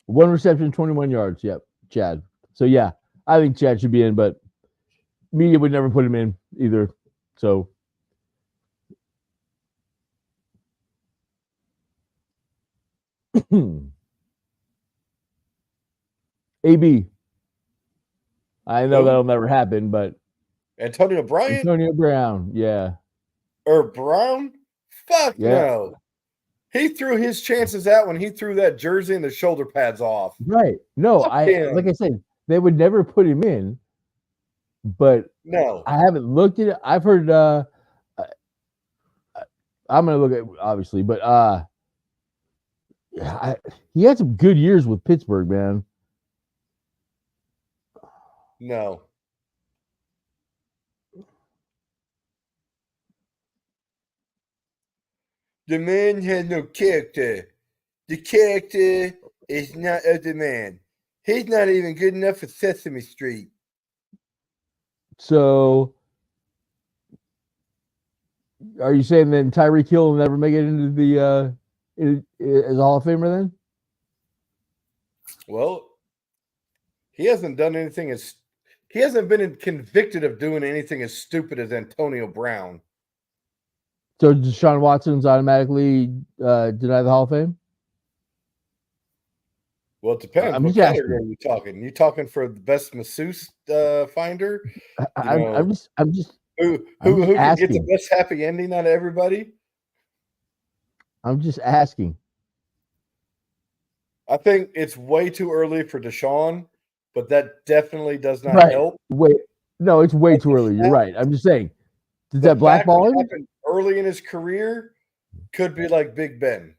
One reception, 21 yards. Yep, Chad. So, yeah, I think Chad should be in, but media would never put him in either. So, AB. I know that'll never happen, but Antonio Brown, yeah. Or Brown? Fuck no. He threw his chances out when he threw that jersey and the shoulder pads off. Right. No, like I said, they would never put him in, but no. I haven't looked at it. I've heard I'm gonna look at it, obviously, but he had some good years with Pittsburgh, man. No. The man has no character. The character is not of the man. He's not even good enough for Sesame Street. So, are you saying then Tyreek Hill will never make it into the as a Hall of Famer then? Well, he hasn't done anything he hasn't been convicted of doing anything as stupid as Antonio Brown. So Deshaun Watson's automatically deny the Hall of Fame? Well, it depends. What category are you talking? You talking for the best masseuse finder? I'm just who can get the best happy ending out of everybody? I'm just asking. I think it's way too early for Deshaun, but that definitely does not help. No, it's way too early. You're right. I'm just saying. Did that blackball him? Early in his career could be like Big Ben.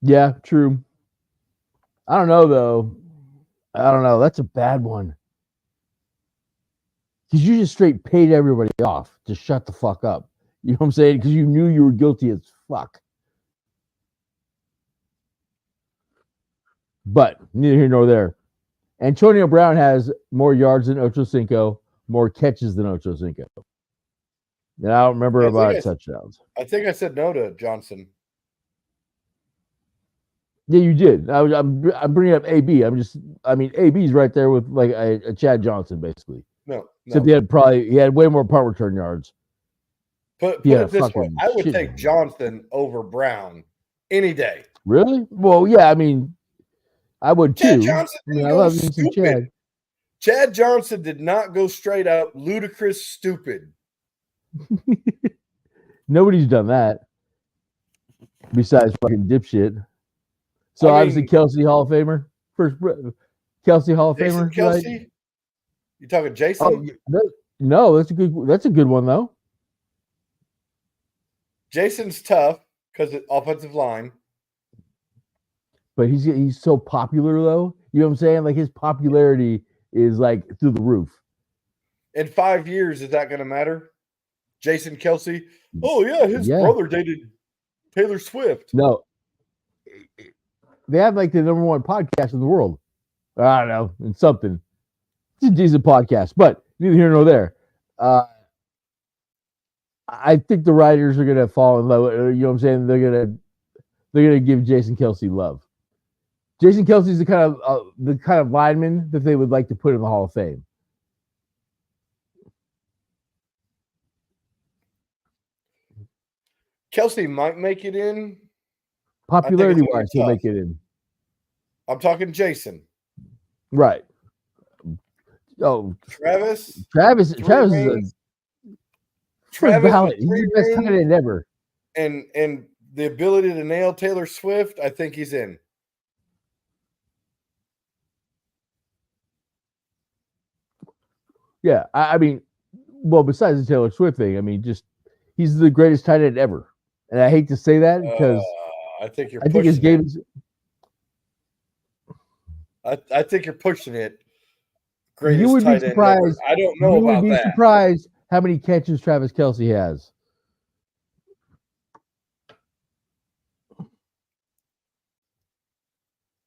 Yeah, true. I don't know, though. I don't know. That's a bad one. Because you just straight paid everybody off to shut the fuck up. You know what I'm saying? Because you knew you were guilty as fuck. But neither here nor there. Antonio Brown has more yards than Ocho Cinco, more catches than Ocho Cinco. And I don't remember about touchdowns. I think I said no to Johnson. Yeah, you did. I'm bringing up AB. AB's right there with like a Chad Johnson, basically. No. Except he had way more punt return yards. Put it this way, I would take Johnson over Brown any day. Really? Well, yeah, I mean, I would Chad too. Johnson I love some Chad. Chad Johnson did not go straight up ludicrous stupid. Nobody's done that. besides fucking dipshit. So I obviously mean, Kelsey Hall of Famer. Kelsey Hall of Jason Famer, right? Kelsey. You talking Oh Jason? no, that's a good one though. Jason's tough because of offensive line. But he's so popular though. You know what I'm saying? Like his popularity is like through the roof. In 5 years, is that going to matter? Jason Kelsey. Oh yeah, his Yeah. brother dated Taylor Swift. No, they have like the number one podcast in the world. I don't know, it's something. It's a decent podcast, but neither here nor there. I think the writers are gonna fall in love. You know what I'm saying? They're gonna give Jason Kelsey love. Jason Kelsey's the kind of lineman that they would like to put in the Hall of Fame. Kelsey might make it in. Popularity gonna be wise, he'll tough. make it in. I'm talking Jason. Right. Oh, Travis. Travis is Travis valid. with He's three the best tight rings end ever. and the ability to nail Taylor Swift. I think he's in. Yeah, I mean, well, besides the Taylor Swift thing, I mean, just he's the greatest tight end ever. And I hate to say that because I think you're I think his pushing game it. is. I think you're pushing it. You Greatest would be tight end ever. surprised. I don't know You would about be that. surprised how many catches Travis Kelsey has.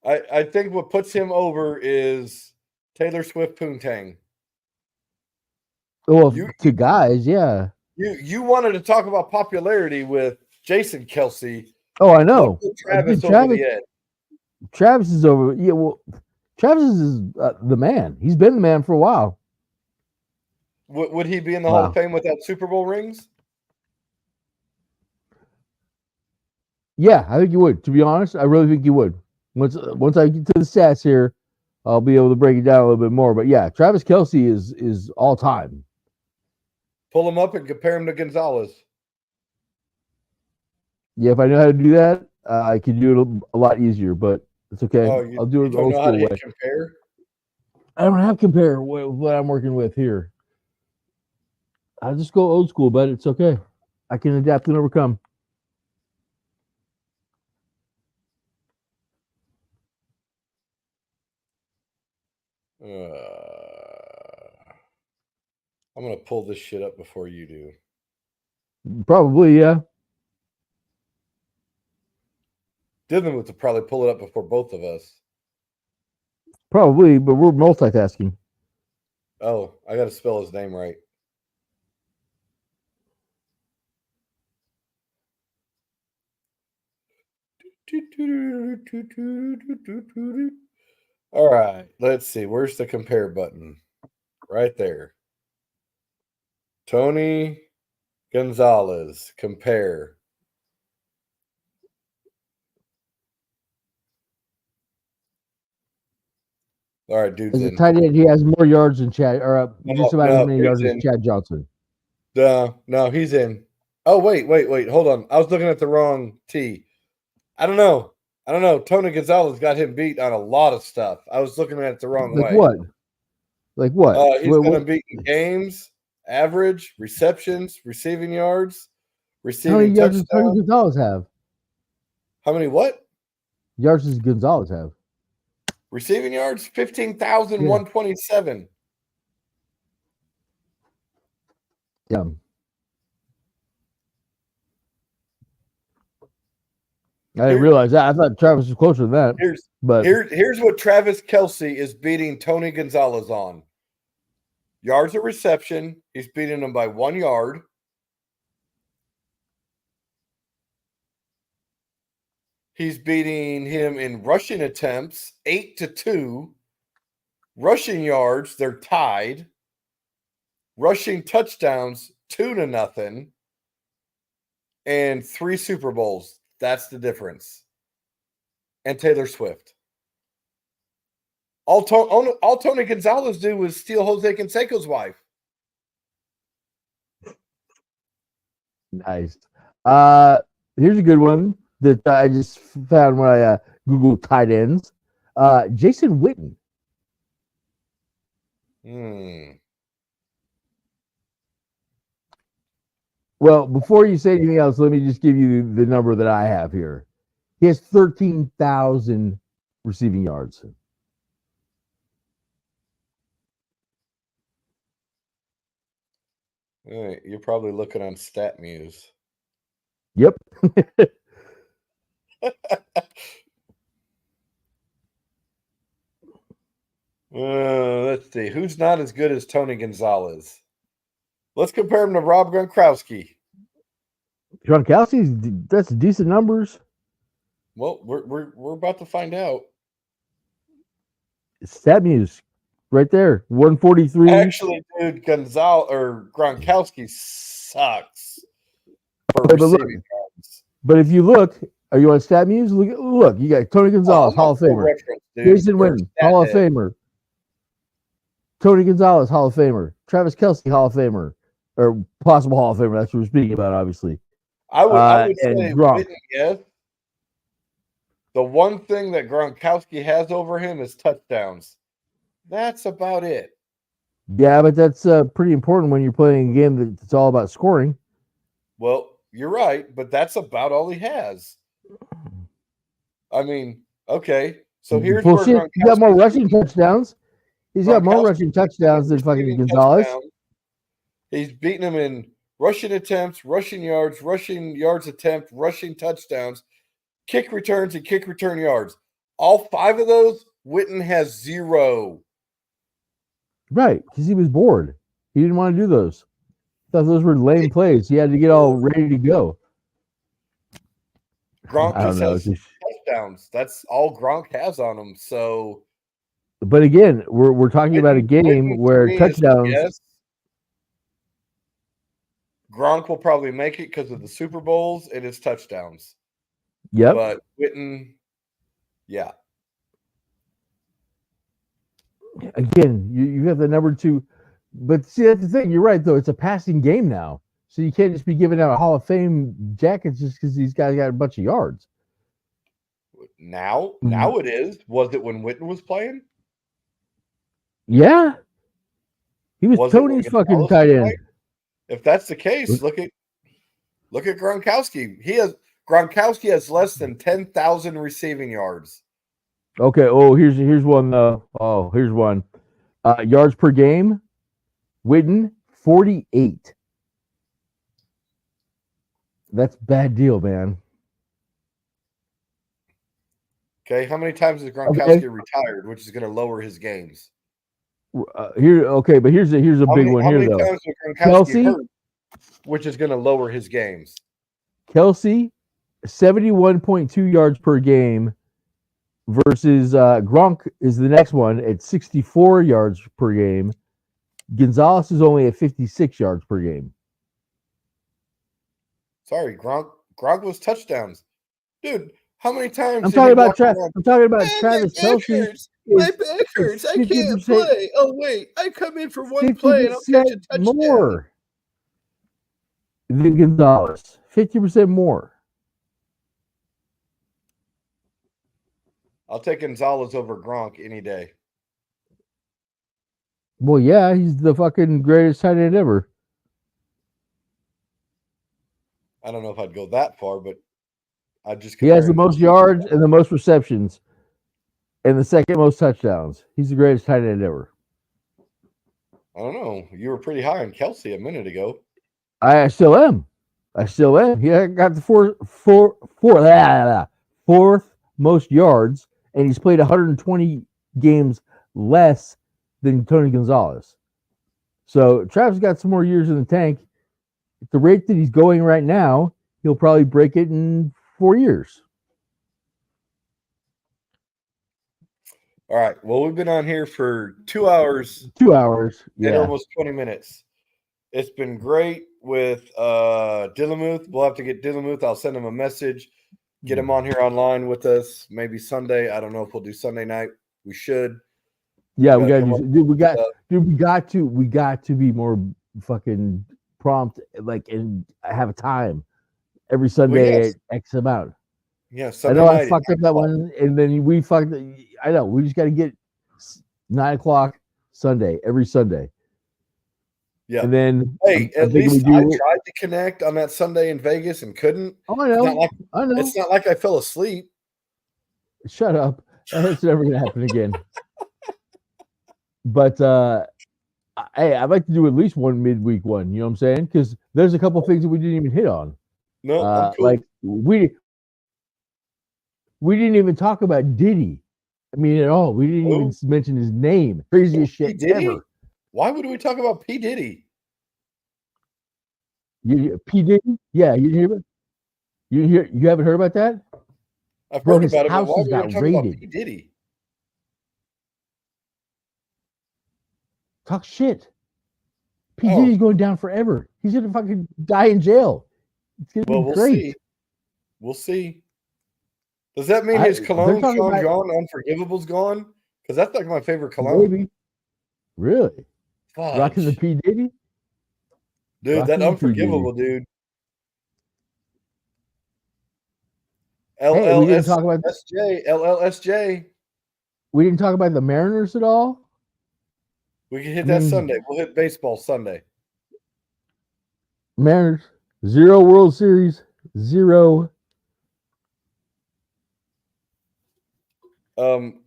I think what puts him over is Taylor Swift Poontang. Well, You- to guys, yeah. You wanted to talk about popularity with Jason Kelsey. Oh, I know. Let's put Travis Dude, over the edge. Travis is over. Yeah, well, Travis is the man. He's been the man for a while. Would he be in the Hall of Fame without Super Bowl rings? Yeah, I think you would. To be honest, I really think you would. Once I get to the stats here, I'll be able to break it down a little bit more. But yeah, Travis Kelsey is all time. Pull him up and compare him to Gonzalez. Yeah, if I know how to do that, I can do it a lot easier. But it's okay. Oh, I'll do it you the don't old know how school to way. hit compare? I don't have compare what I'm working with here. I'll just go old school, but it's okay. I can adapt and overcome. I'm gonna pull this shit up before you do. Probably, yeah. Dylan would probably pull it up before both of us. Probably, but we're multitasking. Oh, I got to spell his name right. All right, let's see. Where's the compare button? Right there. Tony Gonzalez, compare. All right, dude's As a in. tight end, he has more yards than Chad, or just about as many dude's yards as in. Chad Johnson. No, he's in. Oh, wait. Hold on. I was looking at the wrong T. I don't know. Tony Gonzalez got him beat on a lot of stuff. I was looking at it the wrong way. Like what? He's going to beat in games, average, receptions, receiving yards, How many receiving yards does Tony touchdowns. Gonzalez have? How many what? Yards does Gonzalez have? Receiving yards? 15,127. Yeah. I didn't realize that. I thought Travis was closer than that. Here's what Travis Kelsey is beating Tony Gonzalez on. Yards of reception, he's beating him by 1 yard. He's beating him in rushing attempts, 8-2. Rushing yards, they're tied. Rushing touchdowns, 2-0. And 3 Super Bowls. That's the difference. And Taylor Swift. All Tony Gonzalez did was steal Jose Canseco's wife. Nice. Here's a good one. that I just found when I Googled tight ends. Jason Witten. Well, before you say anything else, let me just give you the number that I have here. He has 13,000 receiving yards. You're probably looking on StatMuse. Yep. Let's see. Who's not as good as Tony Gonzalez? Let's compare him to Rob Gronkowski. Gronkowski's that's decent numbers. Well, we're about to find out. StatMuse, right there, 143. Actually, dude, Gronkowski sucks for But receiving yards. But if you look, are you on StatMuse? Look, you got Tony Gonzalez, Hall of Famer. Jason Witten, Hall of Famer. Tony Gonzalez, Hall of Famer. Travis Kelce, Hall of Famer. Or possible Hall of Famer. That's what we're speaking about, obviously. I would say Witten, yes. The one thing that Gronkowski has over him is touchdowns. That's about it. Yeah, but that's pretty important when you're playing a game that's all about scoring. Well, you're right, but that's about all he has. I mean, okay. So here's where Gronkowski He's got more rushing touchdowns. He's got more rushing touchdowns than fucking Gonzalez. He's beaten him in rushing attempts, rushing yards attempt, rushing touchdowns, kick returns, and kick return yards. All 5 of those, Witten has 0. Right, because he was bored. He didn't want to do those. Thought those were lame plays. He had to get all ready to go. Gronk just has touchdowns. That's all Gronk has on him. So, but again, we're talking about a game where touchdowns. Gronk will probably make it because of the Super Bowls and his touchdowns. Yep. But Witten, yeah. Again, you have the number 2. But see, that's the thing. You're right, though. It's a passing game now. So you can't just be giving out a Hall of Fame jackets just because these guys got a bunch of yards. Now it is. Was it when Witten was playing? Yeah. He was Tony's fucking tight end. If that's the case, look at Gronkowski. Gronkowski has less than 10,000 receiving yards. Okay. Oh, here's one though. Oh, here's one. Yards per game. Witten 48. That's a bad deal, man. Okay, how many times has Gronkowski retired, which is going to lower his games? But here's a big one here though. Kelce, hurt, which is going to lower his games. Kelce, 71.2 yards per game versus Gronk is the next one at 64 yards per game. Gonzalez is only at 56 yards per game. Sorry, Gronk was touchdowns, dude. How many times? I'm talking about Travis Kelce. My back hurts. I can't play. Oh wait, I come in for one play and I'll catch a touchdown. More than Gonzalez, 50% more. I'll take Gonzalez over Gronk any day. Well, yeah, he's the fucking greatest tight end ever. I don't know if I'd go that far, but he has the most yards and the most receptions and the second most touchdowns. He's the greatest tight end ever. I don't know. You were pretty high on Kelce a minute ago. I still am. He got the fourth most yards, and he's played 120 games less than Tony Gonzalez. So Travis got some more years in the tank. At the rate that he's going right now, he'll probably break it in 4 years. All right. Well, we've been on here for 2 hours. 2 hours. Yeah. And almost 20 minutes. It's been great with Dillamuth. We'll have to get Dillamuth. I'll send him a message. Get him on here online with us. Maybe Sunday. I don't know if we'll do Sunday night. We should. Yeah, we got to be more fucking prompt, like, and have a time every Sunday at X amount. Yeah, I Sunday know I night. fucked up that one, and then we fucked. I know we just got to get 9 o'clock Sunday every Sunday, Yeah. and then Hey, I'm at thinking we least I do. tried to connect on that Sunday in Vegas and couldn't. Oh, I It's not know, like I know. it's not like I fell asleep. Shut up. That's never gonna happen again. But hey, I'd like to do at least one midweek one. You know what I'm saying? Because there's a couple things that we didn't even hit on. No, I'm cool. Like we didn't even talk about Diddy. I mean, at all. We didn't even mention his name. Craziest P. shit Diddy? ever. Why would we talk about P. Diddy? P. Diddy? Yeah, you hear it? You haven't heard about that? I've Bro, heard his about it, but house why has would got we talk about raided. P. Diddy? Talk shit. P. Diddy's going down forever. He's gonna fucking die in jail. It's gonna be we'll great. see. We'll see. Does that mean his cologne, Sean John Unforgivable's gone? Because that's like my favorite cologne. Maybe. Really? Fudge. Rocking the P. Diddy? Dude, Rocking that the P. Unforgivable, dude. Hey, we didn't talk about LLSJ. We didn't talk about the Mariners at all. We can hit that Sunday. We'll hit baseball Sunday. Mariners, 0 World Series, 0.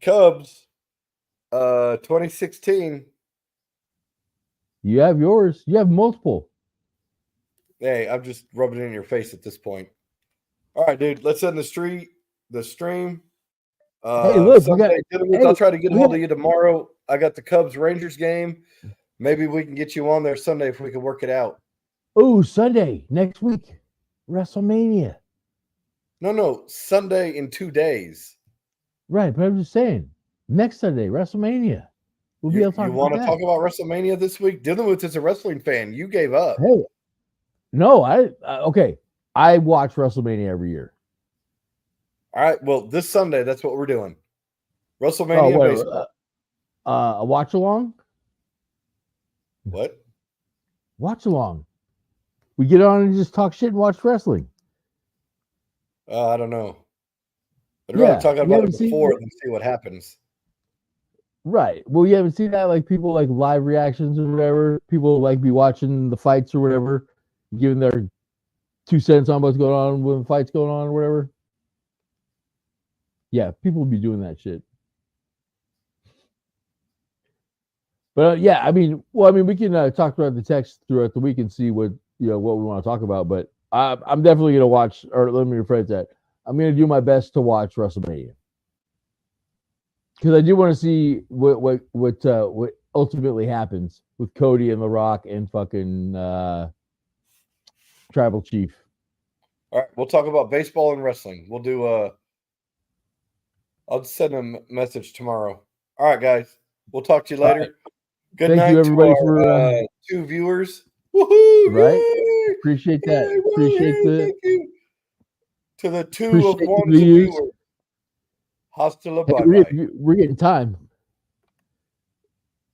Cubs, 2016. You have yours. You have multiple. Hey, I'm just rubbing it in your face at this point. All right, dude. Let's end the stream. Hey, look, Sunday, I'll try to get a hold of you tomorrow. I got the Cubs Rangers game. Maybe we can get you on there Sunday if we can work it out. Oh, Sunday next week, WrestleMania. No, Sunday in 2 days. Right, but I'm just saying, next Sunday, WrestleMania. We'll be able to talk about that. You want to talk about WrestleMania this week? Dillenwoods is a wrestling fan. You gave up. Hey, no, okay. I watch WrestleMania every year. All right, well, this Sunday, that's what we're doing. WrestleMania baseball. A watch along? What? Watch along. We get on and just talk shit and watch wrestling. I don't know. I'd rather talk about it before than see what happens. Right. Well, you haven't seen that, like people like live reactions or whatever. People like be watching the fights or whatever, giving their 2 cents on what's going on when the fight's going on or whatever. Yeah, people will be doing that shit. But yeah, I mean, we can talk about the text throughout the week and see what we want to talk about. But I'm definitely gonna watch, or let me rephrase that. I'm gonna do my best to watch WrestleMania because I do want to see what ultimately happens with Cody and The Rock and fucking Tribal Chief. All right, we'll talk about baseball and wrestling. We'll do I'll send a message tomorrow. All right, guys. We'll talk to you later. Right. Good Thank night you, everybody, to our, for 2 viewers. Woohoo! Right? Yay! Appreciate that. Yay! Appreciate Thank you. To the 2 of 1 viewers. Hasta la bye. We're getting time.